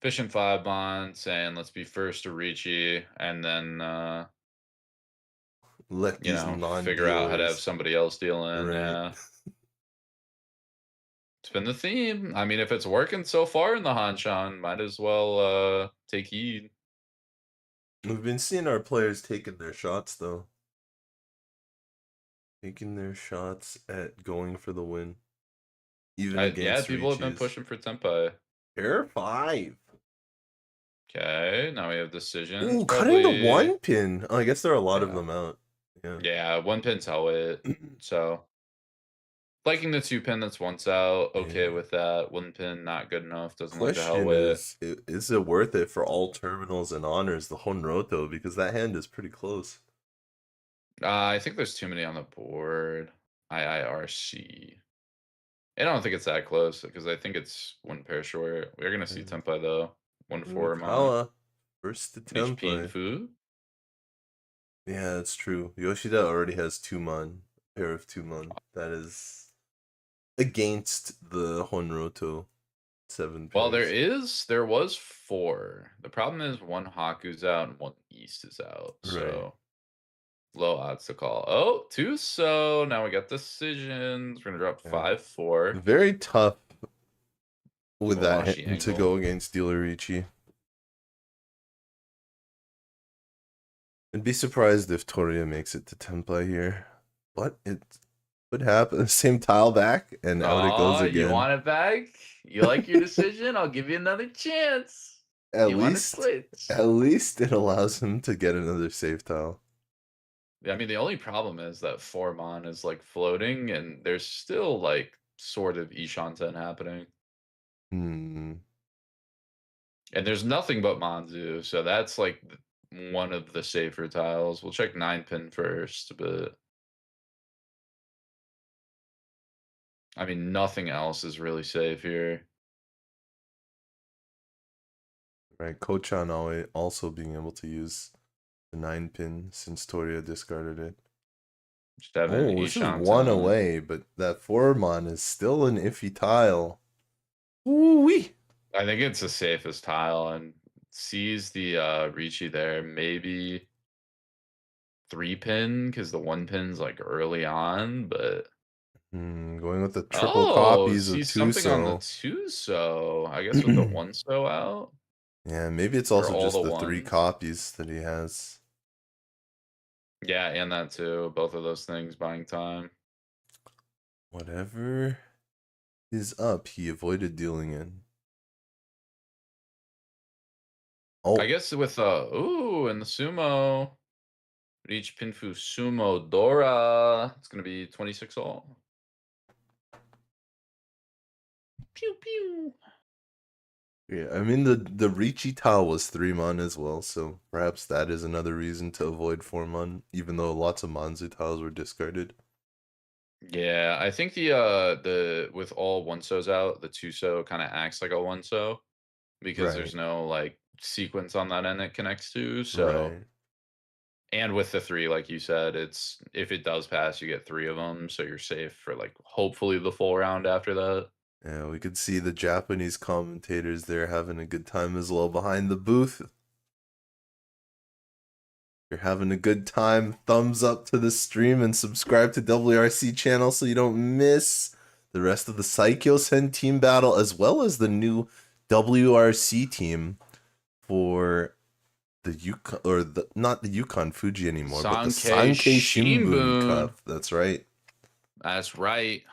Fishing 5 bond, saying let's be first to Riichi, and then Let these figure out how to have non-dealers. somebody else deal in. Right. Yeah. It's been the theme. I mean, if it's working so far in the Hanshan, might as well take heed. We've been seeing our players taking their shots though. Taking their shots at going for the win. Even against people have been Riichi's. pushing for Tempai. Pair 5. Okay, now we have decisions. Ooh, cutting the 1 pin. Oh, I guess there are a lot of them out. Yeah, 1 pin tell it. So liking the 2 pin that's once out, okay with that. 1 pin not good enough, doesn't like the hell with. Is it worth it for all terminals and honors the Honroto? Because that hand is pretty close. I think there's too many on the board. IIRC. I don't think it's that close because I think it's 1 pair short. We're gonna see Tempai though. 1-4 Kawa. First to HP Tempai. Fu. Yeah, that's true. Yoshida already has 2 mon. Pair of 2 mon. That is against the Honroto 7 pairs. Well, there was 4. The problem is 1 Haku's out and 1 East is out. So low odds to call. Oh, 2 so now we got decisions. We're gonna drop 5-4. Very tough with that Washi hand to angle. go against dealer Riichi. I'd be surprised if Toria makes it to Tempai here. But it would happen. Same tile back, and out it goes again. You want it back? You like your decision? I'll give you another chance. At least it allows him to get another save tile. I mean, the only problem is that 4 mon is like floating, and there's still like sort of Ishanten happening. Hmm. And there's nothing but Manzu, so that's like one of the safer tiles. We'll check 9 pin first, but I mean, nothing else is really safe here. Right, Kochan also being able to use the 9 pin since Toria discarded it. This is 1 away, but that 4 mon is still an iffy tile. Ooh-wee! I think it's the safest tile, and sees the Riichi there. Maybe 3 pin because the 1 pin's like early on, but going with the triple copies of 2 something on the 2 so I guess with the 1 so out. Yeah, maybe it's also just the 3 copies that he has. Yeah, and that too. Both of those things buying time. Whatever is up, he avoided dealing in. Oh, I guess with and the sumo. Riichi Pinfu Sumo Dora. It's gonna be 26 all. Pew pew. Yeah, I mean the Riichi tile was 3 mon as well, so perhaps that is another reason to avoid 4 mon, even though lots of Manzu tiles were discarded. Yeah, I think the with all 1 so's out, the 2 so kind of acts like a 1 so because there's no like sequence on that end it connects to. So and with the 3, like you said, it's if it does pass, you get 3 of them, so you're safe for like hopefully the full round after that. Yeah, we could see the Japanese commentators there having a good time as well behind the booth. If you're having a good time, thumbs up to the stream and subscribe to WRC channel so you don't miss the rest of the Saikyosen Team Battle as well as the new WRC team for the Yukon, or not the Yukon Fuji anymore, but the Sankei Shimbun Cup. That's right. That's right.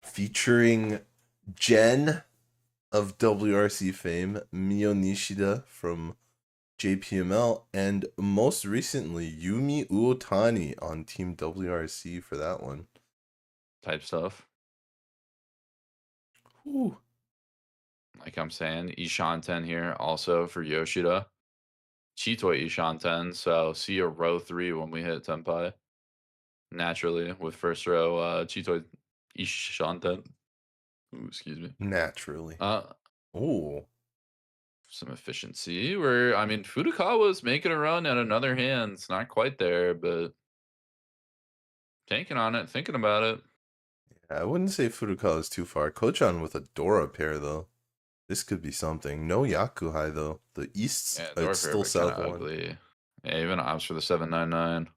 Featuring Jenn of WRC fame, Mio Nishida from JPML, and most recently Yumi Uotani on Team WRC for that one. Type stuff. Ooh. Like I'm saying, Ishanten here also for Yoshida. Chitoi Ishanten, so see a row 3 when we hit Tenpai. Naturally, with first row Chitoi Ishanten. Ooh, excuse me. Naturally. Uh, Ooh. some efficiency. Where I mean, Furukawa's making a run at another hand. It's not quite there, but tanking on it, thinking about it. Yeah, I wouldn't say Furukawa is too far. Kochan with a Dora pair, though. This could be something. No Yakuhai, though. The East's Yeah, it's still kind South of 1. ugly. Yeah, even opts for the 799.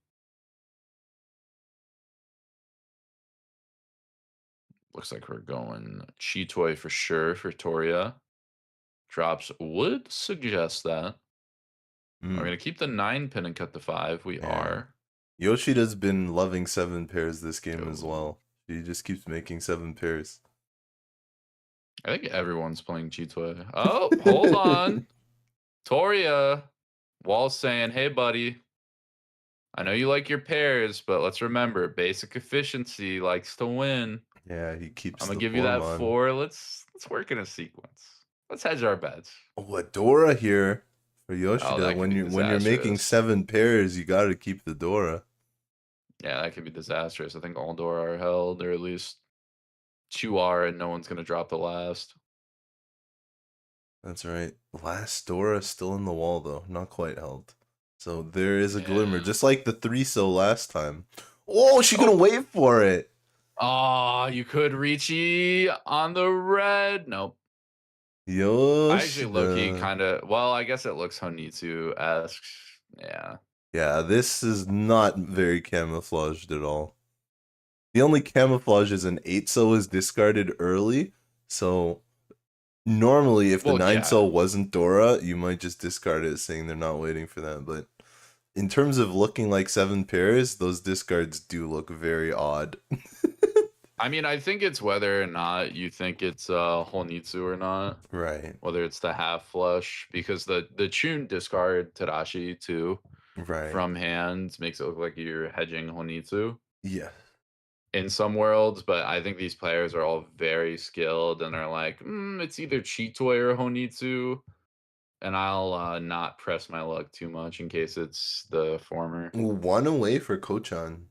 Looks like we're going Chitoi for sure for Toria. Drops would suggest that. Are we going to keep the 9 pin and cut the 5? We are. Yoshida's been loving 7 pairs this game as Ooh. well. She just keeps making 7 pairs. I think everyone's playing Chitoi. Oh, hold on. Toria. Wall's saying, hey, buddy. I know you like your pairs, but let's remember, basic efficiency likes to win. Yeah, he keeps I'm gonna the give you that form on. 4. Let's work in a sequence. Let's hedge our bets. Oh, a Dora here for Yoshida. that could be When you're making disastrous. 7 pairs, you got to keep the Dora. Yeah, that could be disastrous. I think all Dora are held, or at least 2 are, and no one's gonna drop the last. That's right. Last Dora still in the wall, though. Not quite held. So there is a glimmer, just like the 3-so last time. Oh, she gonna wait for it. Oh, you could Riichi on the red. Nope. Yoshida. I actually low-key kind of, well, I guess it looks Honitsu-esque. Yeah. Yeah, this is not very camouflaged at all. The only camouflage is an 8-so is discarded early, so normally if the 9-so wasn't Dora, you might just discard it saying they're not waiting for that, but in terms of looking like 7 pairs, those discards do look very odd. I mean, I think it's whether or not you think it's Honitsu or not. Right. Whether it's the half flush, because the Chun discard Tadashi too from hand makes it look like you're hedging Honitsu. Yeah. In some worlds, but I think these players are all very skilled and are like, it's either Chitoi or Honitsu, and I'll not press my luck too much in case it's the former. 1 away for Kochan.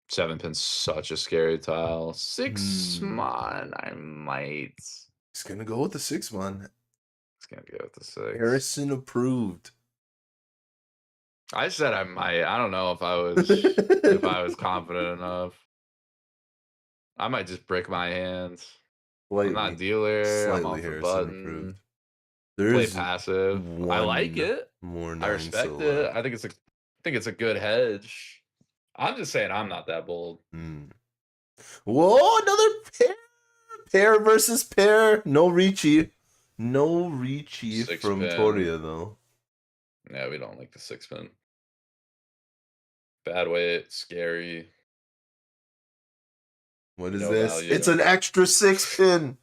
7 pin's such a scary tile. 6-mon, I might. He's gonna go with the 6-mon. He's gonna go with the 6. Harrison approved. I said I might. I don't know if I was if I was confident enough. I might just brick my hands. I'm not dealer. I'm off the button. Play passive. I like it. I respect it. I think it's a good hedge. I'm just saying I'm not that bold. Whoa, another pair versus pair. No Riichi. No Riichi from Toria, though. Yeah, we don't like the 6-pin. Bad weight, scary. What is this? Value. It's an extra 6-pin.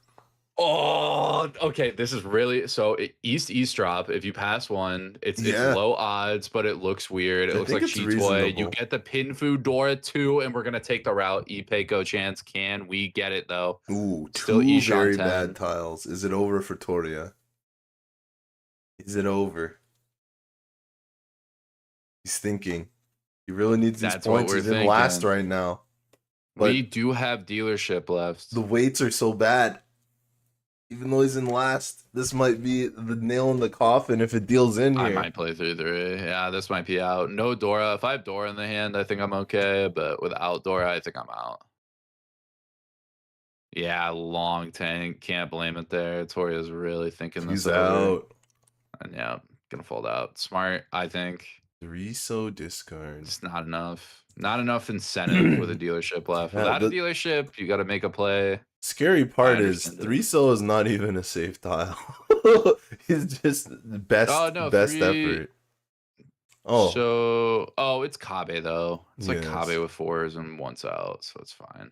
Oh, okay. This is really so east drop. If you pass one, it's low odds, but it looks weird. It looks like Chitoi. You get the pin food Dora 2, and we're gonna take the route. Ipeiko chance. Can we get it though? Ooh, still 2 very bad tiles. Is it over for Toria? Is it over? He's thinking. He really needs these points. He's in last right now. But we do have dealership left. The weights are so bad. Even though he's in last, this might be the nail in the coffin if it deals in here. I might play 3-3. Yeah, this might be out. No Dora. If I have Dora in the hand, I think I'm okay. But without Dora, I think I'm out. Yeah, long tank. Can't blame it there. Toria's really thinking this out. And yeah, gonna fold out. Smart, I think. 3-so discard. It's not enough. Not enough incentive with a dealership left. Without a dealership, you got to make a play. Scary part is 3-so is not even a safe tile. He's just best effort. So it's Kabe though. It's like Kabe with 4s and 1's out, so it's fine.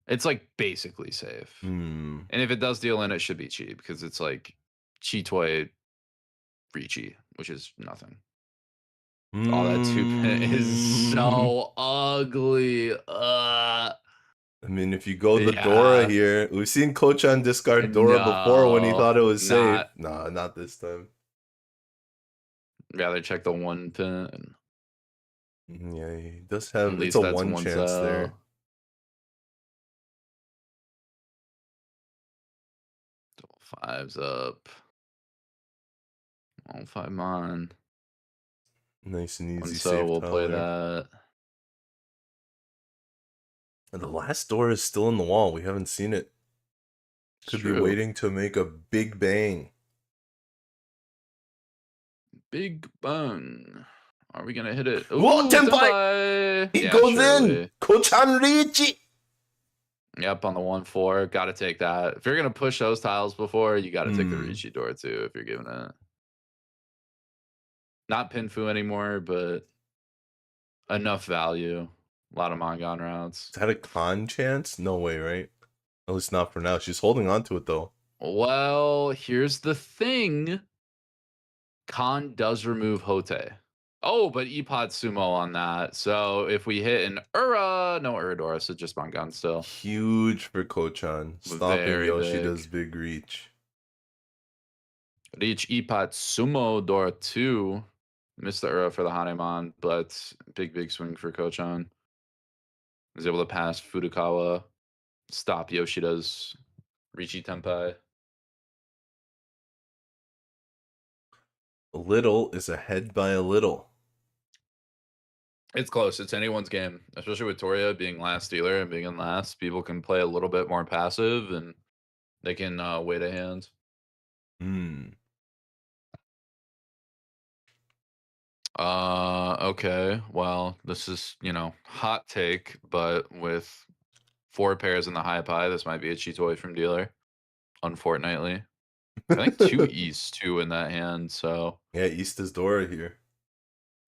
It's like basically safe. And if it does deal in, it should be cheap because it's like Chitoi Riichi, which is nothing. Oh, that 2-pin is so ugly. I mean, if you go the Yeah. Dora here, we've seen Kochan discard Dora before when he thought it was safe. Nah, not this time. Rather check the 1-pin. Yeah, he does have. At least it's a that's one chance there. Double fives up. All 5 mon. Nice and easy. And so safe we'll play there. that. And the last door is still in the wall. We haven't seen it. Could be waiting to make a big bang. Big bang. Are we gonna hit it? Ooh, whoa, Tenpai! He goes in! Kochan Riichi! Yep, on the 1-4. Gotta take that. If you're gonna push those tiles before, you gotta take the Riichi door too if you're giving it. Not Pinfu anymore, but enough value. A lot of Mangan routes. Is that a con chance? No way, right? At least not for now. She's holding on to it though. Well, here's the thing. Con does remove Hote. Oh, but Epod Sumo on that. So if we hit an no Uradora, so just Mangan still. Huge for Kochan. Stopping Yoshida's big reach. Reach Epod Sumo Dora 2. Missed the Ura for the Hanemon, but big swing for Kochan. Was able to pass Furukawa, stop Yoshida's Riichi Tenpai. A little is ahead by a little. It's close. It's anyone's game, especially with Toria being last dealer and being in last. People can play a little bit more passive and they can wait a hand. Okay. Well, this is, hot take, but with 4 pairs in the high pie, this might be a Chitoi from dealer. Unfortunately. I think 2 East too in that hand, so. Yeah, East is Dora here.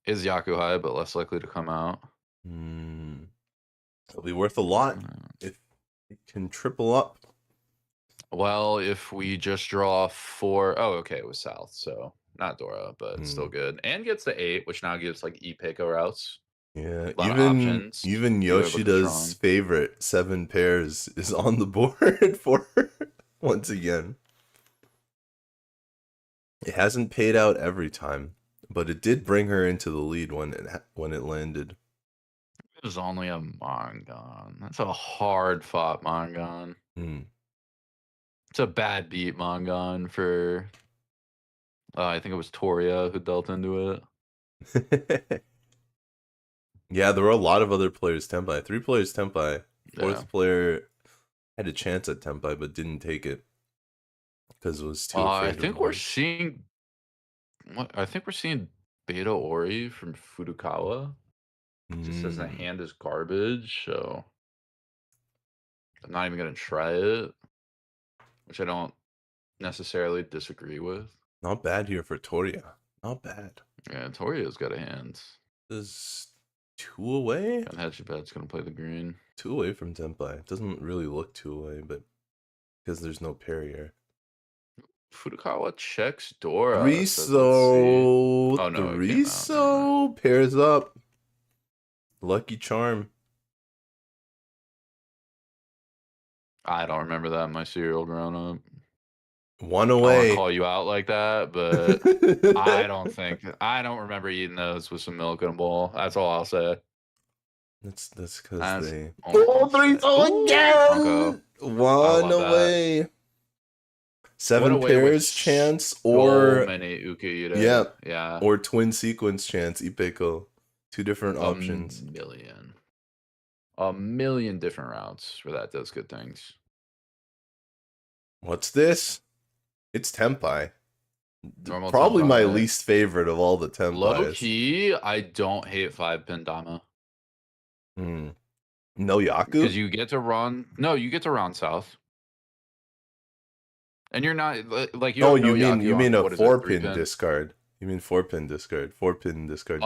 Is Yaku high, but less likely to come out. It'll be worth a lot if it can triple up. Well, if we just draw 4, okay, it was South, so not Dora, but it's still good. And gets the 8, which now gives like E-Peiko routes. Yeah, even Yoshida's favorite 7 pairs is on the board for her once again. It hasn't paid out every time, but it did bring her into the lead when it landed. It was only a Mangan. That's a hard fought Mangan. It's a bad beat Mangan for I think it was Toria who dealt into it. Yeah, there were a lot of other players Tenpai. 3 players Tenpai. 4th player had a chance at Tenpai but didn't take it because it was too afraid. I think we're seeing Beta Ori from Furukawa. Just says the hand is garbage, so I'm not even gonna try it, which I don't necessarily disagree with. Not bad here for Toria. Not bad. Yeah, Toria's got a hand. Is 2 away? And Hedgebet's gonna play the green. 2 away from Tenpai. It doesn't really look 2 away, but because there's no pair here. Furukawa checks Dora. Riso. Oh no, Riso pairs up. Lucky Charm. I don't remember that in my cereal growing up. 1 away. I don't call you out like that, but I don't remember eating those with some milk in a bowl. That's all I'll say. That's because they. 3 again. 1 away. That. 7 pairs chance or so many Ukiire. Yeah. Or twin sequence chance, Ipeko. 2 different options. A million different routes where that does good things. What's this? It's Tenpai. Normal Probably Tenpai. my least favorite of all the Tenpais. Low key, I don't hate 5-pin Dama. No Yaku? Because you get to run. No, you get to round south. And you're not like you. Oh, you mean a 4-pin discard? You mean 4-pin discard? 4-pin discard.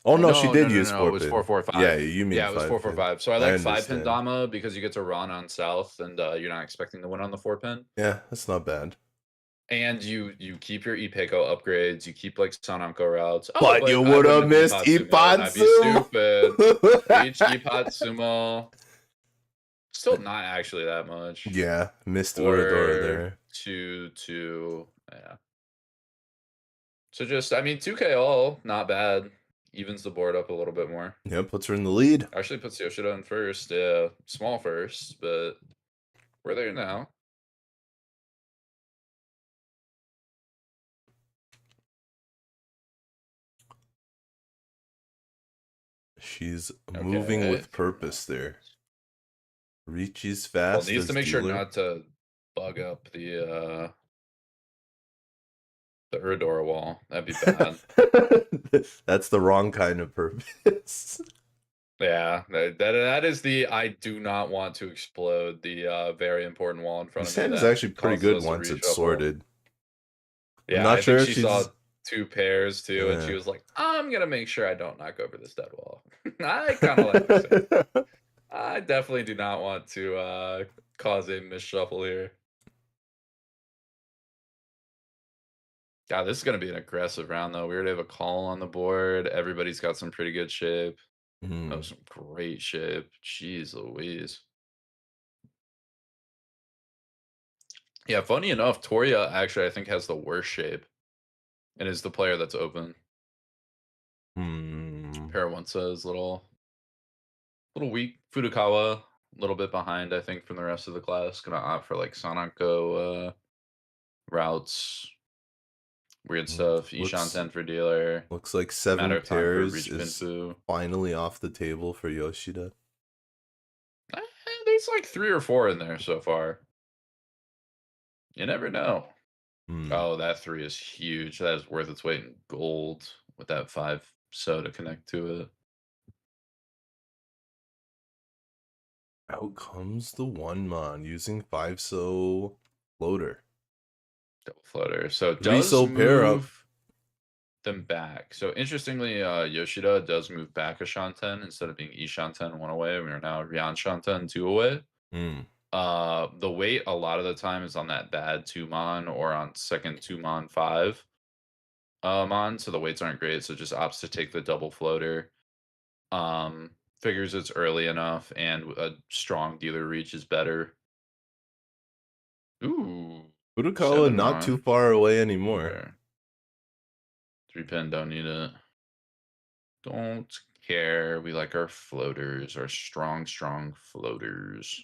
Oh no, she did use No. It was 4-pin. 4-4-5. Yeah, you mean Yeah, it was 5-pin. 4-4-5. So I I like 5-pin understand. Dama because you get to run on south and you're not expecting to win on the 4-pin. Yeah, that's not bad. And you keep your Ipeco upgrades, you keep like Sananko routes. Oh, But you I would have wouldn't missed Ipatsumo, and I'd be Ipatsumo. stupid. Reach Ipatsumo. Still not actually that much. Yeah, missed Uradora Or there. 2-2. Yeah. So just, I mean, 2K all, not bad. Evens the board up a little bit more. Yeah, puts her in the lead. Actually puts Yoshida in first. Yeah, small first, but we're there now. She's moving with purpose there. Riichi's fast. Well, needs to make dealer. sure not to bug up the Uradora wall. That'd be bad. That's the wrong kind of purpose. Yeah, that is the I do not want to explode the very important wall in front This of me. hand is that actually pretty causes good us to once it's reshuffle. sorted. Yeah, I'm not I sure think if she saw she's 2 pairs too, and Yeah. she was like, "I'm gonna make sure I don't knock over this dead wall." I kind of like this. I definitely do not want to cause a misshuffle here. God, this is gonna be an aggressive round though. We already have a call on the board. Everybody's got some pretty good shape. Oh, some great shape. Jeez Louise. Yeah, funny enough, Toria actually I think has the worst shape and is the player that's open. Pair one says little weak. Furukawa, a little bit behind, I think, from the rest of the class. Gonna opt for like Sananko routes, weird stuff. Ishan for dealer. Looks like 7 Matter of time for pairs Reach is Binfu. finally off the table for Yoshida. There's like 3 or 4 in there so far. You never know. Oh, that 3 is huge. That is worth its weight in gold with that 5 so to connect to it. Out comes the 1-mon using 5 so floater. Double floater. So it 3 does so pair up. move them back. So interestingly, Yoshida does move back a Shanten instead of being E Shanten 1 away. We are now Ryan Shanten 2 away. The weight a lot of the time is on that bad 2-mon or on second 2-mon 5 mon, so the weights aren't great, so just opts to take the double floater. Figures it's early enough and a strong dealer reach is better. Ooh. Furukawa not too far away anymore. Okay. 3-pin, don't need it. Don't care. We like our floaters, our strong floaters.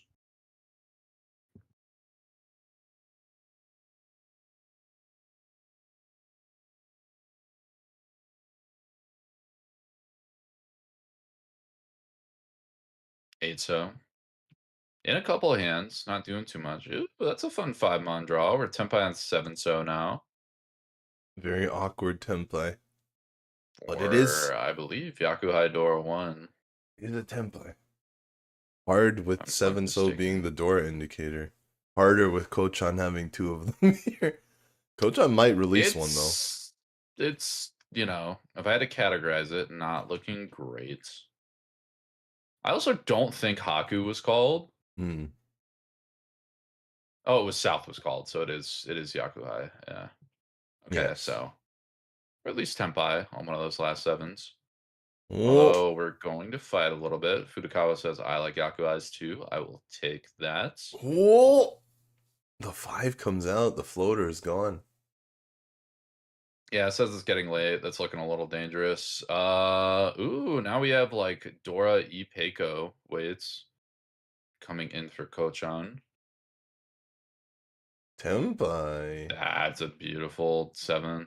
Eight so. In a couple of hands, not doing too much. Ooh, that's a fun 5-mon draw. We're Tenpai on 7 so now. Very awkward Tenpai. But or, it is. I believe, Yakuhai Dora 1. It is a Tenpai. Hard with 7 so being the Dora indicator. Harder with Kochan having 2 of them here. Kochan might release one though. It's, you know, if I had to categorize it, not looking great. I also don't think Haku was called. Oh, it was South was called, so it is Yakuhai. Yeah. Okay, Yes. so or at least Tenpai on one of those last 7s. Although we're going to fight a little bit. Furukawa says I like Yakuhai's too. I will take that. Whoa! The 5 comes out, the floater is gone. Yeah, it says it's getting late. That's looking a little dangerous. Ooh, now we have like Dora Ipeco weights coming in for Kochan. Tenpai. That's a beautiful 7.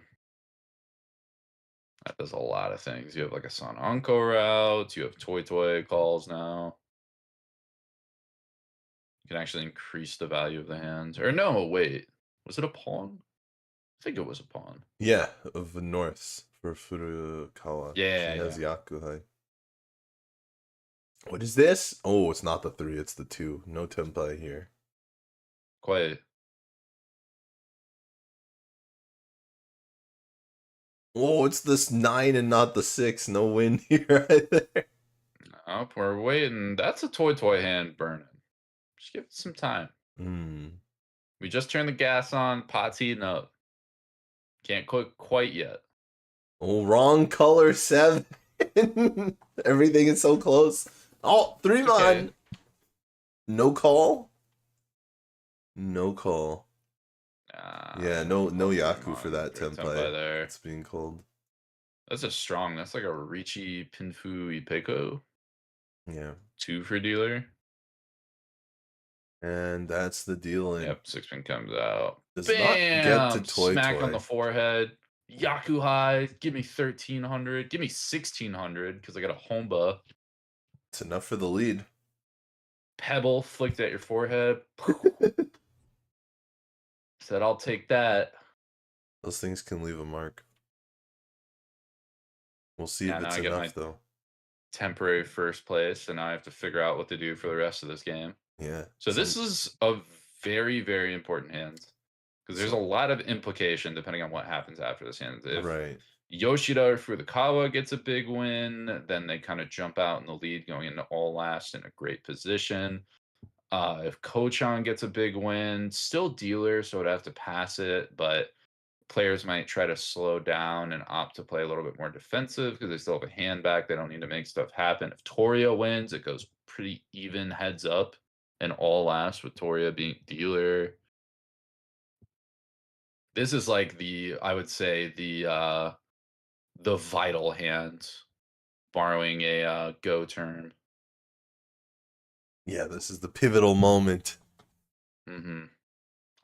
That does a lot of things. You have like a Son Uncle route. You have Toy calls now. You can actually increase the value of the hand. Or no, wait. Was it a pawn? I think it was a pawn. Yeah, of the Norths for Furukawa. Yeah, she has Yakuhai. What is this? Oh, it's not the 3, it's the 2. No Tenpai here. Quite. Oh, it's this 9 and not the 6. No win here either. Nope, we're waiting. That's a toy hand burning. Just give it some time. We just turned the gas on. Pot's heating up. Can't cook quite yet. Oh, wrong color 7. Everything is so close. Oh, 3 man. Okay. No call. No call. Yeah, no Yaku for that tempai. There. It's being called. That's a strong. That's like a Riichi Pinfu Ipeko. Yeah. 2 for dealer. And that's the dealing. Yep, 6-pin comes out. Does Bam! not get to Smack on the forehead. Yaku high. Give me 1,300. Give me 1,600 because I got a Homba. It's enough for the lead. Pebble flicked at your forehead. Said, I'll take that. Those things can leave a mark. We'll see if it's I get enough, though. Temporary first place, and now I have to figure out what to do for the rest of this game. Yeah. So this is a very, very important hand. Because there's a lot of implication depending on what happens after this hand. If Yoshida or Furukawa gets a big win, then they kind of jump out in the lead going into all last in a great position. If Kochan gets a big win, still dealer, so would have to pass it, but players might try to slow down and opt to play a little bit more defensive because they still have a hand back. They don't need to make stuff happen. If Toria wins, it goes pretty even heads up and all last with Toria being dealer. This is like I would say the vital hand, borrowing a go term. Yeah, this is the pivotal moment. I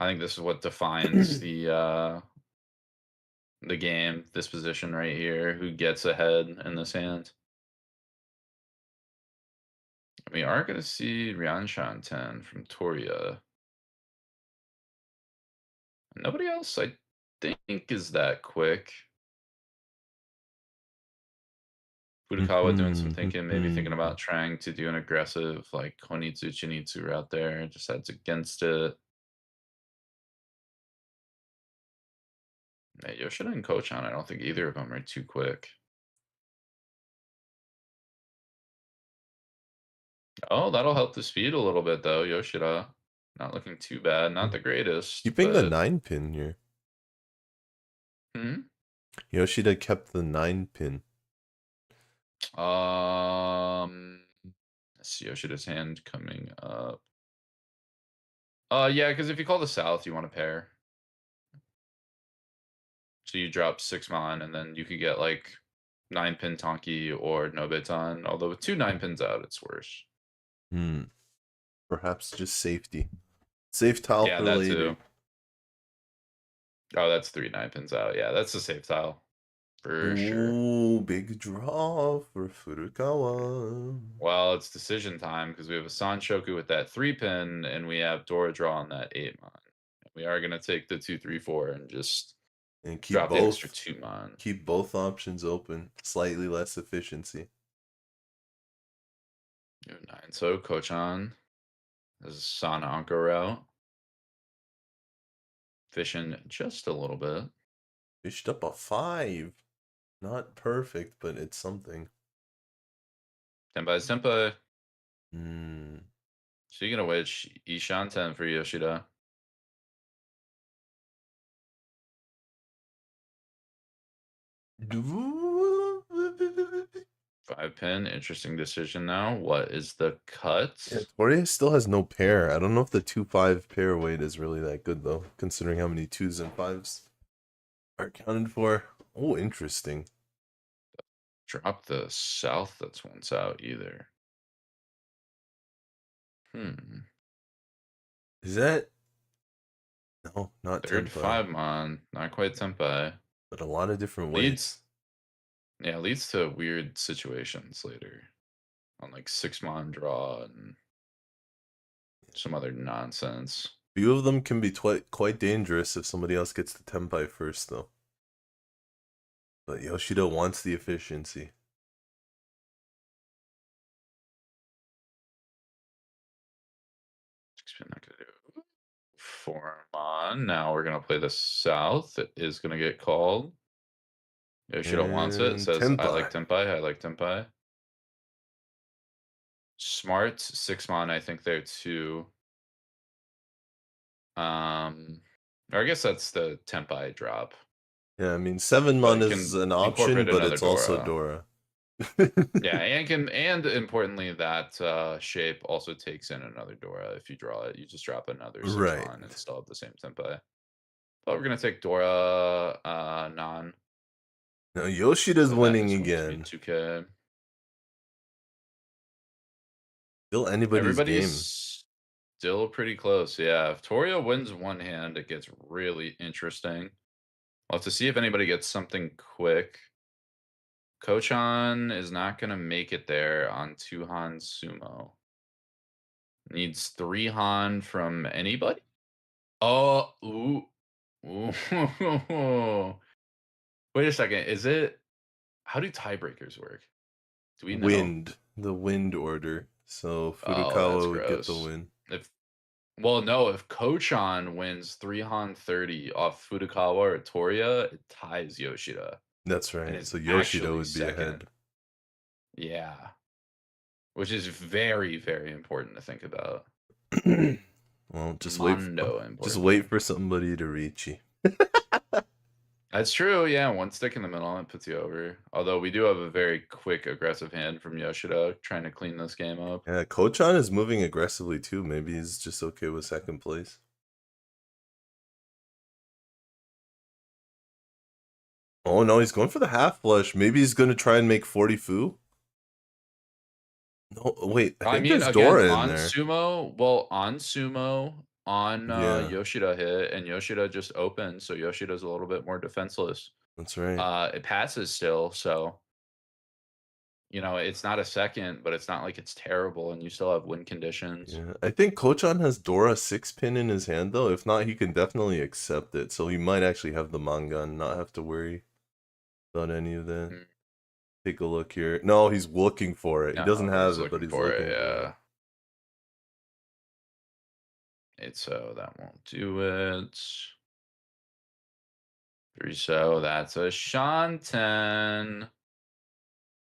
think this is what defines the game, this position right here, who gets ahead in this hand. We are going to see Ryanshan 10 from Toria. Nobody else, I think, is that quick. Furukawa doing some thinking, maybe thinking about trying to do an aggressive, like, Honitsu Chinitsu route there. Just heads against it. Yeah, Yoshida and Kochan, I don't think either of them are too quick. Oh, that'll help the speed a little bit, though. Yoshida, not looking too bad. Not the greatest. Keeping the 9-pin here. Yoshida kept the 9-pin. Let's see Yoshida's hand coming up. Yeah, because if you call the south, you want to pair. So you drop 6 mon, and then you could get like 9-pin Tonki or Nobetan. Although with 2 9-pins out, it's worse. Perhaps just safety. Safe tile for later. Too. Oh, that's 3 9-pins out. Yeah, that's a safe tile. For sure. Ooh, big draw for Furukawa. Well, it's decision time because we have a Sanshoku with that 3-pin, and we have Dora draw on that 8 mon. We are going to take the 2, 3, 4 and just keep drop the extra 2 mon. Keep both options open. Slightly less efficiency. 9, so Kochan. This is San Anko route. Fishing just a little bit. Fished up a 5. Not perfect, but it's something. Senpai, senpai. Speaking of which, Ishan 10 for Yoshida. Five pin, interesting decision now. What is the cut? Yeah, Toria still has no pair. I don't know if the 2-5 pair weight is really that good though, considering how many 2s and 5s are accounted for. Oh, interesting. Drop the south that's once out either. Is that? No, not third tempai. 5 mon, not quite tempai. But a lot of different ways. Yeah, leads to weird situations later. On like 6 mon draw and some other nonsense. Few of them can be quite dangerous if somebody else gets the tempai first, though. But Yoshida wants the efficiency. Not gonna do 4 mon. Now we're gonna play the south. It is gonna get called. Yoshida wants it. And Says, I like Tenpai. Tenpai. I like Tenpai. Smart 6-mon, I think there too. Or I guess that's the Tenpai drop. Yeah, I mean 7-mon is an option, incorporate but another it's also Dora. Dora. Yeah, and importantly, that shape also takes in another Dora. If you draw it, you just drop another 6-mon Right. and still have the same Tenpai. But we're gonna take Dora non. Now Yoshida's So winning again. 2K. Still anybody's Everybody's still pretty close. Yeah, if Toria wins one hand, it gets really interesting. We'll have to see if anybody gets something quick. Kochan is not going to make it there on 2-Han Sumo. Needs 3-Han from anybody? Oh, ooh. Ooh. Wait a second. Is it... How do tiebreakers work? Do we know? Wind. The wind order. So Oh, Furukawa that's would get the gross. win. Well, no, if Kochan wins 3-Han 30 off Furukawa or Toria, it ties Yoshida. That's And right. it's So Yoshida actually would be second. ahead. Yeah. Which is very, very important to think about. Well, just Important. wait for somebody to reach you. That's true. Yeah, one stick in the middle and it puts you over. Although we do have a very quick, aggressive hand from Yoshida trying to clean this game up. Yeah, Kochan is moving aggressively too. Maybe he's just okay with second place. Oh no, he's going for the half flush. Maybe he's going to try and make 40 fu. No, wait. I mean, there's Dora in on there. Sumo, well, on Sumo, on Yeah. Yoshida hit, and Yoshida just opened, so Yoshida's a little bit more defenseless. That's right. It passes still, so it's not a second, but it's not like it's terrible, and you still have win conditions. Yeah, I think Kochan has Dora 6-pin in his hand though. If not, he can definitely accept it. So he might actually have the manga and not have to worry about any of that. Mm. Take a look here. No, he's looking for it. He doesn't have it, but he's looking for it. So that won't do it. 3, so that's a Shanten.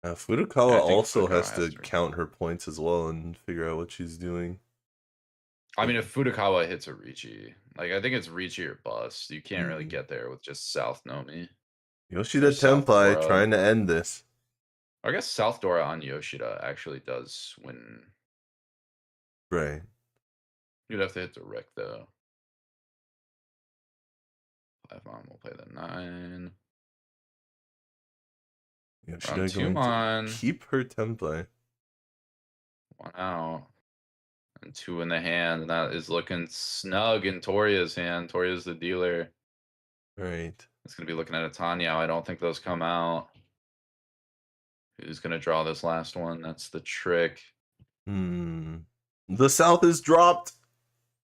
Furukawa also has to to count her points as well and figure out what she's doing. I mean, if Furukawa hits a Riichi, like I think it's Riichi or bust. You can't really Mhm. get there with just South Nomi. Yoshida South Tenpai Dora. trying to end this. I guess South Dora on Yoshida actually does win. Right. You'd have to hit the Rick though. 5-mon will play the 9. Yoshida Round going to keep her Tenpai. 1 out. And 2 in the hand. And that is looking snug in Toria's hand. Toria's the dealer. Right. It's going to be looking at a Tanyao. I don't think those come out. Who's going to draw this last one? That's the trick. The South is dropped.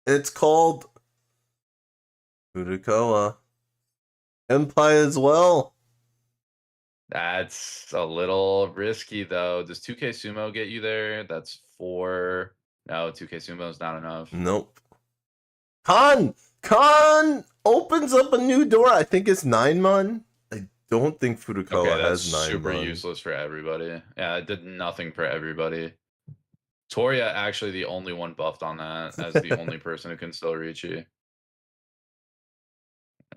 It's called Furukawa. Tenpai as well. That's a little risky, though. Does 2K Sumo get you there? That's 4. No, 2K Sumo is not enough. Nope. Khan opens up a new door. I think it's 9-mon. I don't think Furukawa has 9-mon. Super useless for everybody. Yeah, it did nothing for everybody. Toria actually the only one buffed on that as the only person who can still Riichi.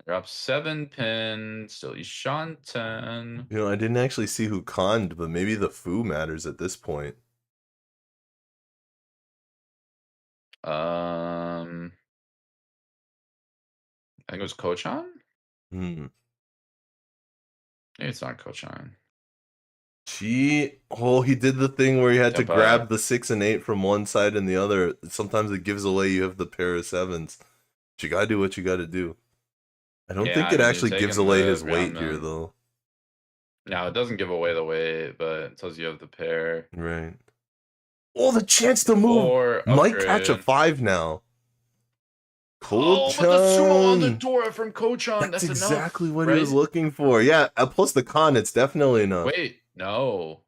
Drop 7 pin, still Shanten. I didn't actually see who conned, but maybe the Fu matters at this point. I think it was Kochan? Maybe it's not Kochan. He did the thing where he had to grab the 6 and 8 from one side and the other. Sometimes it gives away you have the pair of 7s. But you gotta do what you gotta do. I don't think it actually gives away his weight here, though. No, it doesn't give away the weight, but it tells you have the pair. Right. Oh, the chance to move! Might catch a 5 now. Kochan! Oh, but the Sumo on the Dora from Kochan, that's exactly enough, what right? he was looking for. Yeah, plus the con, it's definitely enough. Wait, no.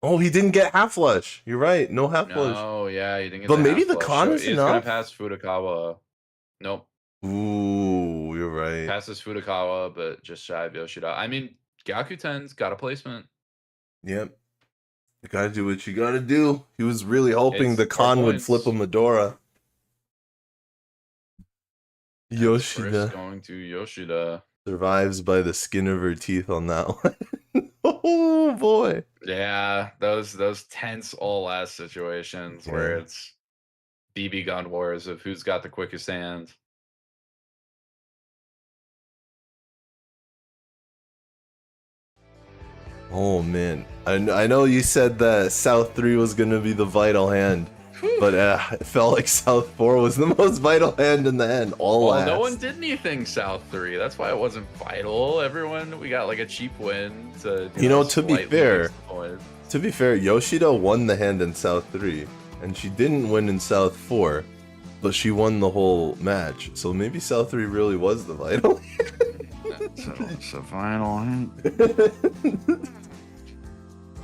Oh, he didn't get half flush. You're right, no half flush. No, yeah, he didn't get But maybe half the flush, con so is it's enough. gonna pass Furukawa. Nope. Ooh, you're right. Passes Furukawa, but just shy of Yoshida. I mean, Gyakuten's got a placement. Yep. You gotta do what you gotta do. He was really hoping the Khan would flip a Medora. Yoshida First going to Yoshida. survives by the skin of her teeth on that one. Oh boy. Yeah, those tense all last situations where it's BB gun wars of who's got the quickest hand. Oh man, I know you said that South 3 was gonna be the vital hand, but it felt like South 4 was the most vital hand in the end. Well, no one did anything South 3. That's why it wasn't vital. We got like a cheap win to to be fair, Yoshida won the hand in South 3, and she didn't win in South 4, but she won the whole match. So maybe South 3 really was the vital hand. It's a vital hand.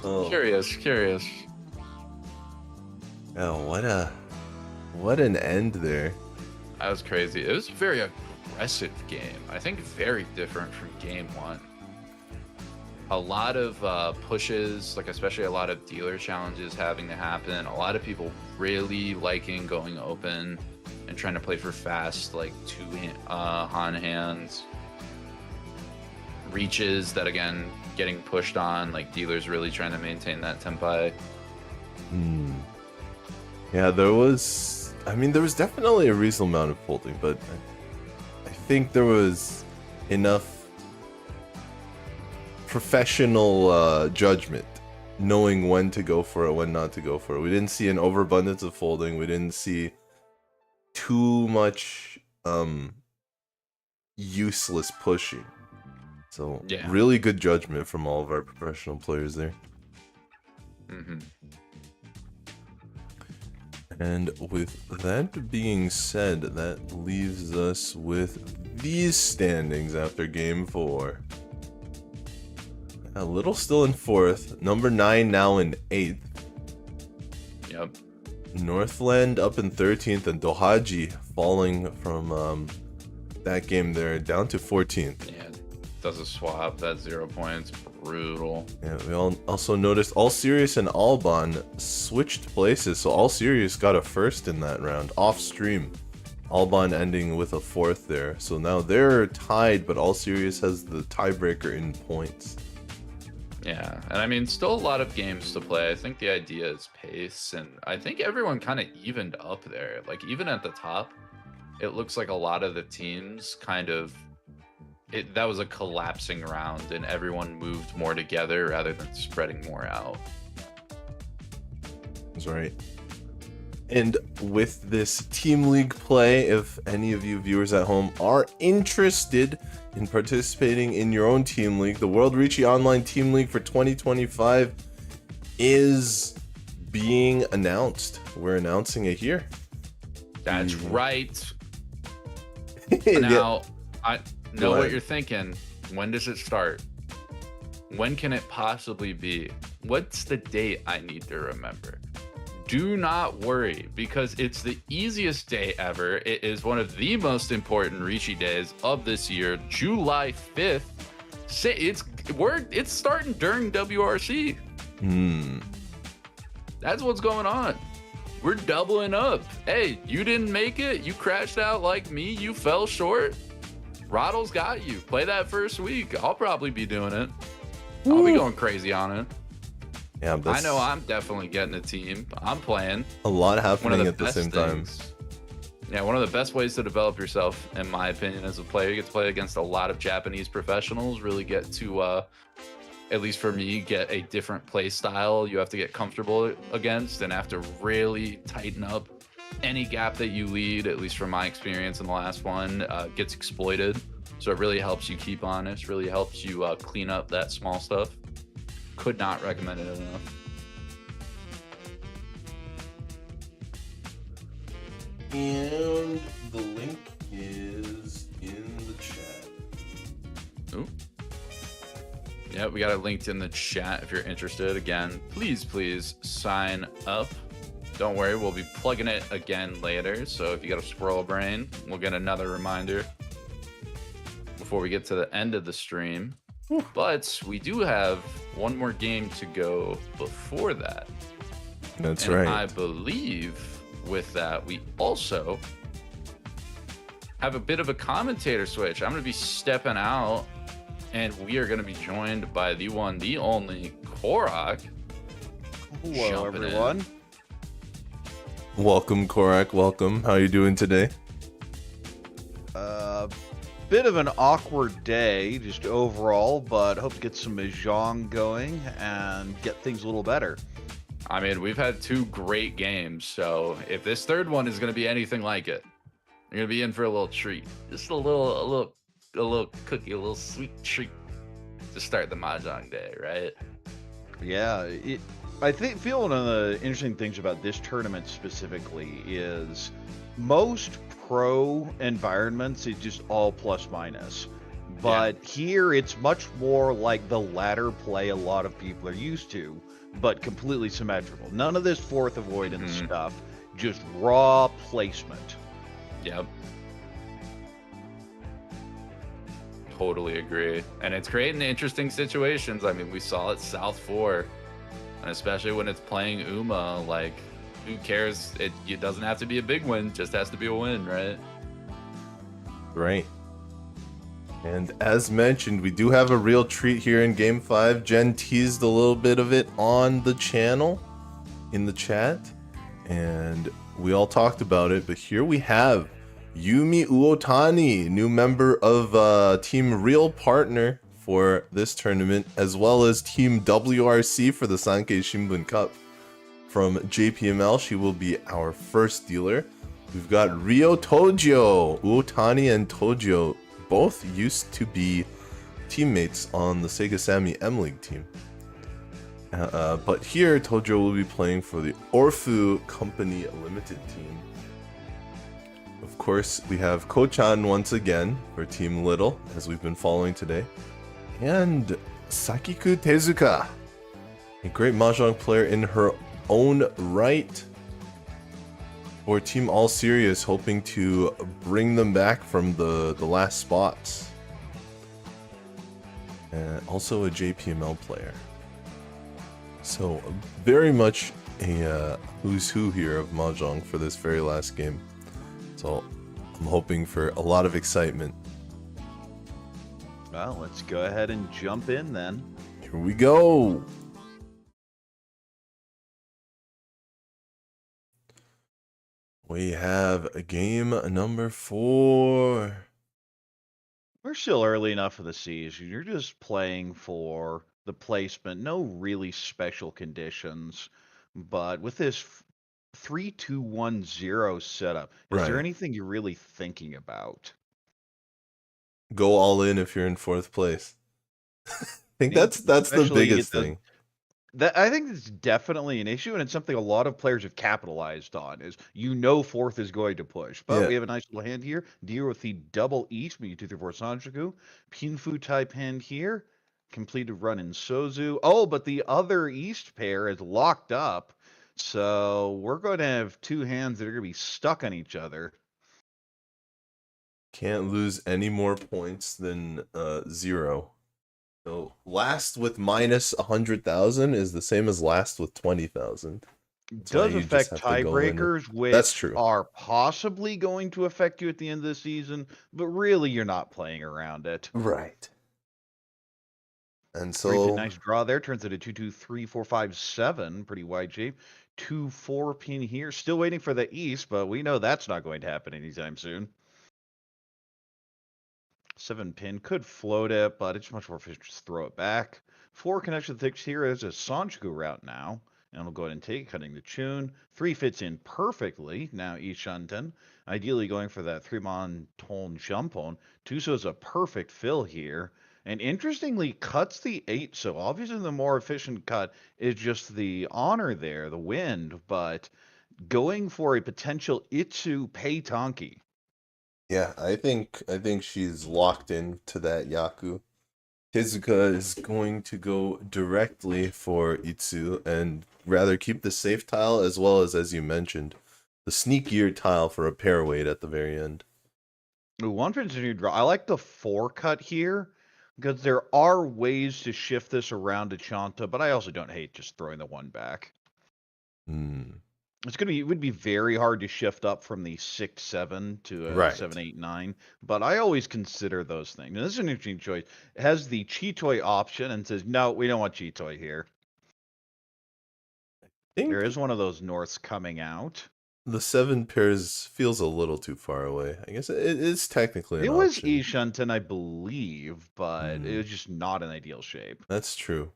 Oh. Curious. Oh, what an end there. That was crazy. It was a very aggressive game. I think very different from game 1. A lot of pushes, like especially a lot of dealer challenges having to happen. A lot of people really liking going open and trying to play for fast, like 2 Han hands. Reaches that again getting pushed on, like dealers really trying to maintain that tempi. Yeah, there was definitely a reasonable amount of folding, but I think there was enough professional judgment knowing when to go for it, when not to go for it. We didn't see an overabundance of folding. We didn't see too much useless pushing. So really good judgment from all of our professional players there. And with that being said, that leaves us with these standings after game 4. Little still in 4th, number 9 now in 8th. Yep. Northland up in 13th, and Dohaji falling from that game there down to 14th. Yeah, does a swap, that's 0 points. Brutal. Yeah, we all also noticed All Serious and Alban switched places, so All Serious got a first in that round off stream. Alban ending with a 4th there, so now they're tied, but All Serious has the tiebreaker in points. Yeah, and I mean, still a lot of games to play. I think the idea is pace, and I think everyone kind of evened up there. Like, even at the top, it looks like a lot of the teams kind of... that was a collapsing round, and everyone moved more together rather than spreading more out. That's right. And with this Team League play, if any of you viewers at home are interested in participating in your own Team League, the World Riichi Online Team League for 2025 is being announced. We're announcing it here. That's right. Now, I know what you're thinking. When does it start? When can it possibly be? What's the date I need to remember? Do not worry, because it's the easiest day ever. It is one of the most important Riichi days of this year, July 5th. It's starting during WRC. That's what's going on. We're doubling up. Hey, you didn't make it. You crashed out like me. You fell short. Roddle's got you. Play that first week. I'll probably be doing it. I'll be going crazy on it. Yeah, I know I'm definitely getting a team. I'm playing. A lot happening at the same time. Yeah, one of the best ways to develop yourself, in my opinion, as a player. You get to play against a lot of Japanese professionals, really get to, at least for me, get a different play style you have to get comfortable against and have to really tighten up. Any gap that you lead, at least from my experience in the last one, gets exploited. So it really helps you keep honest, really helps you clean up that small stuff. Could not recommend it enough. And the link is in the chat. Ooh. Yeah, we got it linked in the chat if you're interested. Again, please sign up. Don't worry, we'll be plugging it again later. So if you got a squirrel brain, we'll get another reminder before we get to the end of the stream. But we do have one more game to go before that. That's and right. I believe with that, we also have a bit of a commentator switch. I'm going to be stepping out, and we are going to be joined by the one, the only Corak. Hello, everyone. Welcome, Corak. Welcome. How are you doing today? Bit of an awkward day, just overall, but hope to get some mahjong going and get things a little better. I mean, we've had 2 great games, so if this third one is going to be anything like it, you're going to be in for a little treat. Just a little cookie, a little sweet treat to start the mahjong day, right? Yeah, I feel one of the interesting things about this tournament specifically is most pro environments is just all plus minus. But here it's much more like the ladder play a lot of people are used to, but completely symmetrical. None of this fourth avoidance stuff, just raw placement. Yep. Totally agree. And it's creating interesting situations. I mean, we saw it South 4, and especially when it's playing Uma, like, who cares? It doesn't have to be a big win, just has to be a win, right? Right. And as mentioned, we do have a real treat here in Game 5. Jenn teased a little bit of it on the channel, in the chat, and we all talked about it, but here we have Yumi Uotani, new member of Team Real Partner for this tournament, as well as Team WRC for the Sankei Shimbun Cup. From JPML, she will be our first dealer. We've got Ryo Tojo. Uotani and Tojo both used to be teammates on the Sega Sammy M League team. But here, Tojo will be playing for the Orfu Company Limited team. Of course, we have Ko-chan once again for Team Little, as we've been following today. And Sakiku Tezuka, a great mahjong player in her own right, for Team All Serious, hoping to bring them back from the last spots. And also a JPML player. So very much a who's who here of mahjong for this very last game. So I'm hoping for a lot of excitement. Well, let's go ahead and jump in then. Here we go. We have a game number 4. We're still early enough for the season. You're just playing for the placement. No really special conditions. But with this 3-2-1-0 setup, is there anything you're really thinking about? Go all in if you're in 4th place. I think that's the biggest thing. I think it's definitely an issue, and it's something a lot of players have capitalized on, is 4th is going to push. But we have a nice little hand here. Deal with the double East, Miyu 2 3 4 Sanjuku. Pinfu type hand here. Completed run in Sozu. Oh, but the other East pair is locked up. So we're going to have 2 hands that are going to be stuck on each other. Can't lose any more points than 0. So last with minus 100,000 is the same as last with 20,000. Does affect tiebreakers, which are possibly going to affect you at the end of the season, but really you're not playing around it. Right. And so nice draw there. Turns it a 2-2-3-4-5-7. Pretty wide shape. 2-4 pin here. Still waiting for the East, but we know that's not going to happen anytime soon. 7 pin could float it, but it's much more efficient to just throw it back. 4 connection thicks here is a Sanjuku route now. And we'll go ahead and take it, cutting the tune. 3 fits in perfectly. Now Ishanten. Ideally going for that 3-mon ton jumpon. Tuso's a perfect fill here. And interestingly, cuts the 8. So obviously the more efficient cut is just the honor there, the wind. But going for a potential Itsu Pei Tonki. Yeah, I think she's locked in to that Yaku. Tezuka is going to go directly for Itsu and rather keep the safe tile as well as you mentioned, the sneakier tile for a pair weight at the very end. Ooh, one new draw. I like the 4 cut here because there are ways to shift this around to Chanta, but I also don't hate just throwing the 1 back. It would be very hard to shift up from the 6-7 to a Right. 7-8-9, but I always consider those things. And this is an interesting choice. It has the Chitoi option and says, no, we don't want Chitoi here. There is one of those Norths coming out. The 7 pairs feels a little too far away. I guess it is technically an option. It was Ishunten, I believe, but it was just not an ideal shape. That's true.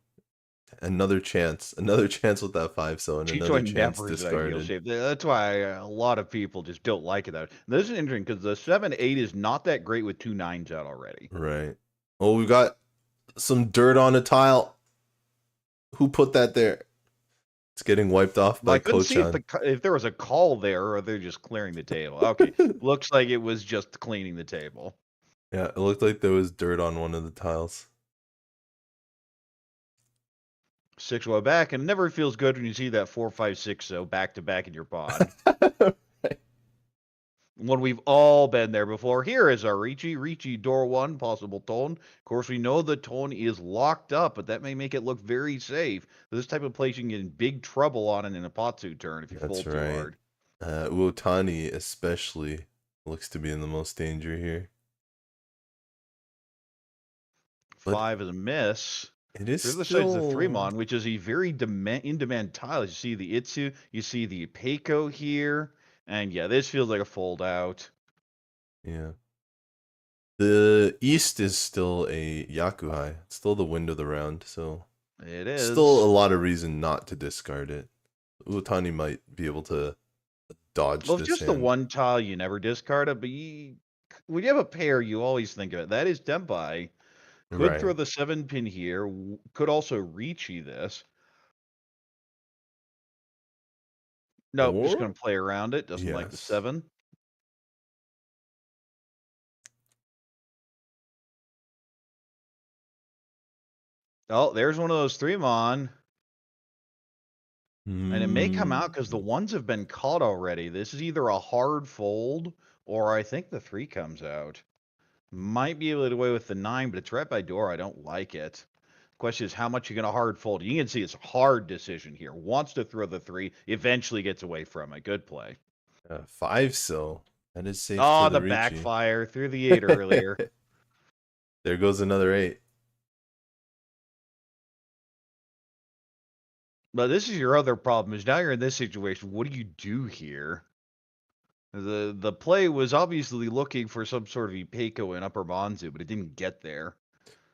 Another chance with that 5 so and another chance discarded. Shape. That's why a lot of people just don't like it. This is interesting because the 7-8 is not that great with 2 9s out already. Right. Oh, we've got some dirt on a tile. Who put that there? It's getting wiped off by Kochan. If there was a call there, or they're just clearing the table. Okay, looks like it was just cleaning the table. Yeah, it looked like there was dirt on one of the tiles. 6-0 back, and it never feels good when you see that 4-5-6-0 back to back in your pod. Right. When we've all been there before. Here is our Riichi door 1, possible tone. Of course, we know the tone is locked up, but that may make it look very safe. This type of place you can get in big trouble on it in a Patsu turn if you fold too hard. Uotani especially looks to be in the most danger here. 5 is a miss. It is the other side's the 3-mon, which is a very in-demand tile. You see the Itsu, you see the Peiko here, and yeah, this feels like a fold out. Yeah. The east is still a Yakuhai. It's still the wind of the round, so it is still a lot of reason not to discard it. Uotani might be able to dodge this just hand. the one tile you never discard it, but when you have a pair, you always think of it. That is Tempai. Could throw the 7-pin here. Could also Riichi this. No, just going to play around it. Doesn't like the 7. Oh, there's one of those 3-mon. And it may come out because the 1s have been caught already. This is either a hard fold, or I think the 3 comes out. Might be able to get away with the 9, but it's right by door. I don't like it. Question is, how much you're going to hard fold. You can see it's a hard decision here. Wants to throw the 3, eventually gets away from it. Good play. 5 so. That is safe. Oh, the backfire. Threw the 8 earlier. There goes another 8. But this is your other problem, is now you're in this situation. What do you do here? The play was obviously looking for some sort of Ipeiko in Upper Manzu, but it didn't get there.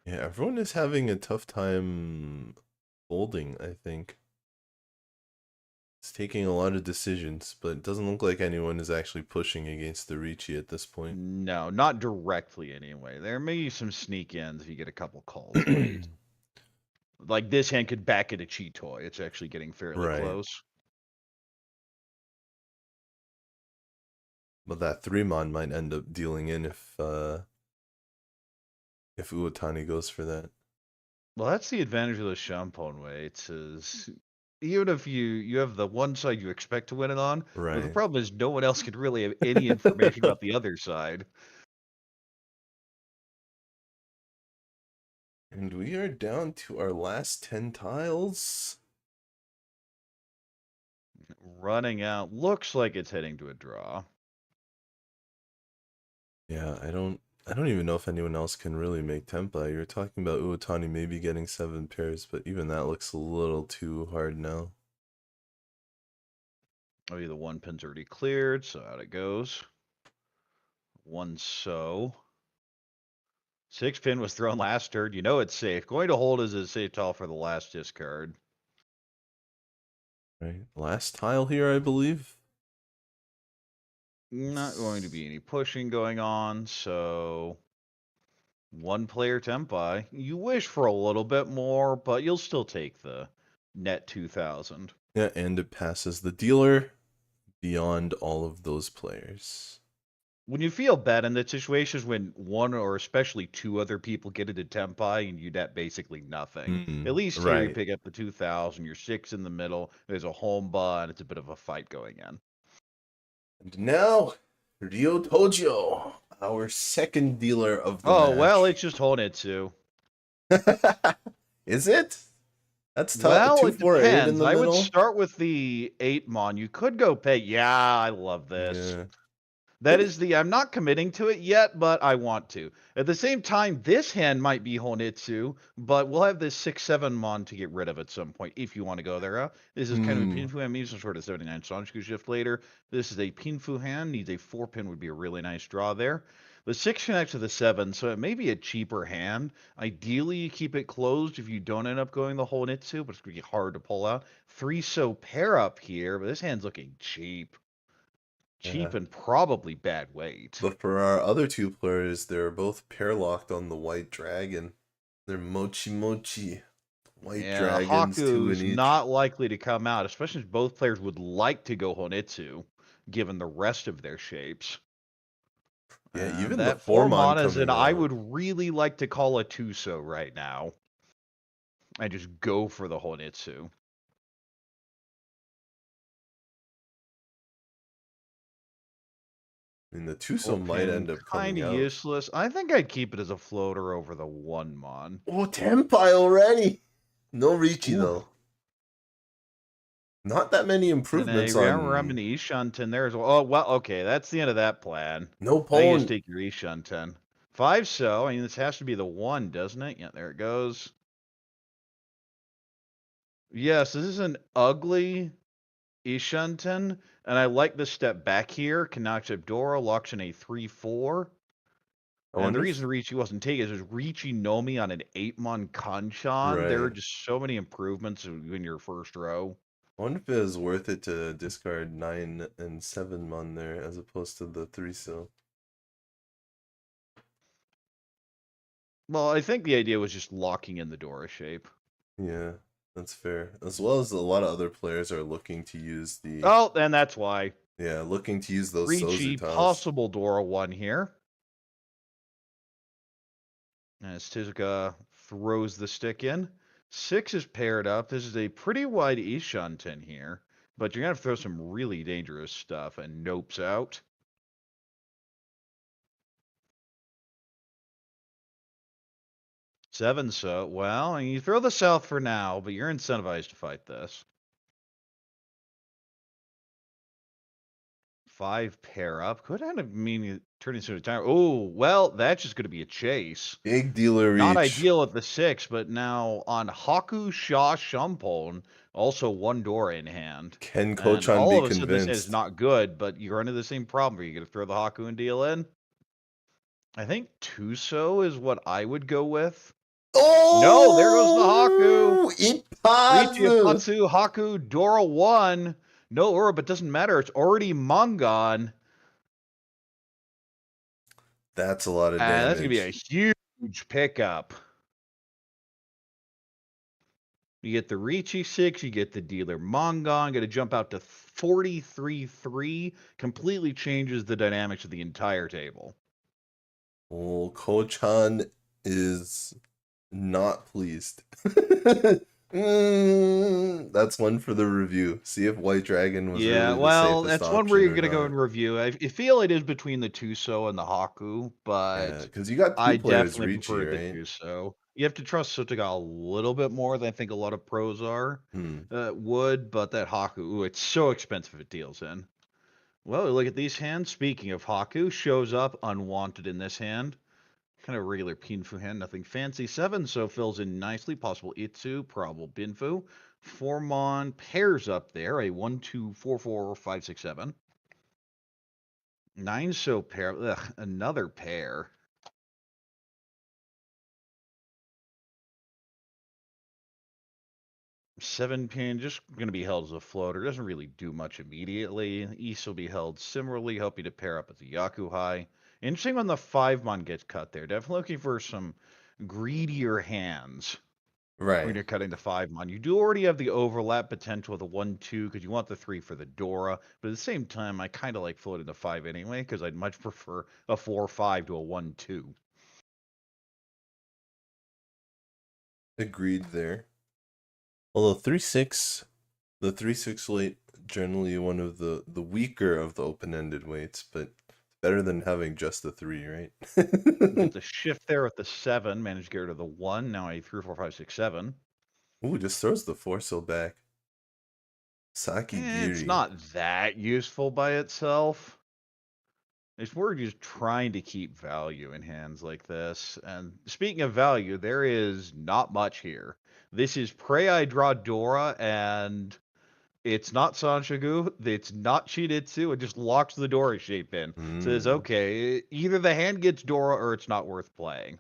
Yeah, everyone is having a tough time folding, I think. It's taking a lot of decisions, but it doesn't look like anyone is actually pushing against the Riichi at this point. No, not directly anyway. There may be some sneak ins if you get a couple calls. Like this hand could back it a Chitoi. It's actually getting fairly close. But that 3-mon might end up dealing in if Uotani goes for that. Well, that's the advantage of the Shampon way. It says even if you have the one side you expect to win it on, well, the problem is no one else can really have any information about the other side. And we are down to our last 10 tiles. Running out. Looks like it's heading to a draw. Yeah, I don't even know if anyone else can really make Tempa. You're talking about Uotani maybe getting 7 pairs, but even that looks a little too hard now. Oh, yeah, the 1-pin's already cleared, so out it goes. 1 so. 6-pin was thrown last turn. You know it's safe. Going to hold is a safe tile for the last discard. Right. Last tile here, I believe. Not going to be any pushing going on, so 1-player Tempai. You wish for a little bit more, but you'll still take the net 2,000. Yeah, and it passes the dealer beyond all of those players. When you feel bad in that situation is when one or especially two other people get into Tempai and you net basically nothing. At least here you Right. pick up the 2,000, you're 6 in the middle, there's a home and it's a bit of a fight going in. And now, Ryo Tojo, our second dealer of the Oh, match. well, it's just Honetsu. Is it? That's tough. Well, 2, it 4, 8 in depends. the I would middle. start with the 8 mon. You could go pay. Yeah, I love this. Yeah. That is the. I'm not committing to it yet, but I want to. At the same time, this hand might be Honetsu, but we'll have this 6-7 mon to get rid of at some point if you want to go there. This is kind of a Pinfu hand. Maybe some sort of 79 Sanshku shift later. This is a Pinfu hand. Needs a 4-pin would be a really nice draw there. The 6 connects to the 7, so it may be a cheaper hand. Ideally, you keep it closed if you don't end up going the Honetsu, but it's going to be hard to pull out. 3 so pair up here, but this hand's looking cheap. Cheap and probably bad weight. But for our other two players, they're both pair locked on the white dragon. They're mochi mochi. White dragons, 2 in Haku's each. not likely to come out, especially if both players would like to go Honetsu, given the rest of their shapes. Yeah, even that the 4 mon is coming I out. would really like to call a Tuso right now. And just go for the Honetsu. I mean, the Tuso might end up coming out. Kind of useless. I think I'd keep it as a floater over the 1 mon. Oh, Tempai already! No Riichi, though. Not that many improvements on... I'm in Ishunten there as well. Oh, well, okay, that's the end of that plan. No I Pone. just take your Ishunten. 5 so, I mean, this has to be the 1, doesn't it? Yeah, there it goes. Yes, this is an ugly Ishunten, and I like the step back here. Connects up Dora, locks in a 3-4. And the reason Riichi wasn't taken is Riichi Nomi on an 8-mon Kanchan. Right. There are just so many improvements in your first row. I wonder if it was worth it to discard 9 and 7 mon there as opposed to the 3 so. Well, I think the idea was just locking in the Dora shape. Yeah, that's fair. As well as a lot of other players are looking to use the... Oh, and that's why. Yeah, looking to use those Riichi, Sozutas. possible Dora 1 here. As Tezuka throws the stick in. 6 is paired up. This is a pretty wide Ishunten here. But you're going to have to throw some really dangerous stuff. And Nope's out. Seven so. Well, you throw the south for now, but you're incentivized to fight this. 5 pair up. Could end up meaning turning into a time. Oh, well, that's just going to be a chase. Big dealer reach. Not ideal at the 6, but now on Haku, Sha, Shumpon, also 1 Dora in hand. Can Kochan be all of a convinced? sudden this is not good, but you run into the same problem. Are you going to throw the Haku and deal in? I think Tuso is what I would go with. Oh! No, there goes the Haku. Ippazu! Riichi, Haku, Dora 1. No Ura, but doesn't matter. It's already Mangon. That's a lot of damage. That's going to be a huge pickup. You get the Riichi 6, you get the dealer Mangon, going to jump out to 43-3. Completely changes the dynamics of the entire table. Well, Kochan is not pleased. That's one for the review. See if White Dragon was really the well, safest that's one where you're option going to or go not. and review. I feel it is between the Tuso and the Haku, but because you got two I players definitely Riichi, prefer right? the Tuso. You have to trust Sotoga a little bit more than I think a lot of pros are would, but that Haku, ooh, it's so expensive it deals in. Well, look at these hands. Speaking of Haku, shows up unwanted in this hand. Kind of regular Pinfu hand, nothing fancy. 7, so fills in nicely. Possible Itsu, probable Binfu. 4 mon pairs up there. A 1, 2, 4, 4, 5, 6, 7. 9 so pair. Ugh, another pair. Seven pin, just going to be held as a floater. Doesn't really do much immediately. East will be held similarly, helping to pair up with the Yakuhai. Interesting when the 5 mon gets cut there. Definitely looking for some greedier hands. Right. when you're cutting the 5 mon. You do already have the overlap potential with the 1-2 because you want the 3 for the Dora. But at the same time, I kind of like floating the 5 anyway because I'd much prefer a 4-5 to a 1-2. Agreed there. Although 3-6, the 3-6 weight generally one of the weaker of the open-ended weights, but better than having just the 3, right? Get the shift there with the 7, manage to get rid of the 1. Now a 3, 4, 5, 6, 7. Ooh, just throws the 4 so back. It's Sakigiri. not that useful by itself. It's more just trying to keep value in hands like this. And speaking of value, there is not much here. This is Pray I Draw Dora, and it's not Sanshigu, it's not Shidetsu, it just locks the Dora shape in. Says, okay, either the hand gets Dora or it's not worth playing.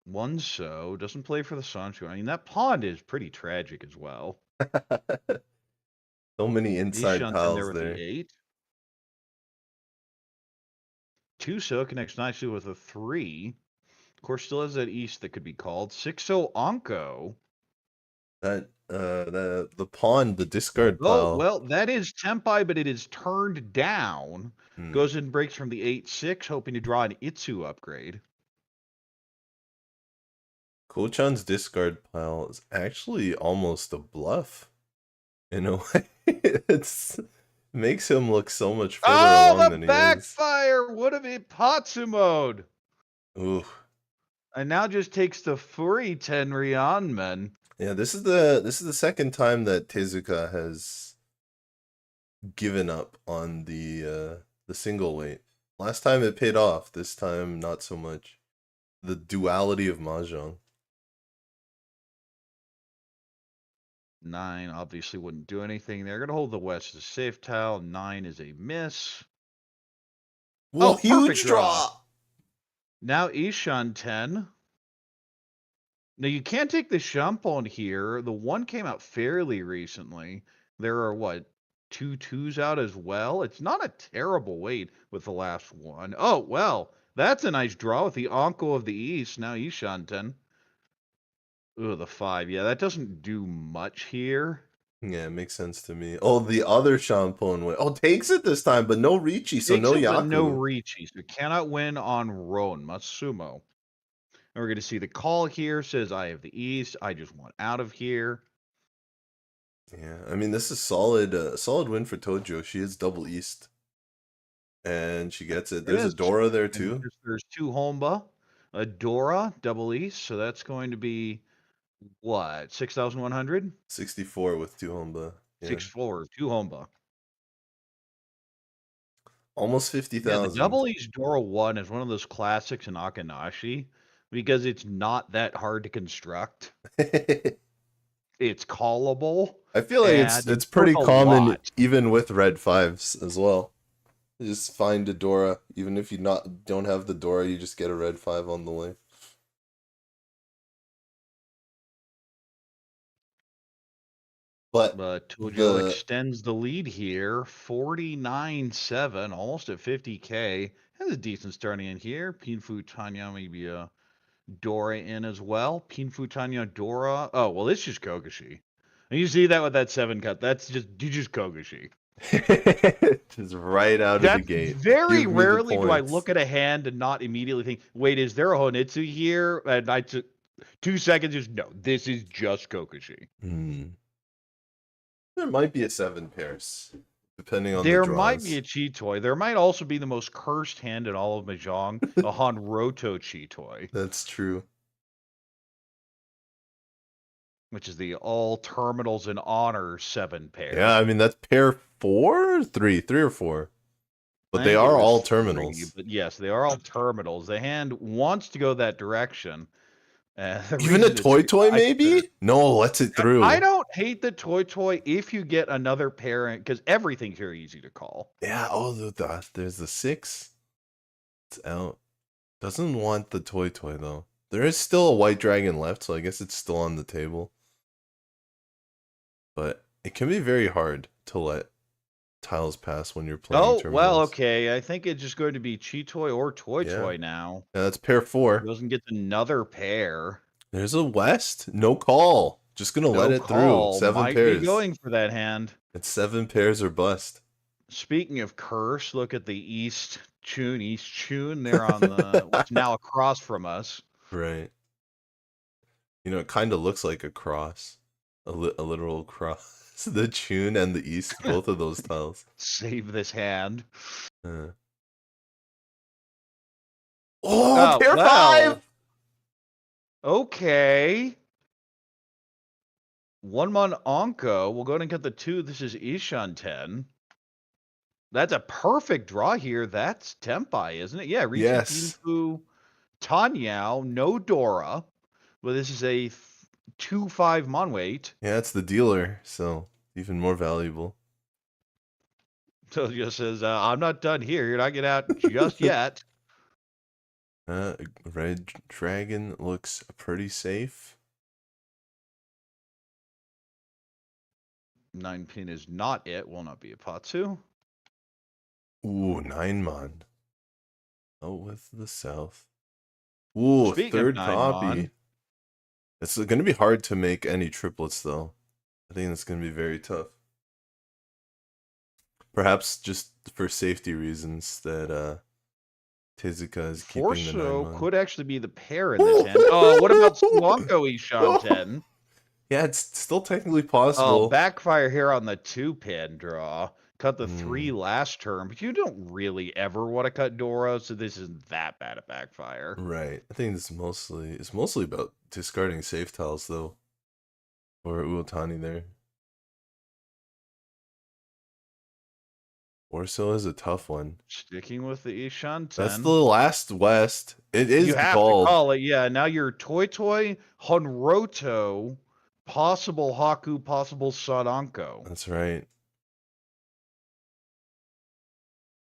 One so doesn't play for the Sanshigu. I mean, that pawn is pretty tragic as well. So many inside Ishant in there tiles with there. the 8. 2 so connects nicely with a 3. Of course, still has that east that could be called. 6-0 Onko. That the pawn, the discard Oh, pile. well, that is Tempai, but it is turned down. Hmm. Goes and breaks from the 8-6, hoping to draw an Itsu upgrade. Kochan's discard pile is actually almost a bluff. In a way. It's makes him look so much further along than The he is. backfire would have been Patsu mode. Ooh. And now just takes the free Tenryanmen. Yeah, this is the second time that Tezuka has given up on the single weight. Last time it paid off, this time not so much. The duality of Mahjong. 9 obviously wouldn't do anything. They're going to hold the west as a safe tile. 9 is a miss. Whoa, huge perfect draw! Now Ishan 10. Now you can't take the Shampon here. The 1 came out fairly recently. There are what, 2 2s out as well? It's not a terrible weight with the last one. Oh, well, that's a nice draw with the Onko of the East. Now Ishan 10. Ooh, the 5. Yeah, that doesn't do much here. Yeah, it makes sense to me. Oh, the other Shampon way. Oh, takes it this time, but no Riichi, so no Yaku. But no Riichi, so cannot win on Ron. Must sumo. And we're going to see the call here. Says, I have the East. I just want out of here. Yeah, I mean, this is solid solid win for Tojo. She is double East. And she gets it. There's a Dora there too. There's 2 Homba. A Dora, double East. So that's going to be, what, 6,100? 64 with 2 Homba. Yeah. 6-4, 2 Homba. Almost 50,000. Yeah, the double East Dora 1 is one of those classics in Akanashi because it's not that hard to construct. It's callable. I feel like it's pretty common even with red 5s as well. You just find a Dora. Even if you don't have the Dora, you just get a red 5 on the way. But Tojo extends the lead here, 49-7, almost at 50K. Has a decent starting in here. Pinfu Tanya, maybe a Dora in as well. Pinfu Tanya Dora. Oh, well, it's just Kogashi. And you see that with that 7 cut. That's just Kogashi. Just right out of the gate. Very rarely do I look at a hand and not immediately think, wait, is there a Honitsu here? And I 2 seconds just, no, this is just Kogashi. There might be a 7 pairs, depending on the draws. There might be a Chitoy. There might also be the most cursed hand in all of Mahjong, a Hanroto Chitoy. That's true. Which is the all terminals and honor 7 pair. Yeah, I mean, that's pair 4 or 3? 3 or 4. But they are all terminals. 3, but yes, they are all terminals. The hand wants to go that direction. Even a toy maybe? No, lets it through. I don't hate the toy if you get another pair, because everything's very easy to call. Yeah, oh, there's the 6. It's out. Doesn't want the toy though. There is still a white dragon left, so I guess it's still on the table. But it can be very hard to let tiles pass when you're playing Oh, terminals. well, okay. I think it's just going to be Chi-Toy or Toy-Toy now. Yeah, that's pair 4. Doesn't get another pair. There's a West. No call. Just going to let it through. 7 Might pairs. be going for that hand. It's 7 pairs or bust. Speaking of curse, look at the East Tune. They're on the what's now across from us. Right. You know, it kind of looks like a cross. A literal cross. The Tune and the East, both of those tiles. Save this hand. Oh, pair 5! Okay. 1-mon Onko. We'll go ahead and get the 2. This is Ishan 10. That's a perfect draw here. That's Tempai, isn't it? Yeah, Riichi Yes. Pinfu, Tanyao, no Dora. Well, this is a 2-5 mon weight. Yeah, it's the dealer, so even more valuable. So it just says, I'm not done here. You're not getting out just yet. Red Dragon looks pretty safe. 9 pin is not it. Will not be a Patsu. Ooh, 9-mon. Oh, with the South. Ooh, Speaking third of copy. 9-mon. It's going to be hard to make any triplets, though. I think it's going to be very tough. Perhaps just for safety reasons that Tezuka is keeping the 9-mon. could actually be the pair in this hand. Oh, what about Swanko Ishan 10? Yeah, it's still technically possible. Oh, backfire here on the 2-pin draw. Cut the 3 last turn, but you don't really ever want to cut Dora, so this isn't that bad a backfire. Right. I think it's mostly about discarding safe tiles, though. Or Uotani there. Orso is a tough one. Sticking with the Ishan 10. That's the last West. It is You have called. to call it, yeah. Now you're Toy, Honroto, possible Haku, possible Sadanko. That's right.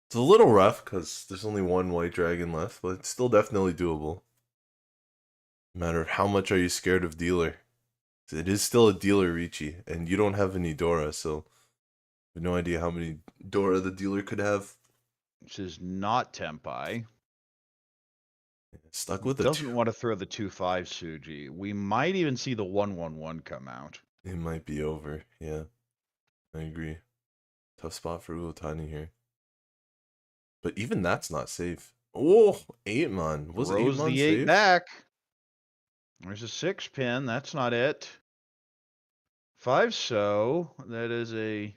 It's a little rough because there's only one white dragon left, but it's still definitely doable. No matter how much are you scared of dealer. It is still a dealer, Riichi, and you don't have any Dora, so I have no idea how many Dora the dealer could have. This is not Tempai. Stuck with the Doesn't want to throw the 2-5 Suji. We might even see the 1-1-1 come out. It might be over, yeah. I agree. Tough spot for Uotani here. But even that's not safe. Oh, 8-mon. Was Throws 8-mon the 8 safe? back. There's a 6-pin. That's not it. 5 so. That is a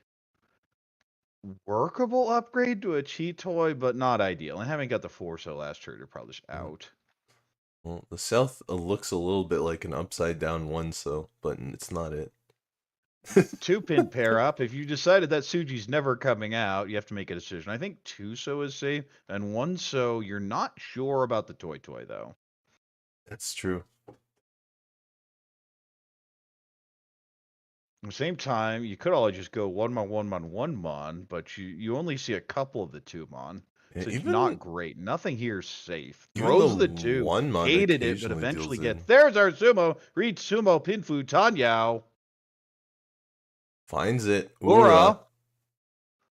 workable upgrade to a cheat toy, but not ideal. And having got the 4 so last turn, you're probably just out. Well, the South looks a little bit like an upside down 1 so, but it's not it. 2-pin pair up. If you decided that Suji's never coming out, you have to make a decision. I think 2 so is safe, and 1 so you're not sure about the toy though. That's true. At the same time, you could all just go 1-mon, but you only see a couple of the 2-mon. So it's not great. Nothing here is safe. Throws the 2. 1-mon hated it, but eventually gets. There's our sumo. Read sumo Pinfu Tanyao. Finds it. Ura.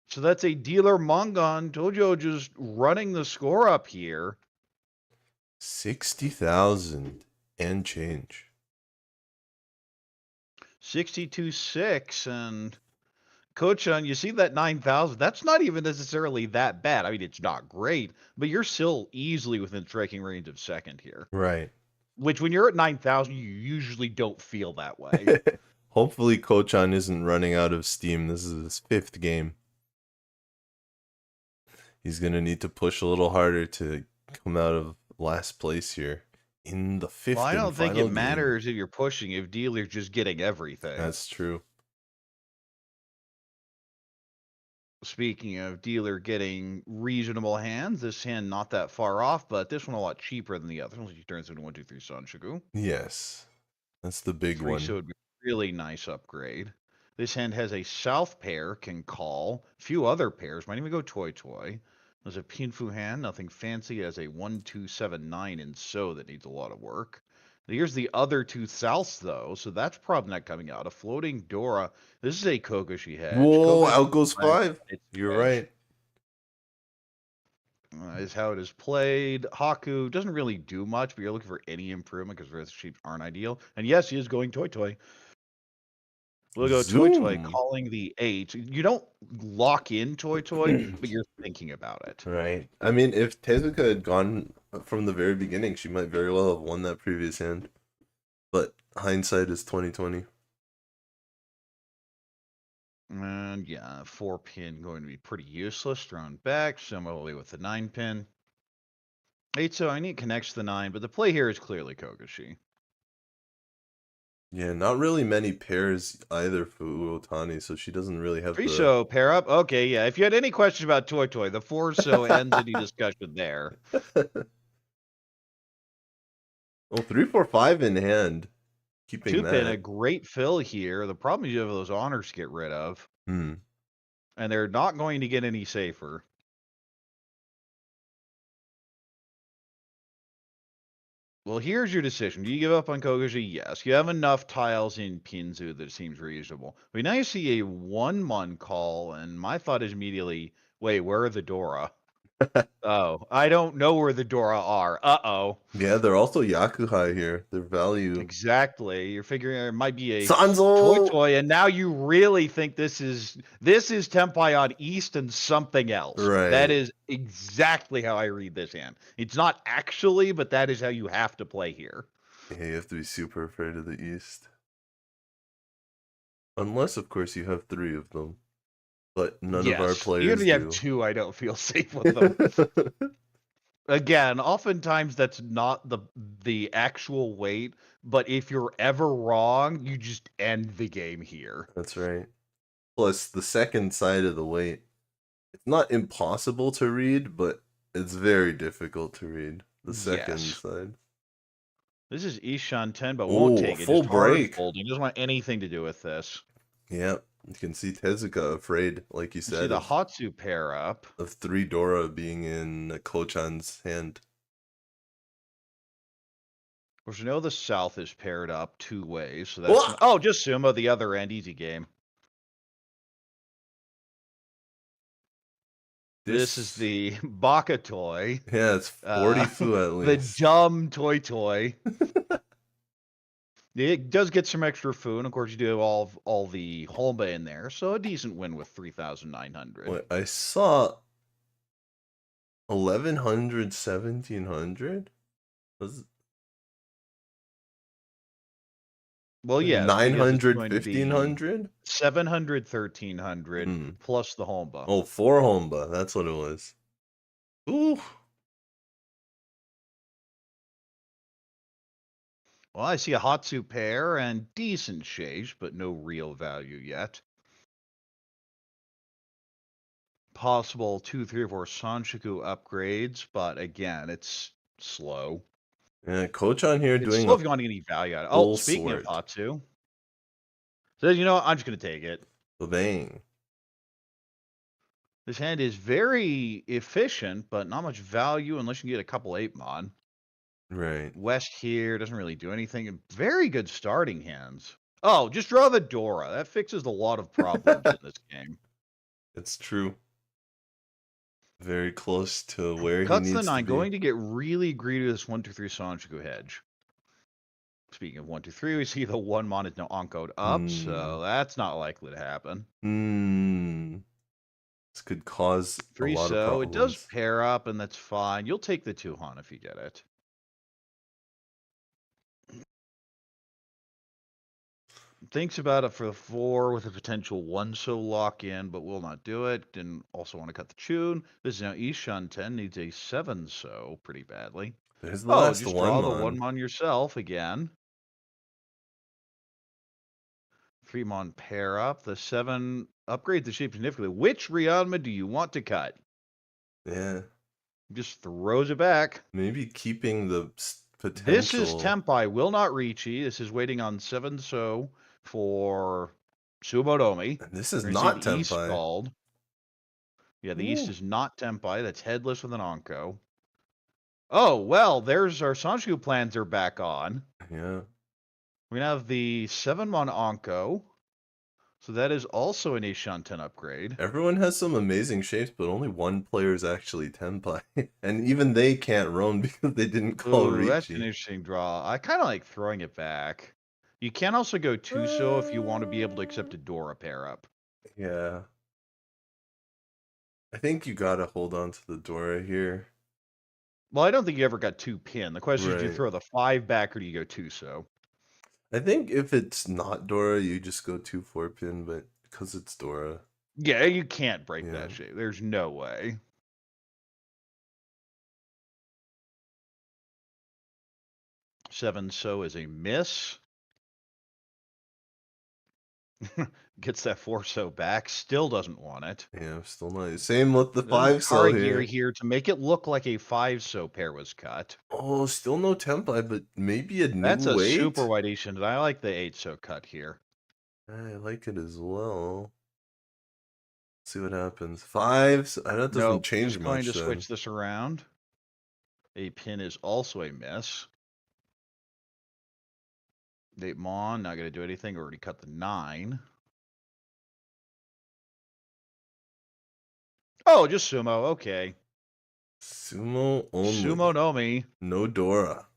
So that's a dealer Mongon. Tojo just running the score up here. 60,000 and change. 62.6, and Kochan, you see that 9,000? That's not even necessarily that bad. I mean, it's not great, but you're still easily within striking range of second here. Right. Which, when you're at 9,000, you usually don't feel that way. Hopefully, Kochan isn't running out of steam. This is his 5th game. He's going to need to push a little harder to come out of last place here. In the 5th Well, I don't think it game. matters if you're pushing, if dealer's just getting everything. That's true. Speaking of dealer getting reasonable hands, this hand not that far off, but this one a lot cheaper than the other. Once he turns into 1, 2, 3 Sanshigu. Yes. That's the big one. So it'd be a really nice upgrade. This hand has a south pair, can call. A few other pairs, might even go toy. There's a Pinfu hand, nothing fancy, as a 1, 2, 7, 9 and so that needs a lot of work. Here's the other two souths, though, so that's probably not coming out. A floating Dora. This is a Kokoshi hedge. Whoa, Kokoshi out goes flag, 5. it's You're hedge. right. Is how it is played. Haku doesn't really do much, but you're looking for any improvement because the shapes aren't ideal. And yes, he is going Toy Toy. We'll go Toy Toy, Zoom. calling the 8. You don't lock in Toy Toy, but you're thinking about it. Right. I mean, if Tezuka had gone from the very beginning, she might very well have won that previous hand. But hindsight is 2020. And yeah, 4-pin going to be pretty useless. Thrown back, similarly with the 9-pin. 8, so I need connects to the 9, but the play here is clearly Kokoshi. Yeah, not really many pairs either for Uotani, so she doesn't really have 3 the... so pair up. Okay, yeah. If you had any questions about Toy Toy, the 4 so ends any discussion there. Oh, 3, 4, 5 in hand. Keeping 2-pin, that. a great fill here. The problem is you have those honors to get rid of. Hmm. And they're not going to get any safer. Well, here's your decision. Do you give up on Kokoshi? Yes. You have enough tiles in Pinzu that it seems reasonable. But now you see a 1-mon call, and my thought is immediately, wait, where are the Dora? Oh, I don't know where the Dora are. Uh-oh. Yeah, they're also Yakuhai here. Their value. Exactly. You're figuring it might be a Sanzo! Toy, and now you really think this is Tenpai on East and something else. Right. That is exactly how I read this hand. It's not actually, but that is how you have to play here. Yeah, you have to be super afraid of the East. Unless, of course, you have 3 of them. But none of our players even if you have do. 2, I don't feel safe with them. Again, oftentimes that's not the actual weight, but if you're ever wrong, you just end the game here. That's right. Plus, the second side of the weight. It's not impossible to read, but it's very difficult to read. The second side. This is Ishan 10, but won't take it. Full Just hard break. folding. Doesn't want anything to do with this. Yep. You can see Tezuka afraid, like you said. See the Hatsu pair up. Of 3 Dora being in Kochan's hand. Of course, you know the South is paired up 2 ways. So that's oh, just Sumo, the other end. Easy game. This is the Baka toy. Yeah, it's 40 fu at least. The dumb toy. It does get some extra food, and of course you do have all the Holba in there, so a decent win with 3,900. Wait, I saw 1,100, 1,700? Well, yeah. 900, 1,500? 700, 1,300, plus the Holba. Oh, 4 Holba, that's what it was. Ooh. Well, I see a Hatsu pair and decent shades, but no real value yet. Possible 2, 3, or 4 Sanshiku upgrades, but again, it's slow. Yeah, Kochan here It's doing slow if you want to get any value out of it. Oh, speaking of Hatsu. Says, you know what, I'm just going to take it. Bang. This hand is very efficient, but not much value unless you can get a couple 8-mon. Right. West here doesn't really do anything. Very good starting hands. Oh, just draw the Dora. That fixes a lot of problems in this game. It's true. Very close to where Cuts he needs the 9. to be. Going to get really greedy with this 1, 2, 3 Sanshiku hedge. Speaking of 1, 2, 3, we see the 1-mon is now oncoed up, so that's not likely to happen. This could cause 3 a lot of so problems. it does pair up, and that's fine. You'll take the 2 Han if you get it. Thinks about it for the 4 with a potential 1 so lock in, but will not do it. Didn't also want to cut the tune. This is now Ishan 10 needs a 7 so pretty badly. There's the last just one draw the mon. 1-mon yourself again. 3-mon pair up. The 7 upgrade the shape significantly. Which Ryanma do you want to cut? Yeah. Just throws it back. Maybe keeping the potential. This is Tempai, will not Riichi. This is waiting on 7 so for Sumodomi. This is not the East Tempai. called. Yeah, the East is not Tempai. That's headless with an Onko. Oh, well, there's our Sanju plans are back on. Yeah. We have the 7-mon Onko. So that is also an Ishan 10 upgrade. Everyone has some amazing shapes, but only one player is actually Tenpai. And even they can't roam because they didn't call Ooh, that's an Riichi. interesting draw. I kind of like throwing it back. You can also go Tuso if you want to be able to accept a Dora pair up. Yeah. I think you gotta hold on to the Dora here. Well, I don't think you ever got 2 pin. The question is, do you Right. throw the 5 back or do you go Tuso? I think if it's not Dora, you just go 2 4-pin, but because it's Dora. Yeah, you can't break Yeah. that shape. There's no way. Seven so is a miss. Gets that 4 so back. Still doesn't want it. Yeah, still not. Same with the Then 5 so Karagiri here. here to make it look like a 5 so pair was cut. Oh, still no Tenpai, but maybe a That's new a super weight? wide Asian, and I like the 8 so cut here. I like it as well. See what happens. 5s? That doesn't Nope, change just going much to then. switch this around. A pin is also a miss. 8 mon, not going to do anything. Already cut the 9. Oh, just sumo. Okay. Sumo only. Sumo no mi. No Dora.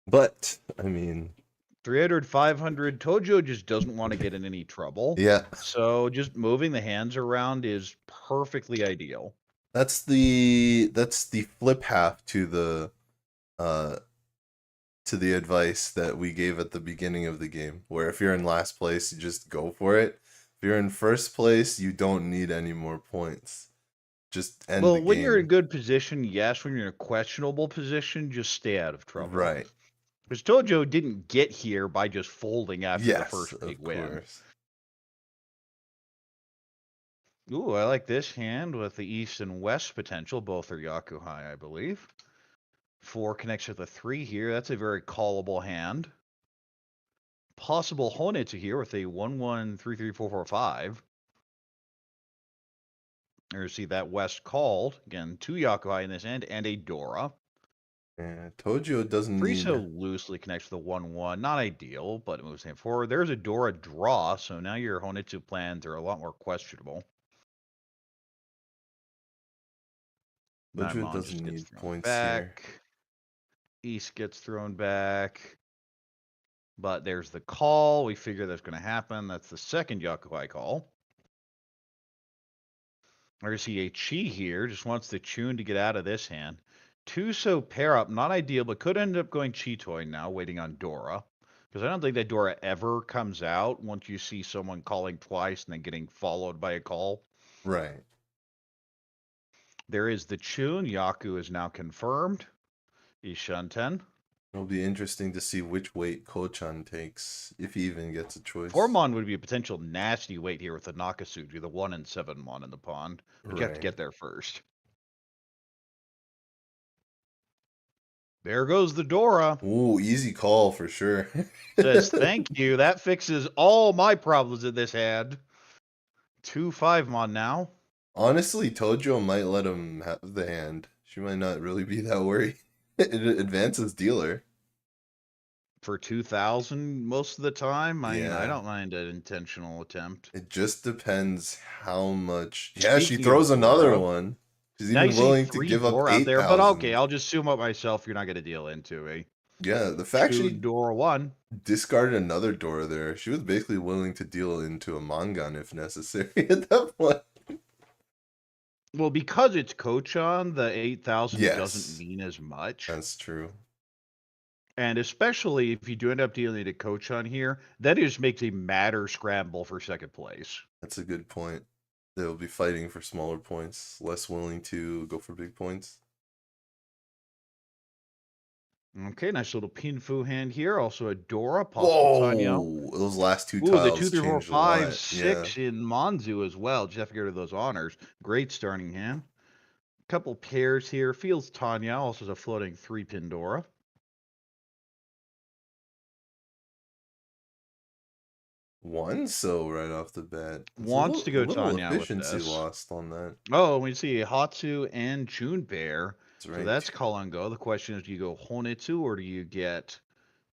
But, I mean... 300, 500. Tojo just doesn't want to get in any trouble. Yeah. So just moving the hands around is perfectly ideal. That's the flip half to the advice that we gave at the beginning of the game, where if you're in last place, you just go for it. If you're in first place, you don't need any more points. Just end the game. When you're in a good position, yes. When you're in a questionable position, just stay out of trouble. Right. Because Tojo didn't get here by just folding after the first big win. Course. Ooh, I like this hand with the east and west potential. Both are Yakuhai, I believe. 4 connects with a 3 here. That's a very callable hand. Possible Honetsu here with a 1-1, 3-3, 4-4, 5. There, see that west called. Again, 2 Yakuhai in this hand and a Dora. Yeah, Tojo doesn't need... Friso loosely connects with the 1-1. Not ideal, but it moves him forward. There's a Dora draw, so now your Honetsu plans are a lot more questionable. Tojo doesn't need points back. here. East gets thrown back. But there's the call. We figure that's going to happen. That's the second Yakuhai call. I see a Chi here. Just wants the Chun to get out of this hand. 2 so pair up. Not ideal, but could end up going Chi Toy now, waiting on Dora. Because I don't think that Dora ever comes out once you see someone calling twice and then getting followed by a call. Right. There is the Chun. Yaku is now confirmed. Ishan 10. It'll be interesting to see which weight Kochan takes, if he even gets a choice. 4-mon would be a potential nasty weight here with the Nakasuji, the 1 and 7-mon in the pond. But you have to get there first. There goes the Dora. Ooh, easy call for sure. Says, thank you. That fixes all my problems in this hand. 2 5-mon now. Honestly, Tojo might let him have the hand. She might not really be that worried. It advances dealer. For 2,000 most of the time? I mean, Yeah. I don't mind an intentional attempt. It just depends how much... Yeah, she throws another one. She's now even willing to give up 8,000. there, but okay, I'll just sumo up myself. You're not going to deal into me. Yeah, the fact she Dora 1 discarded another Dora there, she was basically willing to deal into a Mangan if necessary at that point. Well, because it's Kochan, the 8,000 Yes. doesn't mean as much. That's true. And especially if you do end up dealing to Kochan here, that just makes a madder scramble for second place. That's a good point. They'll be fighting for smaller points, less willing to go for big points. Okay, nice little Pinfu hand here. Also a Dora, possible Tanya. Those last two Ooh, tiles the 2, 3, 4, changed a 5, lot. 6 in Manzu as well. Just have to get rid of those honors. Great starting hand. Couple pairs here. Feels Tanya. Also has a floating 3-pin Dora. One so right off the bat. It's Wants to a go little Tanya with efficiency this. lost on that. Oh, we see Hatsu and June Bear. That's So right. that's call and go. The question is, do you go Honitsu or do you get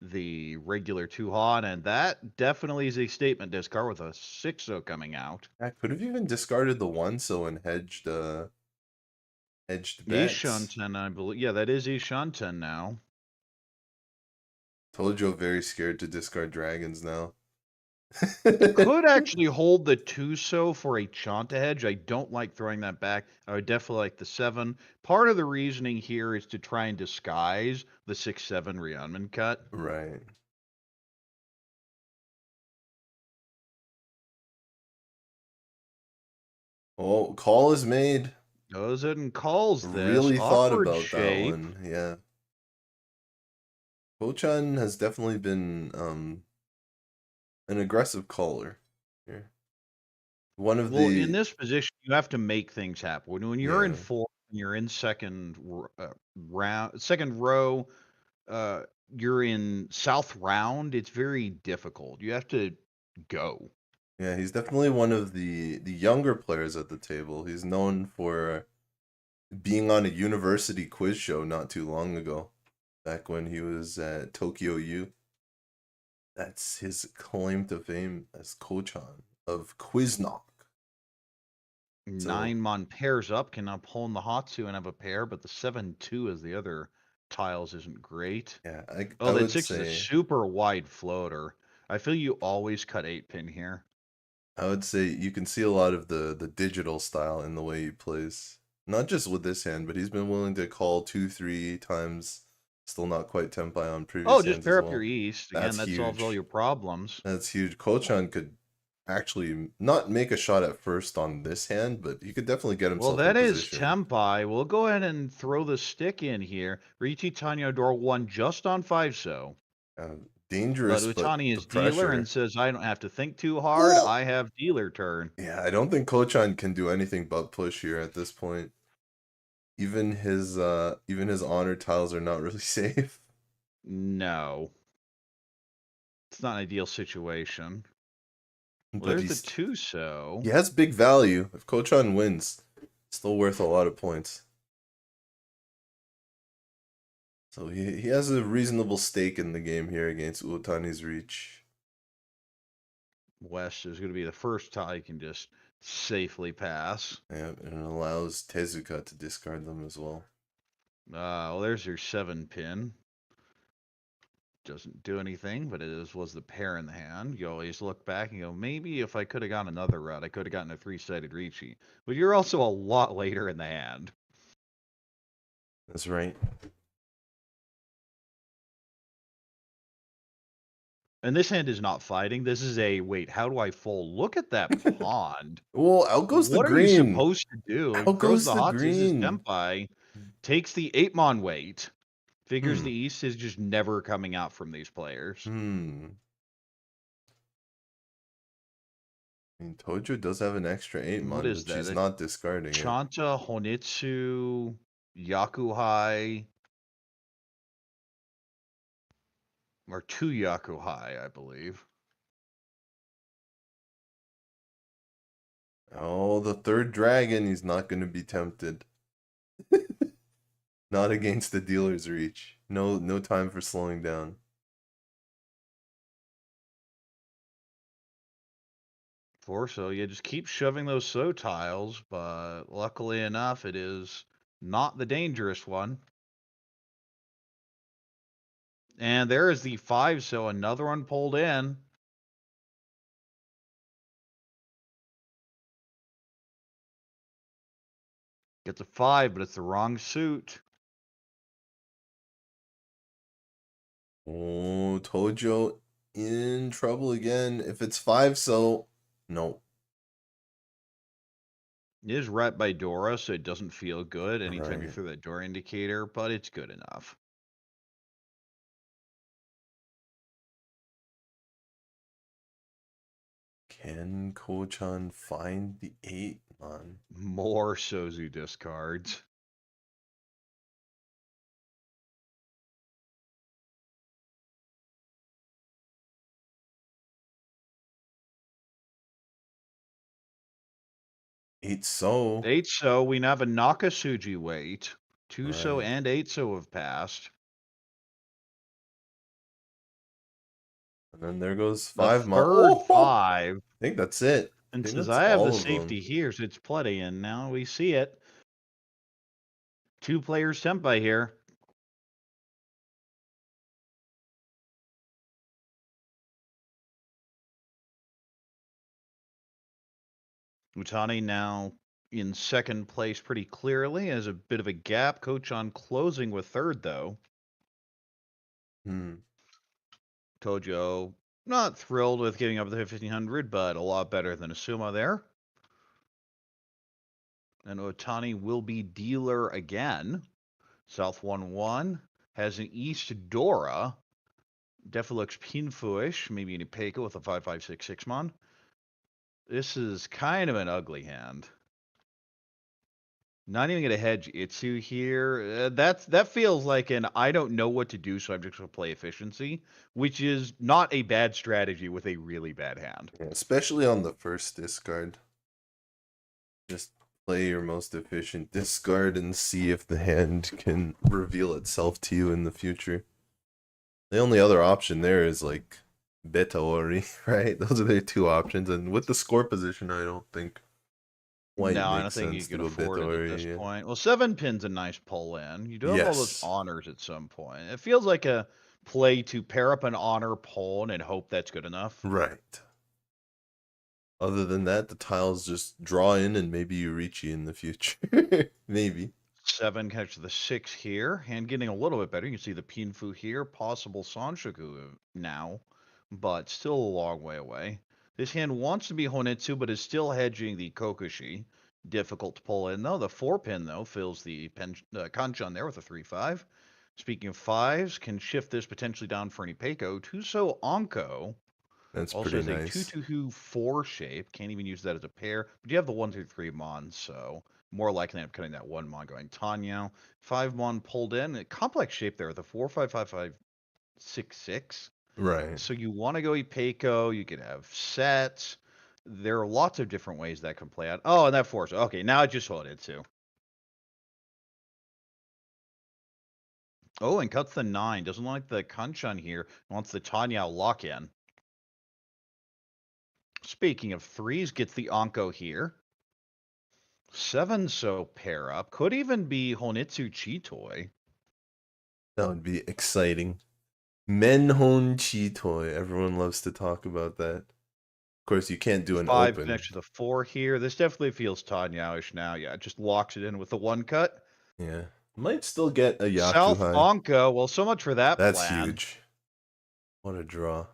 the regular Tuhan? And that definitely is a statement discard with a 6-0 coming out. I could have even discarded the one so and hedged bets. Ishunten, I believe. Yeah, that is Ishunten now. Tojo very scared to discard dragons now. Could actually hold the 2-so for a Chanta hedge. I don't like throwing that back. I would definitely like the 7. Part of the reasoning here is to try and disguise the 6-7 Ryeonman cut. Right. Oh, call is made. Goes it and calls this. Really thought Awkward about shape. that one. Yeah. Kochan has definitely been an aggressive caller here. One of in the this position, you have to make things happen. When you're in Yeah. 4 and you're in second row, you're in south round, it's very difficult. You have to go. Yeah, he's definitely one of the younger players at the table. He's known for being on a university quiz show not too long ago, back when he was at Tokyo U. That's his claim to fame as Kochan of Quiznok. So- 9-mon pairs up, can now pull in the Hatsu and have a pair, but the 7-2 as the other tiles isn't great. Yeah, Oh, I that would 6 is a say super wide floater. I feel you always cut 8-pin here. I would say you can see a lot of the digital style in the way he plays. Not just with this hand, but he's been willing to call 2-3 times, still not quite tempai on previous Oh, hands just pair as up your well. East. Again, That's that solves all huge. your problems. That's huge. Kochan could actually not make a shot at first on this hand, but he could definitely get Well, himself that in is position. tempai. We'll go ahead and throw the stick in here. Riichi Tanya door 1 just on 5-so. Dangerous, But but Utani the is dealer pressure. and says, I don't have to think too hard. Oh! I have dealer turn. Yeah, I don't think Kochan can do anything but push here at this point. Even his honor tiles are not really safe. No. It's not an ideal situation. Well, But there's the 2-so. he has big value. If Kochan wins, still worth a lot of points. So he has a reasonable stake in the game here against Utani's Reach. West is going to be the first tile you can just safely pass. Yeah, and it allows Tezuka to discard them as well. Well, there's your 7-pin. Doesn't do anything, but was the pair in the hand. You always look back and go, maybe if I could have gone another route, I could have gotten a 3-sided Riichi. But you're also a lot later in the hand. That's right. And this hand is not fighting. This is a, wait, how do I fold? Look at that pond. Well, out goes the What are you green. supposed to do? Out Throws goes the the Hatsu, uses green. Tempai, takes the 8-mon weight. Figures the East is just never coming out from these players. I mean, Tojo does have an extra 8-mon, What is but she's that? not discarding it. Chanta, Honitsu, Yakuhai. Or 2 Yakuhai, I believe. Oh, the third dragon, he's not going to be tempted. Not against the dealer's reach. No time for slowing down. So you just keep shoving those so tiles, but luckily enough, it is not the dangerous one. And there is the 5, so another one pulled in. Gets a 5, but it's the wrong suit. Oh, Tojo in trouble again. If it's 5, so no. It is right by Dora, so it doesn't feel good anytime you Right. throw that door indicator, but it's good enough. Can Kochan find the 8-mon? More Sozu discards. 8 so. 8 so. We now have a Nakasuji wait. 2 so Right. and 8 so have passed. And then there goes The 5 third Oh, 5. I think that's it. I And think since that's I have the all of safety them. here, so it's plenty, and now we see it. 2 players Senpai here. Utani now in second place pretty clearly, has a bit of a gap. Coach on closing with third, though. Tojo, not thrilled with giving up the 1500, but a lot better than Asuma there. And Otani will be dealer again. South 1-1 has an East Dora. Definitely looks pinfu-ish, maybe an Ipeko with a 5-5-6-6 mon. This is kind of an ugly hand. Not even gonna hedge Itsu here. That feels like an I don't know what to do, so I'm just gonna play efficiency, which is not a bad strategy with a really bad hand. Yeah, especially on the first discard. Just play your most efficient discard and see if the hand can reveal itself to you in the future. The only other option there is like Beta Ori, right? Those are their 2 options, and with the score position, I don't think white No, I don't makes think you sense to can go afford Beta it at Ori. this Yeah. point. Well, 7 pin's a nice pull in. You do have all those Yes. honors at some point. It feels like a play to pair up an honor pull and hope that's good enough. Right. Other than that, the tiles just draw in and maybe you Riichi in the future. Maybe. 7 catch the 6 here. Hand getting a little bit better. You can see the Pinfu here. Possible Sanshoku now, but still a long way away. This hand wants to be Honetsu, but is still hedging the Kokushi. Difficult to pull in, though. The 4 pin, though, fills the Kanchan there with a 3-5. Speaking of 5s, can shift this potentially down for an Ipeko. Tuso Onko. That's Also pretty has a nice. 2-2 4 shape. Can't even use that as a pair. But you have the 1-2-3 mon, so more likely I'm cutting that 1 mon going Tanya. 5 mon pulled in. A complex shape there with a 4-5-5-5-6-6. Right. So you want to go Ipeko. You could have sets. There are lots of different ways that can play out. Oh, and that force. Okay, now I just hold it too. Oh, and cuts the 9. Doesn't like the Kanchan here. Wants the Tanya lock in. Speaking of 3s, gets the Onko here. 7 so pair up. Could even be Honitsu Chitoi. That would be exciting. Menhon Chitoi. Everyone loves to talk about that. Of course, you can't do an 5 open. next to the 4 here. This definitely feels Tanya-ish now. Yeah, it just locks it in with the 1 cut. Yeah. Might still get a South Yakuhai. Onko. Well, so much for that That's plan. huge. What a draw.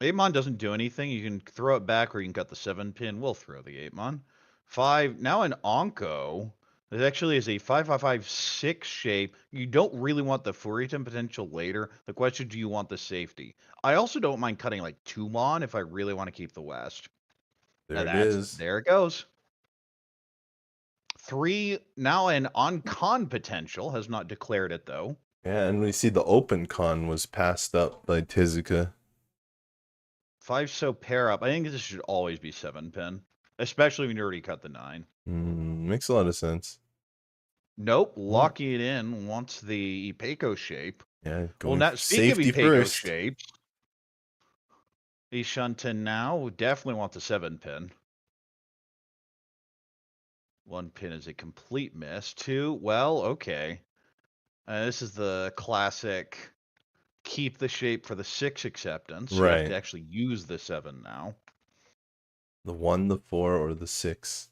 Amon doesn't do anything. You can throw it back or you can cut the 7 pin. We'll throw the 8mon. 5. Now an Onko. It actually is a 5-5-5-6 shape. You don't really want the Furiton potential later. The question, do you want the safety? I also don't mind cutting like 2 mon if I really want to keep the West. There it is. There it goes. 3. Now an on-con potential. Has not declared it though. Yeah, and we see the open con was passed up by Tezuka. 5 so pair up. I think this should always be 7 pin. Especially when you already cut the 9. Makes a lot of sense. Nope, locking it in wants the Ipeko shape. Yeah, Well, going now for speaking of safety Ipeko first. shapes, Ishunten now definitely wants a 7 pin. 1 pin is a complete miss. 2, well, okay. This is the classic keep the shape for the 6 acceptance. You have Right. to actually use the 7 now. The 1, the 4, or the 6.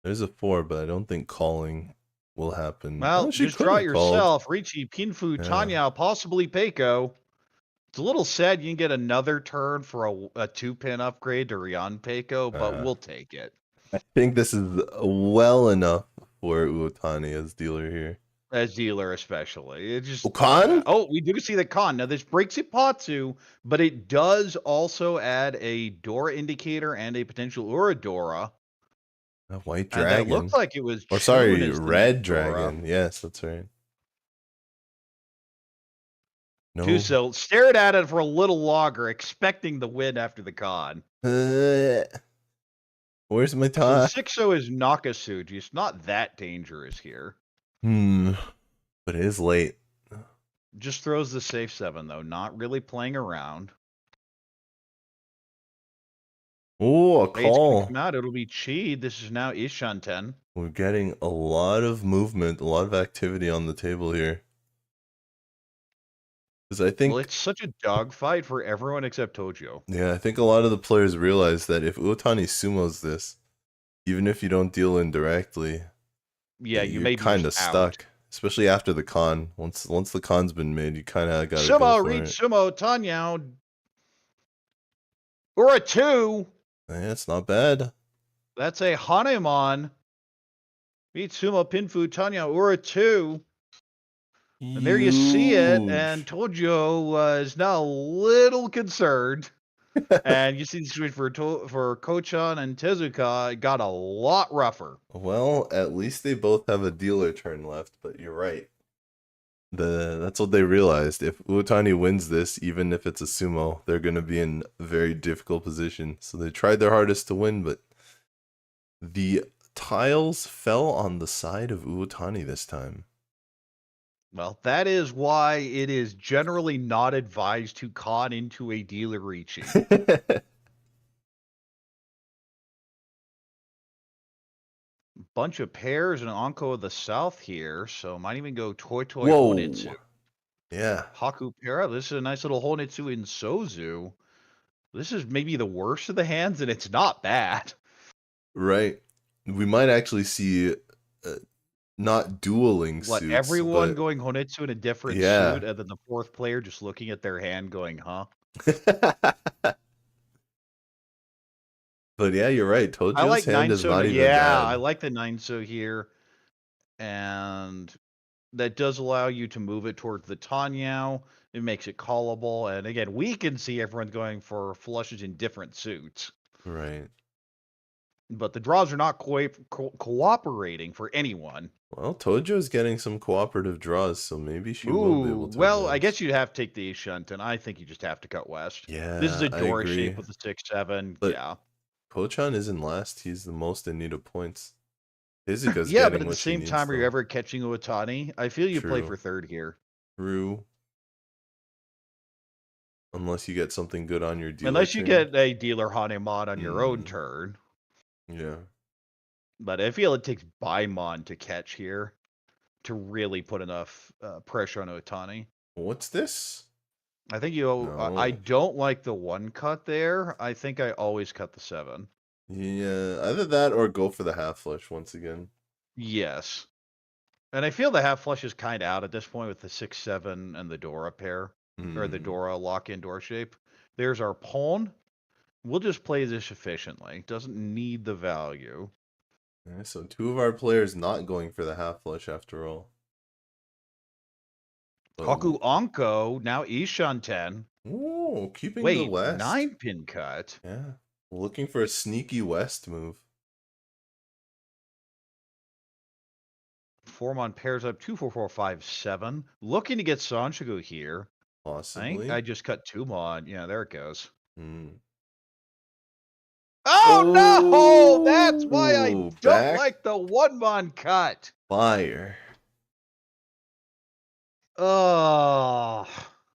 There's a 4, but I don't think calling will happen. Well, she just could draw have it called. yourself. Riichi, Pinfu, Yeah. Tanya, possibly Peiko. It's a little sad you can get another turn for a 2-pin upgrade to Rion Peiko, but we'll take it. I think this is well enough for Uotani as dealer here. As dealer, especially. It just Okan? Oh, we do see the con. Now this breaks Ipatsu, but it does also add a Dora indicator and a potential Uradora. A white And dragon. that looked like it was Or Chun sorry, as the red Dora. dragon. Yes, that's right. No. Tuso stared at it for a little longer, expecting the win after the con. Where's my So tie? 6-0 is Nakasuji. It's not that dangerous here. But it is late. Just throws the safe 7, though. Not really playing around. Oh, a Eight's gonna call. come out. It'll be Chi. This is now Ishanten. We're getting a lot of movement, a lot of activity on the table here. Because I think... Well, it's such a dogfight for everyone except Tojo. Yeah, I think a lot of the players realize that if Uotani sumos this, even if you don't deal in directly, Yeah, you you're may be kind of just stuck. out. Especially after the con. Once the con's been made, you kind of gotta Sumo, go for reach it. Sumo, Tanyao. Or a 2. Yeah, it's not bad. That's a Hanemon. Meet Sumo, Pinfu, Tanyao, or a 2. And there you see it, and Tojo is now a little concerned. And you see the situation for Kochan and Tezuka, it got a lot rougher. Well, at least they both have a dealer turn left, but you're right. That's what they realized. If Uotani wins this, even if it's a sumo, they're going to be in a very difficult position. So they tried their hardest to win, but the tiles fell on the side of Uotani this time. Well, that is why it is generally not advised to con into a dealer Riichi. Bunch of pairs and Anko of the South here, so might even go Toi Toi Honitsu. Yeah. Haku Para. This is a nice little Honitsu in Sozu. This is maybe the worst of the hands, and it's not bad. Right. We might actually see not dueling What, suits. everyone going Honitsu in a different Yeah. suit, and then the fourth player just looking at their hand going, huh? But yeah, you're right. Tojo's I like hand is 9-so. not even Yeah, bad. I like the 9-so here. And that does allow you to move it towards the Tanyao. It makes it callable. And again, we can see everyone's going for flushes in different suits. Right. But the draws are not cooperating for anyone. Well, Tojo's getting some cooperative draws, so maybe she will be able to. Well, I guess you'd have to take the Ishunt, and I think you just have to cut west. Yeah, This is a I Dora agree. shape with a 6-7. But yeah. Kochan isn't last. He's the most in need of points. Tezuka's Yeah, getting but at the what she same needs, time, are you though. ever catching Uotani? I feel you play True. for third here. True. Unless you get something good on your dealer Unless you turn. get a dealer Hanemon on your own turn. Yeah. But I feel it takes Baimon to catch here to really put enough pressure on Otani. What's this? I think you. No. I don't like the 1 cut there. I think I always cut the 7. Yeah, either that or go for the half flush once again. Yes. And I feel the half flush is kind of out at this point with the 6-7 and the Dora pair. Or the Dora lock-in door shape. There's our pawn. We'll just play this efficiently. Doesn't need the value. Yeah, so 2 of our players not going for the half flush after all. Haku Anko, now Ishanten. Ooh, keeping Wait, the west. 9-pin cut. Yeah, looking for a sneaky west move. Formon pairs up 2, 4, 4, 5, 7. Looking to get Sanchigo here. Possibly. I think I just cut 2 mon. Yeah, there it goes. Oh, no! That's why I don't like the 1 mon cut. Fire. Oh.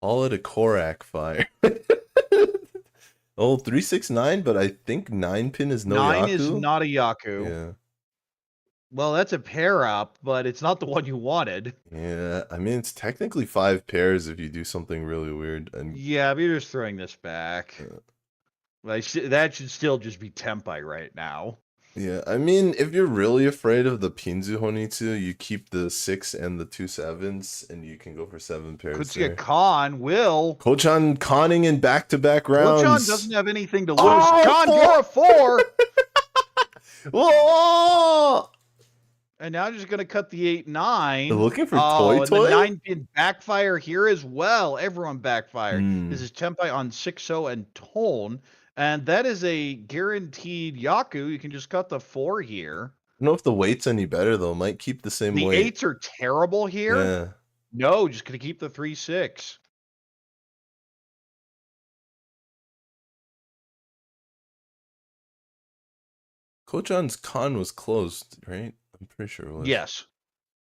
Call it a Corak fire. Oh, 369, but I think 9-pin is no 9 Yaku. is not a Yaku. Yeah. Well, that's a pair up, but it's not the one you wanted. Yeah, I mean, it's technically 5 pairs if you do something really weird. And yeah, but you're just throwing this back. Like, that should still just be Tempai right now. Yeah, I mean, if you're really afraid of the Pinzu Honitsu, you keep the 6 and the 2 7s, and you can go for 7 pairs. Could see a con, Will. Kochan conning in back-to-back rounds. Kochan doesn't have anything to lose. Con, you're a 4! Whoa! And now just going to cut the 8-9. They're looking for Toi Toi? And the 9-pin backfire here as well. Everyone backfired. This is Tempai on 6-0 and Tone. And that is a guaranteed Yaku. You can just cut the 4 here. I don't know if the weight's any better, though. Might keep the same weight. The 8s are terrible here. Yeah. No, just going to keep the 3-6. Kochan's con was closed, right? I'm pretty sure it was. Yes.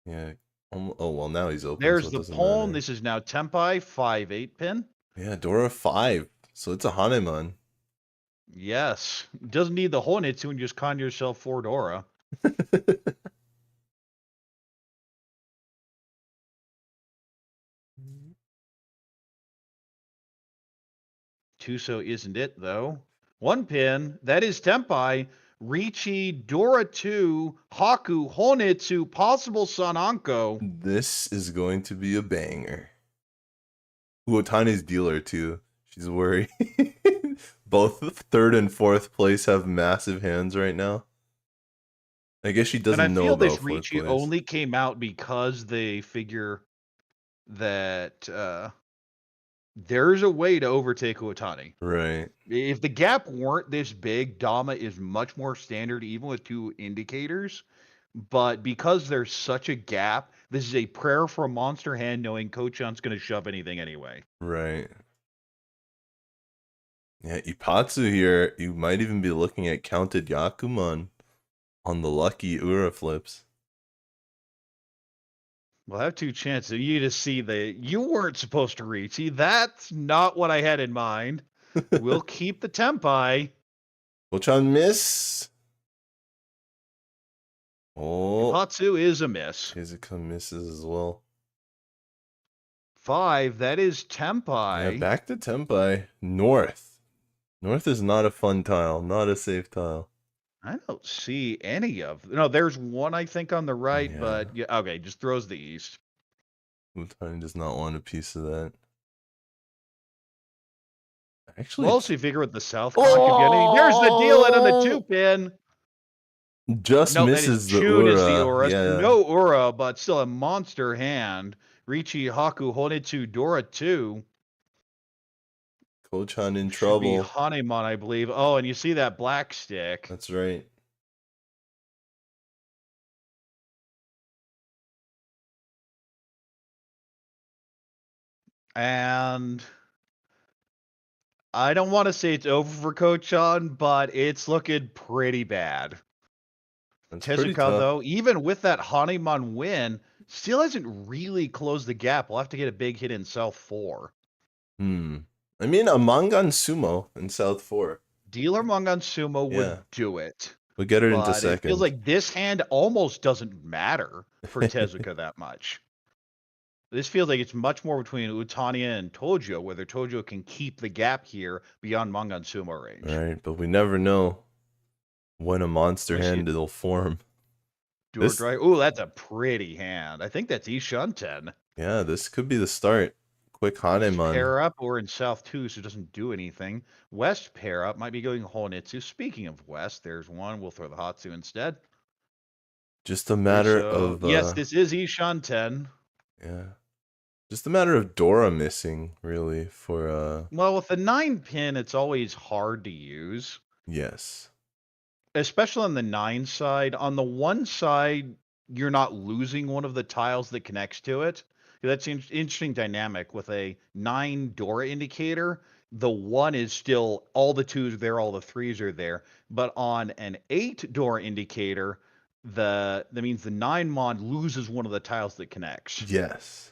Yeah. Oh, well, now he's open, There's so it the doesn't pawn. matter. This is now Tempai, 5-8 pin. Yeah, Dora 5. So it's a Hanemon. Yes. Doesn't need the Honitsu and just con yourself 4 Dora. Tuso isn't it, though. 1 pin. That is Tempai. Riichi, Dora 2, Haku, Honitsu, possible Sananko. This is going to be a banger. Uotane's dealer, too. She's worried. Both 3rd and 4th place have massive hands right now. I guess she doesn't know about 4th place. And I feel this Riichi only came out because they figure that there's a way to overtake Uotane. Right. If the gap weren't this big, Dama is much more standard, even with 2 indicators. But because there's such a gap, this is a prayer for a monster hand, knowing Kochan's going to shove anything anyway. Right. Yeah, Ipatsu here, you might even be looking at counted Yakuman on the lucky Ura flips. We'll have 2 chances. You just see that you weren't supposed to reach. See, that's not what I had in mind. We'll keep the Tempai. Kochan miss. Oh. Ipatsu is a miss. Shizuka misses as well. 5, that is Tempai. Yeah, back to Tempai. North. North is not a fun tile, not a safe tile. I don't see any of... No, there's one, I think, on the right, Yeah. but... Yeah, okay, just throws the east. Uotane does not want a piece of that. Actually, Well, so you figure with the south conk getting... There's the deal in on the 2-pin! just No, misses the Chun Ura. is the Ura. Yeah. No Ura, but still a monster hand. Riichi, Haku, Honitsu, Dora 2. Kochan in Should trouble. be Hanemon, I believe. Oh, and you see that black stick. That's right. And I don't want to say it's over for Kochan, but it's looking pretty bad. That's pretty Tezuka, tough. though, even with that Hanemon win, still hasn't really closed the gap. We'll have to get a big hit in South 4. I mean, a Mangan Sumo in South 4. Dealer Mangan Sumo would do it. We'll get it into But second. it feels like this hand almost doesn't matter for Tezuka that much. This feels like it's much more between Utania and Tojo, whether Tojo can keep the gap here beyond Mangan Sumo range. Right, but we never know when a monster hand it'll form. Ooh, that's a pretty hand. I think that's Ishunten. Yeah, this could be the start. Quick Hanemon. Pair up or in South 2, so it doesn't do anything. West pair up might be going Honitsu. Speaking of West, there's one. We'll throw the Hatsu instead. Just a matter of... yes, this is Ishunten. Yeah. Just a matter of Dora missing, really, for... Well, with the 9-pin, it's always hard to use. Yes. Especially on the 9 side. On the 1 side, you're not losing one of the tiles that connects to it. That's an interesting dynamic. With a 9 Dora indicator, the 1 is still, all the 2s are there, all the 3s are there. But on an 8 Dora indicator, that means the 9 mod loses one of the tiles that connects. Yes.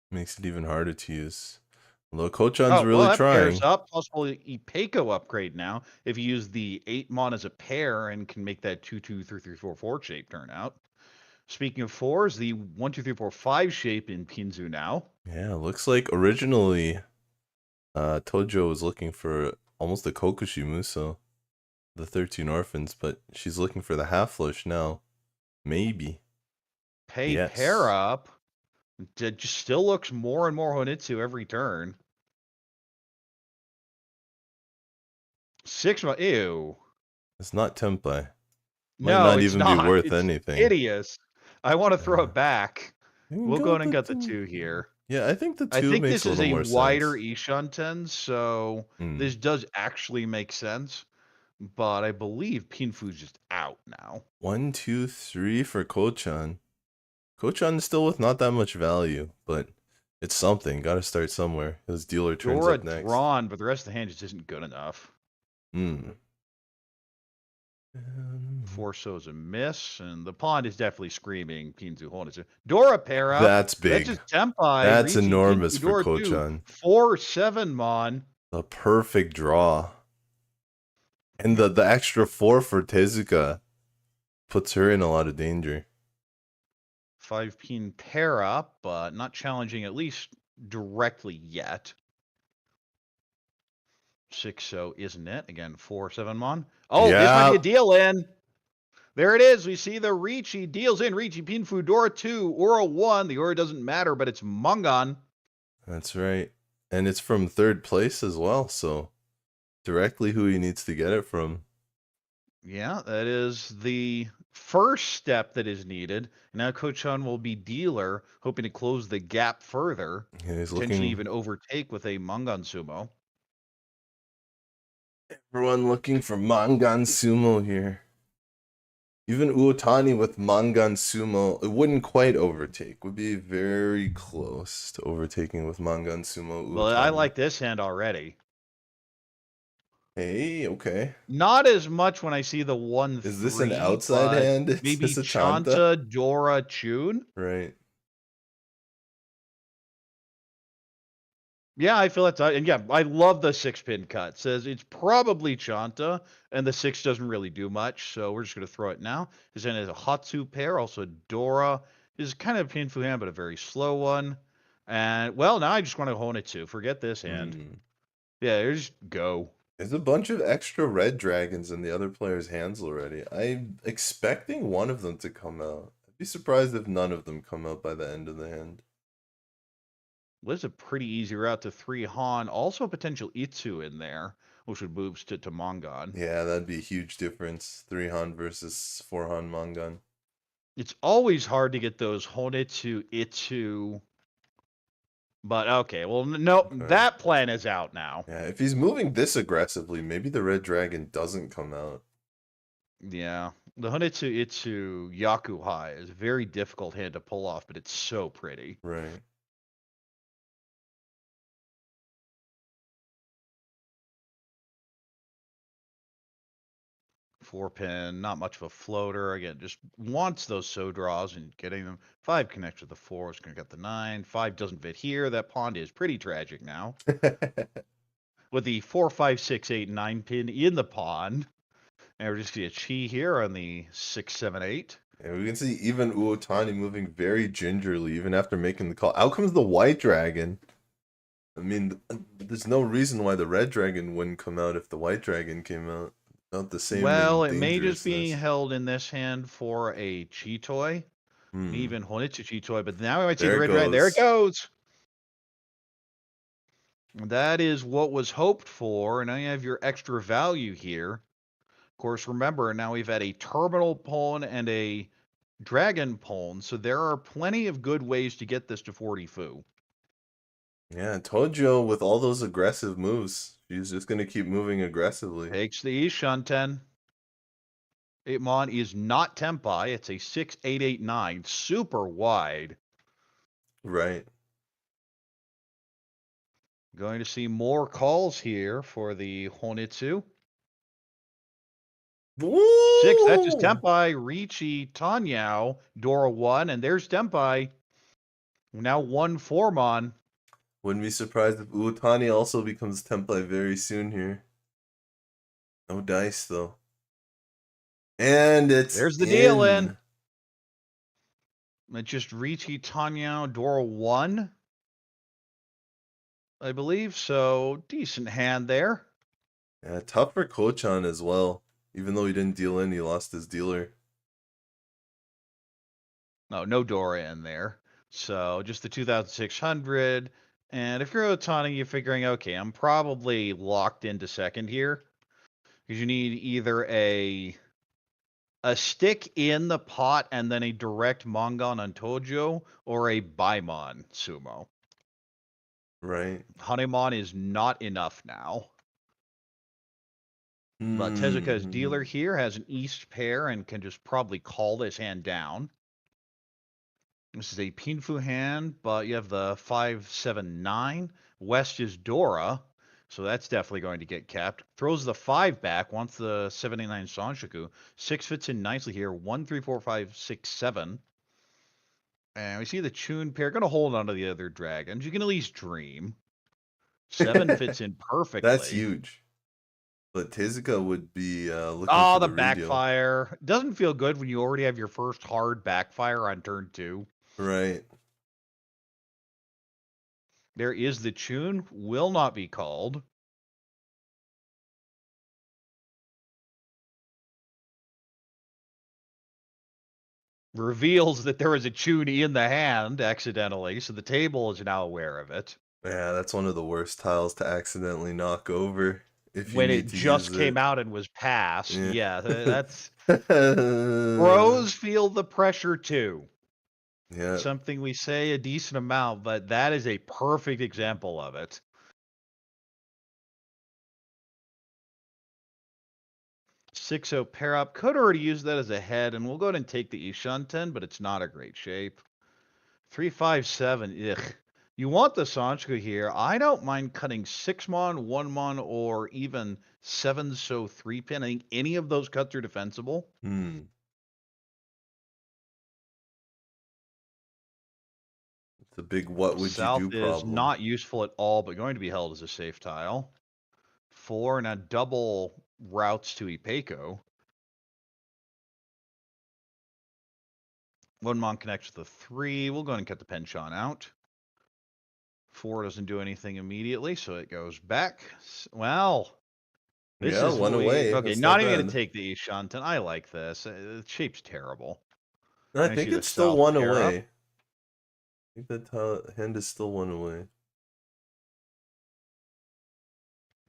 Makes it even harder to use. Although Kochan's really trying. Pairs up, possible Ipeco upgrade now. If you use the 8 mon as a pair and can make that 2-2-3-3-4-4 shape turn out. Speaking of 4s, the 1-2-3-4-5 shape in Pinzu now. Yeah, looks like originally Tojo was looking for almost a Kokushi Muso, the 13 Orphans, but she's looking for the half flush now. Maybe. Pair up. It just still looks more and more Honitsu every turn. 6 mon. Ew. It's not Tempai. Might No, not it's even not. be worth It's anything. hideous. I want to throw it back. We'll go ahead and get get the 2 here. Yeah, I think the 2 I think makes this is a a little more wider sense. Ishunten, so this does actually make sense. But I believe Pinfu's just out now. 1, 2, 3 for Kochan. Kochan is still with not that much value, but it's something. Got to start somewhere. His dealer turns Dora up next. drawn, but the rest of the hand just isn't good enough. Four shows a miss, and the pawn is definitely screaming Pinzu Honetsu. Dora pair up. That's big. That's just Tempai. That's Riichi, enormous Pinzu, for Dora 2. Kochan. 4-7 Mon. A perfect draw. And the extra 4 for Tezuka puts her in a lot of danger. 5-pin pair up, but not challenging at least directly yet. 6-0, isn't it? Again, 4-7 Mon. Oh, this might be a deal in. There it is. We see the Riichi deals in. Riichi Pinfu Dora 2, Aura 1. The Aura doesn't matter, but it's Mangan. That's right. And it's from third place as well, so directly who he needs to get it from. Yeah, that is the first step that is needed. Now Kochan will be dealer, hoping to close the gap further. Yeah, he's potentially even overtake with a Mangan Sumo. Everyone looking for Mangan Sumo here. Even Uotani with Mangan Sumo, it wouldn't quite overtake. Would be very close to overtaking with Mangan Sumo. Uotani. Well, I like this hand already. Hey, okay. Not as much when I see the 1-3. Is this an outside hand? Is maybe this a Chanta, Dora, Chun? Right. Yeah, I feel that's... And yeah, I love the 6-pin cut. Says it's probably Chanta, and the 6 doesn't really do much, so we're just going to throw it now. His hand is a Hatsu pair, also Dora. Is kind of a Pinfu hand, but a very slow one. And, well, now I just want to hone it too. Forget this hand. Yeah, just go. There's a bunch of extra red dragons in the other players' hands already. I'm expecting one of them to come out. I'd be surprised if none of them come out by the end of the hand. Well, it's a pretty easy route to 3 Han. Also a potential Itsu in there, which would move to Mangan. Yeah, that'd be a huge difference. 3 Han versus 4 Han Mangan. It's always hard to get those Honetsu, Itsu. But okay, well, no, that plan is out now. Yeah, if he's moving this aggressively, maybe the red dragon doesn't come out. Yeah, the Honetsu, Itsu, Yakuhai is a very difficult hand to pull off, but it's so pretty. Right. Four pin, not much of a floater. Again, just wants those so draws and getting them. 5 connects with the 4. It's going to get the 9. 5 doesn't fit here. That pawn is pretty tragic now. With the 4, 5, 6, 8, 9 pin in the pawn. And we're just going to Chi here on the 6, 7, 8. And we can see even Uotani moving very gingerly, even after making the call. Out comes the white dragon. I mean, there's no reason why the red dragon wouldn't come out if the white dragon came out. Not the same. Well, it may just be held in this hand for a Chitoi. Even Honetsu Chitoi, but now we might see the red dragon. There it goes. That is what was hoped for. And now you have your extra value here. Of course, remember, now we've had a terminal pawn and a dragon pawn. So there are plenty of good ways to get this to 40 fu. Yeah, Tojo with all those aggressive moves. She's just going to keep moving aggressively. Takes the Ishanten. 8-mon is not Tempai. It's a 6, 8, 8, 9. Super wide. Right. Going to see more calls here for the Honetsu. Woo! 6, that's just Tempai, Riichi, Tanyao, Dora 1, and there's Tempai. Now 1-4-mon. Wouldn't be surprised if Uotani also becomes Tempai very soon here. No dice, though. And there's the deal in. It's just Riichi, Tanyao, Dora 1. I believe, so decent hand there. Yeah, tough for Kochan as well. Even though he didn't deal in, he lost his dealer. No Dora in there. So just the 2,600. And if you're Otani, you're figuring, okay, I'm probably locked into second here. Because you need either a stick in the pot and then a direct Mangan on Tojo, or a Baimon Sumo. Right. Hanemon is not enough now. But Tezuka's dealer here has an East pair and can just probably call this hand down. This is a Pinfu hand, but you have the 5, 7, 9. West is Dora. So that's definitely going to get kept. Throws the 5 back, wants the 79 Sanshoku. 6 fits in nicely here. 1, 3, 4, 5, 6, 7. And we see the Chun pair going to hold on to the other dragons. You can at least dream. 7 fits in perfectly. That's huge. But Tezuka would be looking Oh, for the the redeal. backfire. Doesn't feel good when you already have your first hard backfire on turn 2. Right. There is the Chun. Will not be called. Reveals that there was a Chun in the hand accidentally, so the table is now aware of it. Yeah, that's one of the worst tiles to accidentally knock over if you When need it to just use came it. out and was passed. Yeah. Yeah, that's... Pros feel the pressure too. Yeah. Something we say a decent amount, but that is a perfect example of it. Six-O pair up. Could already use that as a head, and we'll go ahead and take the Ishanten, but it's not a great shape. 3, 5, 7. Ugh. You want the Sanchku here. I don't mind cutting 6-mon, 1-mon, or even 7-so 3-pin. I think any of those cuts are defensible. It's a big what would South you do is problem. not useful at all, but going to be held as a safe tile. 4, and a double routes to Ipeco. 1-mon connects with the 3. We'll go ahead and cut the penchant out. 4 doesn't do anything immediately, so it goes back. Well, this Yeah, is one away. okay. That's Not not even going bad. to take the Ishanten. I like this. The shape's terrible. No, I And think see the it's still South one pair up. away. I think that hand is still one away.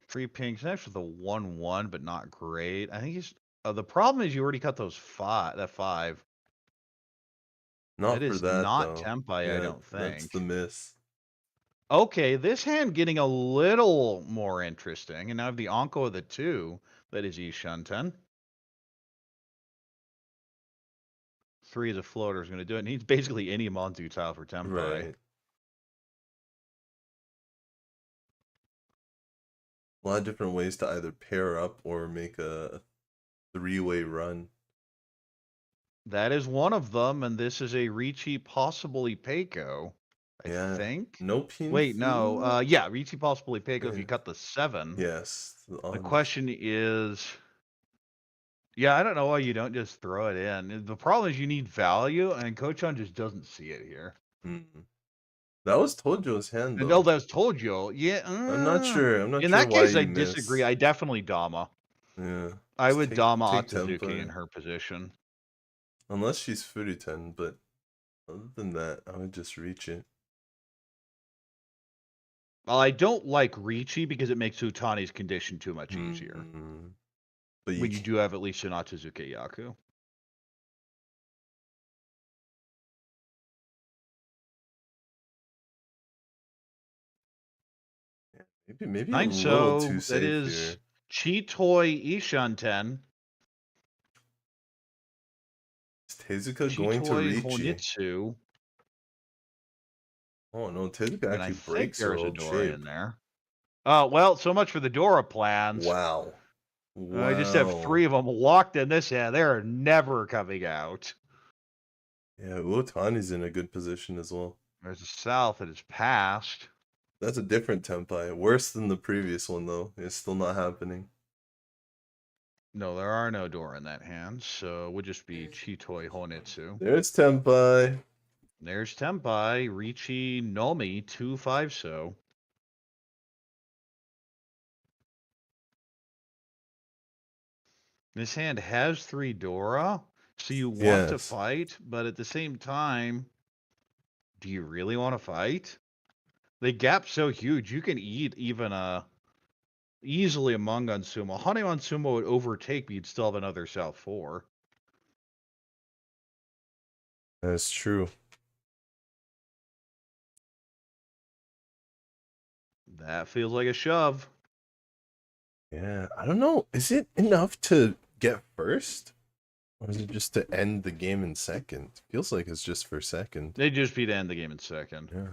3 pinks. Next with a 1-1, but not great. I think he's. The problem is you already cut those 5. That 5. Not It for is that not though. Tempai, Yeah, I don't that's think. the miss. Okay, this hand getting a little more interesting. And now I have the Anko of the 2. That is Ishanten. 3 as a floater is going to do it. And he's basically any Monzu tile for Tempai. Right. A lot of different ways to either pair up or make a 3-way run. That is one of them, and this is a Riichi, possible Ipeco, I think. No pin. Wait, no. Yeah, Riichi, possible Ipeco if Yeah. you cut the 7. Yes. The question is... Yeah, I don't know why you don't just throw it in. The problem is you need value, and Kochan just doesn't see it here. That was Tojo's hand, though. No, that was Tojo. Yeah. I'm not sure. I'm not in sure that why case, you I disagree. miss. I definitely Dama. Yeah. I Just would Dama take Atsuzuki Tempai. in her position. Unless she's Furiten, but other than that, I would just reach it. Well, I don't like Riichi because it makes Utani's condition too much easier. But When you do have at least an Atsuzuki Yaku. Maybe a little too safe that is here. Chitoi Ishanten. Is Tezuka going to Riichi? Honitsu. Oh no, Tezuka actually breaks her old Dora shape. in there. Oh, well, so much for the Dora plans. Wow. I just have 3 of them locked in this hand. They're never coming out. Yeah, Uotani's in a good position as well. There's a South that is passed. That's a different Tempai. Worse than the previous one, though. It's still not happening. No, there are no Dora in that hand, so it would just be Chitoi Honitsu. There's Tempai. There's Tempai, Riichi, Nomi, 2-5-so. This hand has 3 Dora, so you want to fight, but at the same time, do you really want to fight? The gap's so huge, you can eat even easily a Mangan Sumo. Haneman Sumo would overtake, but you'd still have another South 4. That's true. That feels like a shove. Yeah, I don't know. Is it enough to get first? Or is it just to end the game in second? Feels like it's just for second. They'd just be to end the game in second. Yeah.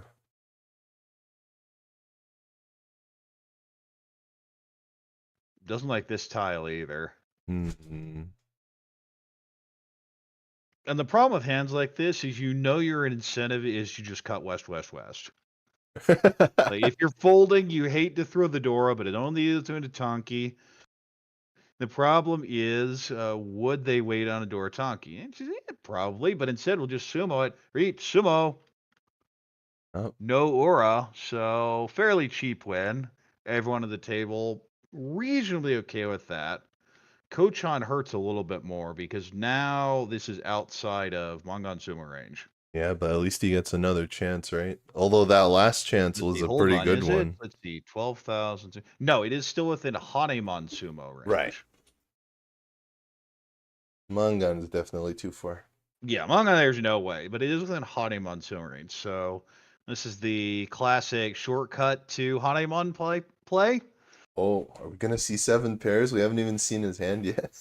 Doesn't like this tile either. Mm-hmm. And the problem with hands like this is your incentive is to just cut west, west, west. Like if you're folding, you hate to throw the Dora, but it only is doing a Tonki. The problem is, would they wait on a Dora Tonki? And she's, probably, but instead we'll just sumo it. Reach, sumo. Oh. No aura, so fairly cheap win. Everyone at the table reasonably okay with that. Kochan hurts a little bit more because now this is outside of Mangan sumo range. Yeah, but at least he gets another chance, right? Although that last chance was a pretty good one. Let's see, 12,000. No, it is still within Hanemon sumo range. Right. Mangan is definitely too far. Yeah, Mangan there's no way, but it is within Hanemon sumo range. So this is the classic shortcut to Hanemon play. Oh, are we gonna see 7 pairs? We haven't even seen his hand yet.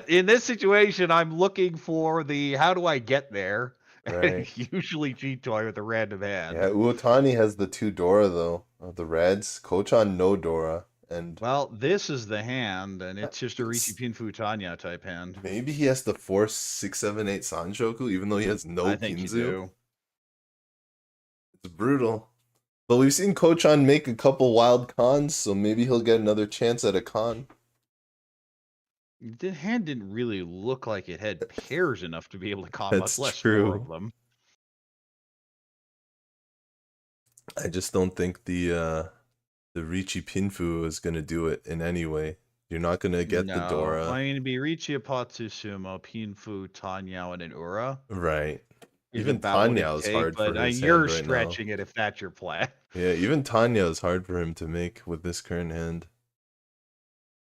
In this situation, I'm looking for the how do I get there? Right. Usually cheat toy with a random hand. Yeah, Uotani has the 2 Dora though, of the reds. Kochan no Dora, and well, this is the hand, and it's just a Riichi Pinfu Tanya type hand. maybe he has to force 6, 7, 8 Sanshoku, even though he has no I think Kinzu. you do. It's brutal. But we've seen Kochan make a couple wild cons, so maybe he'll get another chance at a con. The hand didn't really look like it had pairs enough to be able to con, much less true. 4 of them. I just don't think the Riichi Pinfu is gonna do it in any way. You're not gonna get the Dora. I mean, it'd be Riichi Apatsu Sumo, Pinfu, Tanyao, and an Ura. Right. Even Tanya is hard for his you're hand right stretching now. it if that's your plan. Yeah, even Tanya is hard for him to make with this current hand.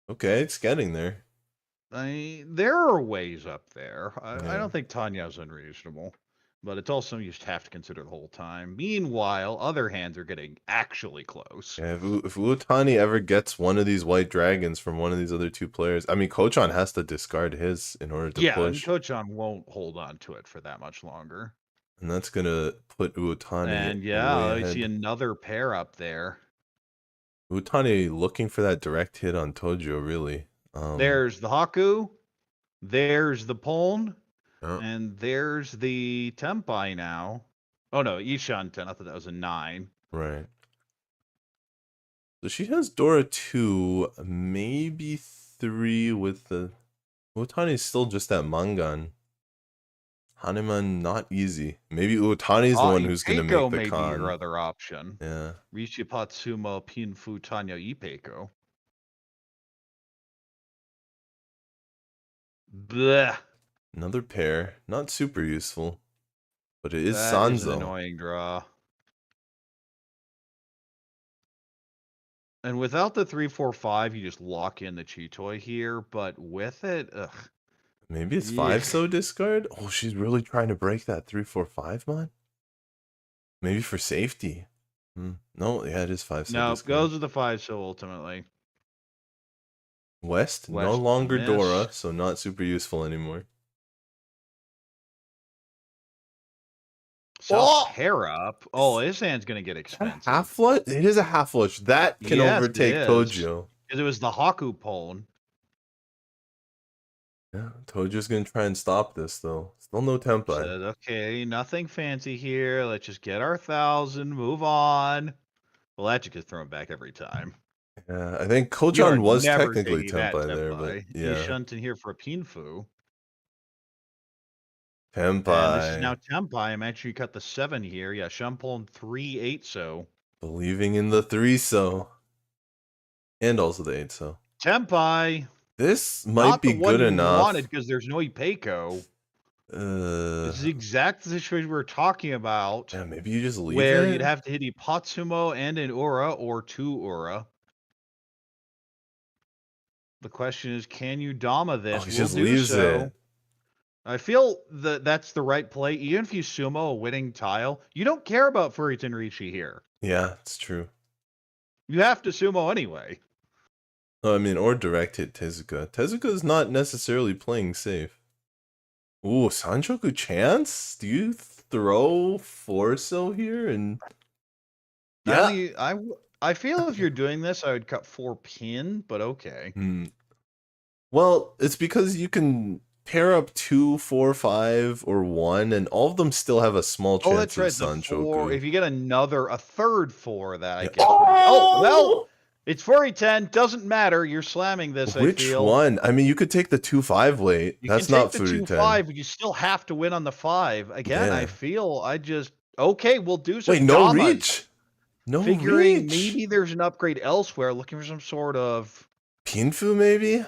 Okay, it's getting there. There are ways up there. I Yeah. don't think Tanya's unreasonable, but it's also you just have to consider the whole time. Meanwhile, other hands are getting actually close. Yeah, if Uotani ever gets one of these white dragons from one of these other 2 players, I mean, Kochan has to discard his in order to push. And Kochan won't hold on to it for that much longer. And that's gonna put Uotani. And way we see ahead. another pair up there. Uotani looking for that direct hit on Tojo, really. There's the Haku, there's the Pon, Yeah. and there's the Tempai now. Oh no, Ishanten. I thought that was a 9. Right. So she has Dora 2, maybe 3 with the... Uotani's still just at Mangan. Haneman, not easy. Maybe Uotani's the one who's going to make the con. Maybe your other option. Yeah. Riichi Patsumo, Pinfu, Tanya, Ipeiko. Bleh. Another pair. Not super useful. But it is That Sanzo. is an annoying draw. And without the 3-4-5, you just lock in the Chitoy here. But with it, ugh. Maybe it's 5 so discard? Oh, she's really trying to break that 3-4-5 mod? Maybe for safety. No, yeah, it is 5 so discard. Goes with the 5 so ultimately. West no longer Dora, so not super useful anymore. So pair up. Oh, this hand's gonna get expensive. Half flush? It is a half flush. That can overtake Tojo. Because it was the Haku Pon. Yeah, Tojo's gonna try and stop this though. Still no Tempai. Said, okay, nothing fancy here. Let's just get our 1,000, move on. Well, that just gets thrown back every time. Yeah, I think Kochan was technically Tempai there, but yeah. Shunting here for a Pinfu. Tempai. This is now Tempai. I'm actually cut the 7 here. Yeah, Shumpon 3-8 so. Believing in the 3 so. And also the 8 so. Tempai. This might be good enough. Wanted because there's no Ipeiko. This is the exact situation we were talking about. Yeah, maybe you just leave where it? You'd have to hit Ipatsumo and an Aura or 2 Aura. The question is, can you Dama this? Oh, he just leaves it. I feel that that's the right play. Even if you sumo a winning tile, you don't care about Furitan Riichi here. Yeah, it's true. You have to sumo anyway. I mean, or direct hit Tezuka. Tezuka is not necessarily playing safe. Ooh, Sanshoku chance? Do you throw 4 so here? And yeah, I feel if you're doing this, I would cut 4 pin, but okay. Well, it's because you can pair up 2, 4, 5, or 1, and all of them still have a small Oh, chance that's right. of The 4. Sanchoku. If you get a third 4, that I Yeah. guess. Oh, well, it's 4e10. Doesn't matter. You're slamming this. Which I feel. one? I mean, you could take the 2-5 weight. You That's can not take the 4e10. 2-5, but you still have to win on the 5. Again, I Yeah. feel okay. We'll do some. Wait, no Damas. reach. No Figuring reach. maybe there's an upgrade elsewhere. Looking for some sort of Pinfu, maybe.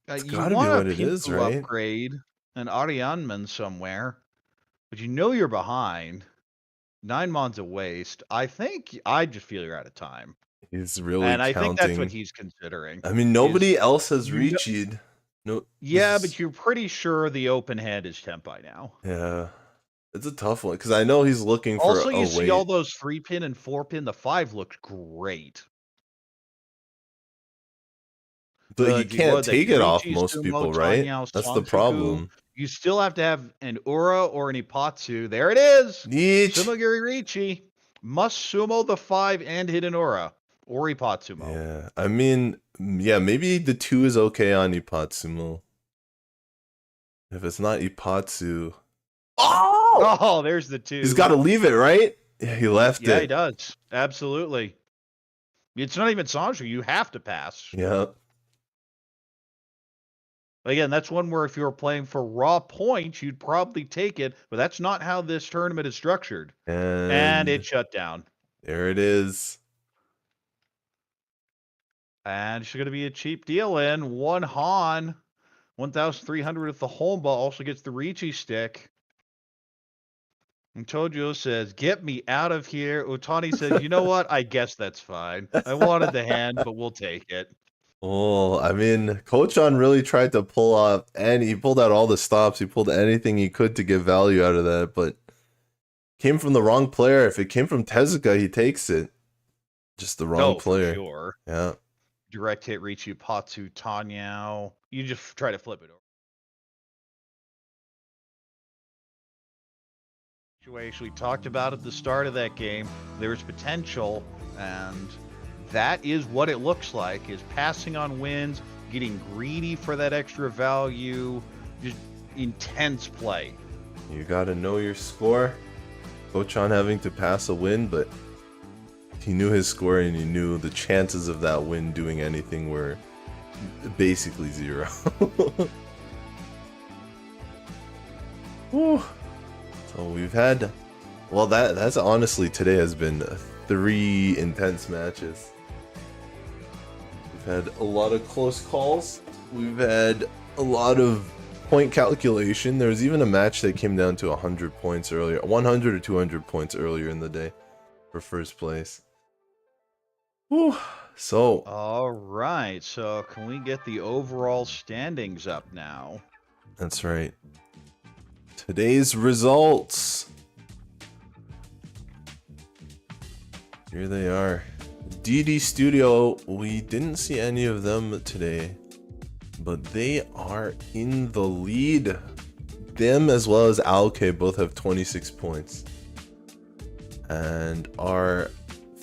It's you gotta be want what a it is, Pinfu right? upgrade, an Arianman somewhere, but you know you're behind. 9 mon's a waste. I think I just feel you're out of time, He's really and I counting. think that's what he's considering. I mean, nobody else has Riichi'd. No. Yeah, but you're pretty sure the open hand is Tempai now. Yeah. It's a tough one because I know he's looking for Also, a you see weight. all those 3-pin and 4-pin. The 5 looks great. But you can't take it off most people, right? That's the problem. You still have to have an Ura or an Ipatsu. There it is. Yeech. Sumogiri Riichi must sumo the 5 and hit an Ura or Ipatsumo. Yeah, I mean, yeah, maybe the 2 is okay on Ipatsumo. If it's not Ipatsu, oh, there's the 2. He's got to leave it, right? Yeah, he left it. Yeah, he does. Absolutely. It's not even Sanju. You have to pass. Yeah. Again, that's one where if you were playing for raw points, you'd probably take it, but that's not how this tournament is structured. And it shut down. There it is. And it's going to be a cheap deal in. 1 Han, 1,300 with the Homba, also gets the Riichi stick. And Tojo says, get me out of here. Utani says, you know what? I guess that's fine. I wanted the hand, but we'll take it. Oh, I mean, Kochan really tried to pull off, and he pulled out all the stops. He pulled anything he could to get value out of that, but came from the wrong player. If it came from Tezuka, he takes it. Just the wrong player. For sure. Yeah. Direct hit Riichi, Patsu, Tanyao. You just try to flip it over. Situation we talked about at the start of that game. There's potential, and that is what it looks like, is passing on wins, getting greedy for that extra value, just intense play. You gotta know your score. Kochan having to pass a win, but he knew his score and he knew the chances of that win doing anything were basically 0. Whew. So we've had, well, that's honestly, today has been 3 intense matches. We've had a lot of close calls. We've had a lot of point calculation. There was even a match that came down to 100 points earlier, 100 or 200 points earlier in the day for first place. Whew. So, all right. So can we get the overall standings up now? That's right. Today's results. Here they are. DD Studio, we didn't see any of them today, but they are in the lead. Them as well as Aoke both have 26 points. And our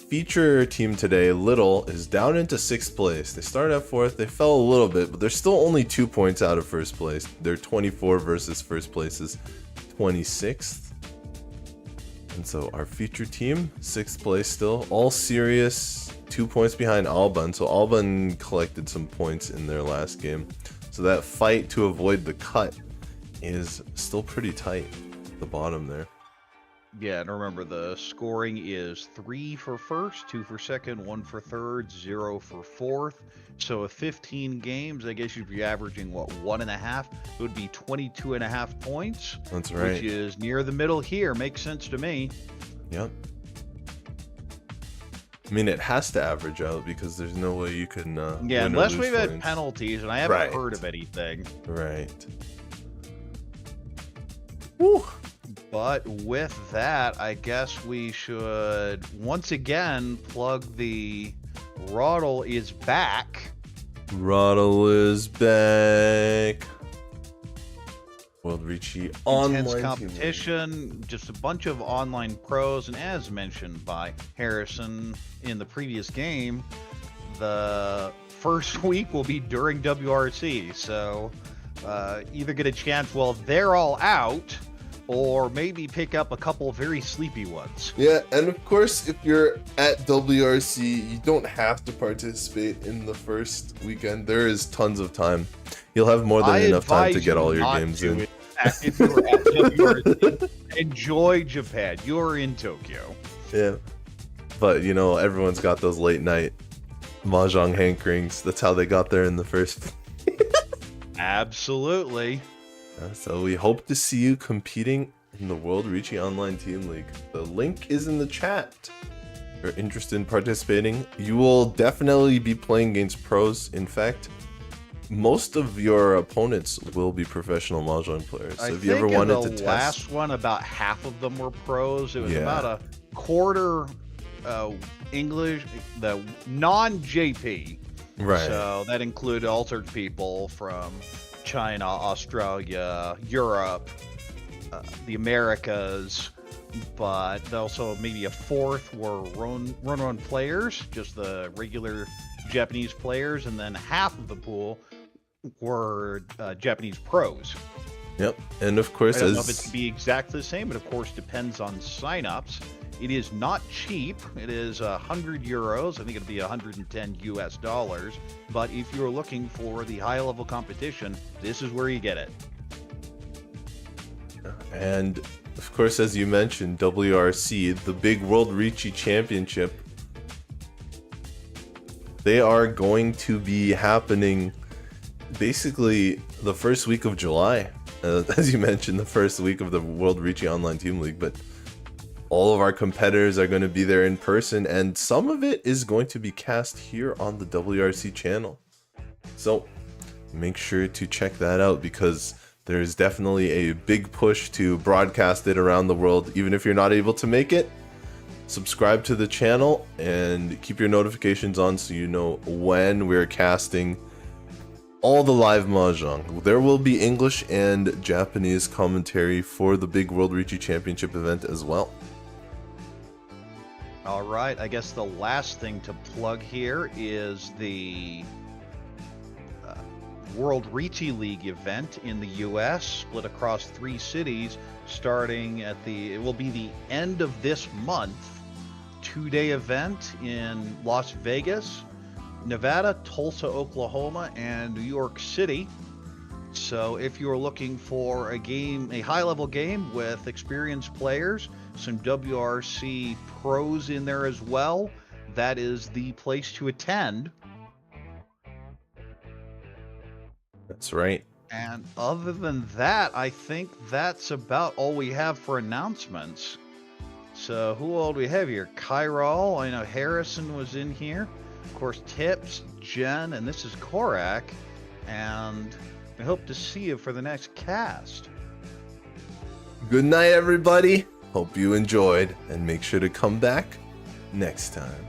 feature team today, Little, is down into 6th place. They started at 4th, they fell a little bit, but they're still only 2 points out of first place. They're 24 versus first place's 26th. And so our feature team, 6th place still, all serious, 2 points behind Alban. So Alban collected some points in their last game. So that fight to avoid the cut is still pretty tight at the bottom there. Yeah, and remember the scoring is 3 for first, 2 for second, 1 for third, 0 for fourth. So if 15 games, I guess you'd be averaging, what, 1.5? It would be 22.5 points. That's right. Which is near the middle here. Makes sense to me. Yep. I mean, it has to average out because there's no way you can yeah, win unless or lose we've had points. penalties, and I haven't Right. heard of anything. Right. Woo. But with that, I guess we should once again plug the Roddle is back. Roddle is back. World Riichi online Intense team competition, just a bunch of online pros, and as mentioned by Harrison in the previous game, the first week will be during WRC, so either get a chance while they're all out, or maybe pick up a couple very sleepy ones. Yeah, and of course, if you're at WRC, you don't have to participate in the first weekend. There is tons of time. You'll have more than enough time to get all your games in. If you're at WRC, enjoy Japan. You're in Tokyo. Yeah, but you know, everyone's got those late night mahjong hankerings. That's how they got there in the first. Absolutely. So we hope to see you competing in the World Riichi Online Team League. The link is in the chat. If you're interested in participating, you will definitely be playing against pros. In fact, most of your opponents will be professional mahjong players. So if you ever wanted to test, the last one, about half of them were pros. It was Yeah. about a quarter English, the non-JP. right? So that included altered people from China, Australia, Europe, the Americas, but also maybe a fourth were run players, just the regular Japanese players, and then half of the pool were Japanese pros. Yep, and of course, I don't know if it's to be exactly the same, but of course depends on signups. It is not cheap. It is 100 euros. I think it'll be 110 US dollars. But if you're looking for the high level competition, this is where you get it. And of course, as you mentioned, WRC, the big World Riichi Championship, they are going to be happening basically the first week of July. As you mentioned, the first week of the World Riichi Online Team League, but all of our competitors are going to be there in person, and some of it is going to be cast here on the WRC channel. So make sure to check that out, because there's definitely a big push to broadcast it around the world. Even if you're not able to make it, subscribe to the channel and keep your notifications on so you know when we're casting all the live mahjong. There will be English and Japanese commentary for the big World Riichi Championship event as well. All right, I guess the last thing to plug here is the World Riichi League event in the US, split across 3 cities, starting at it will be the end of this month. 2-day event in Las Vegas, Nevada, Tulsa, Oklahoma, and New York City. So if you're looking for a high-level game with experienced players, some WRC pros in there as well, that is the place to attend. That's right. And other than that, I think that's about all we have for announcements. So who all do we have here? Chiral, I know Harrison was in here. Of course, Tips, Jenn, and this is Corak. And I hope to see you for the next cast. Good night, everybody. Hope you enjoyed, and make sure to come back next time.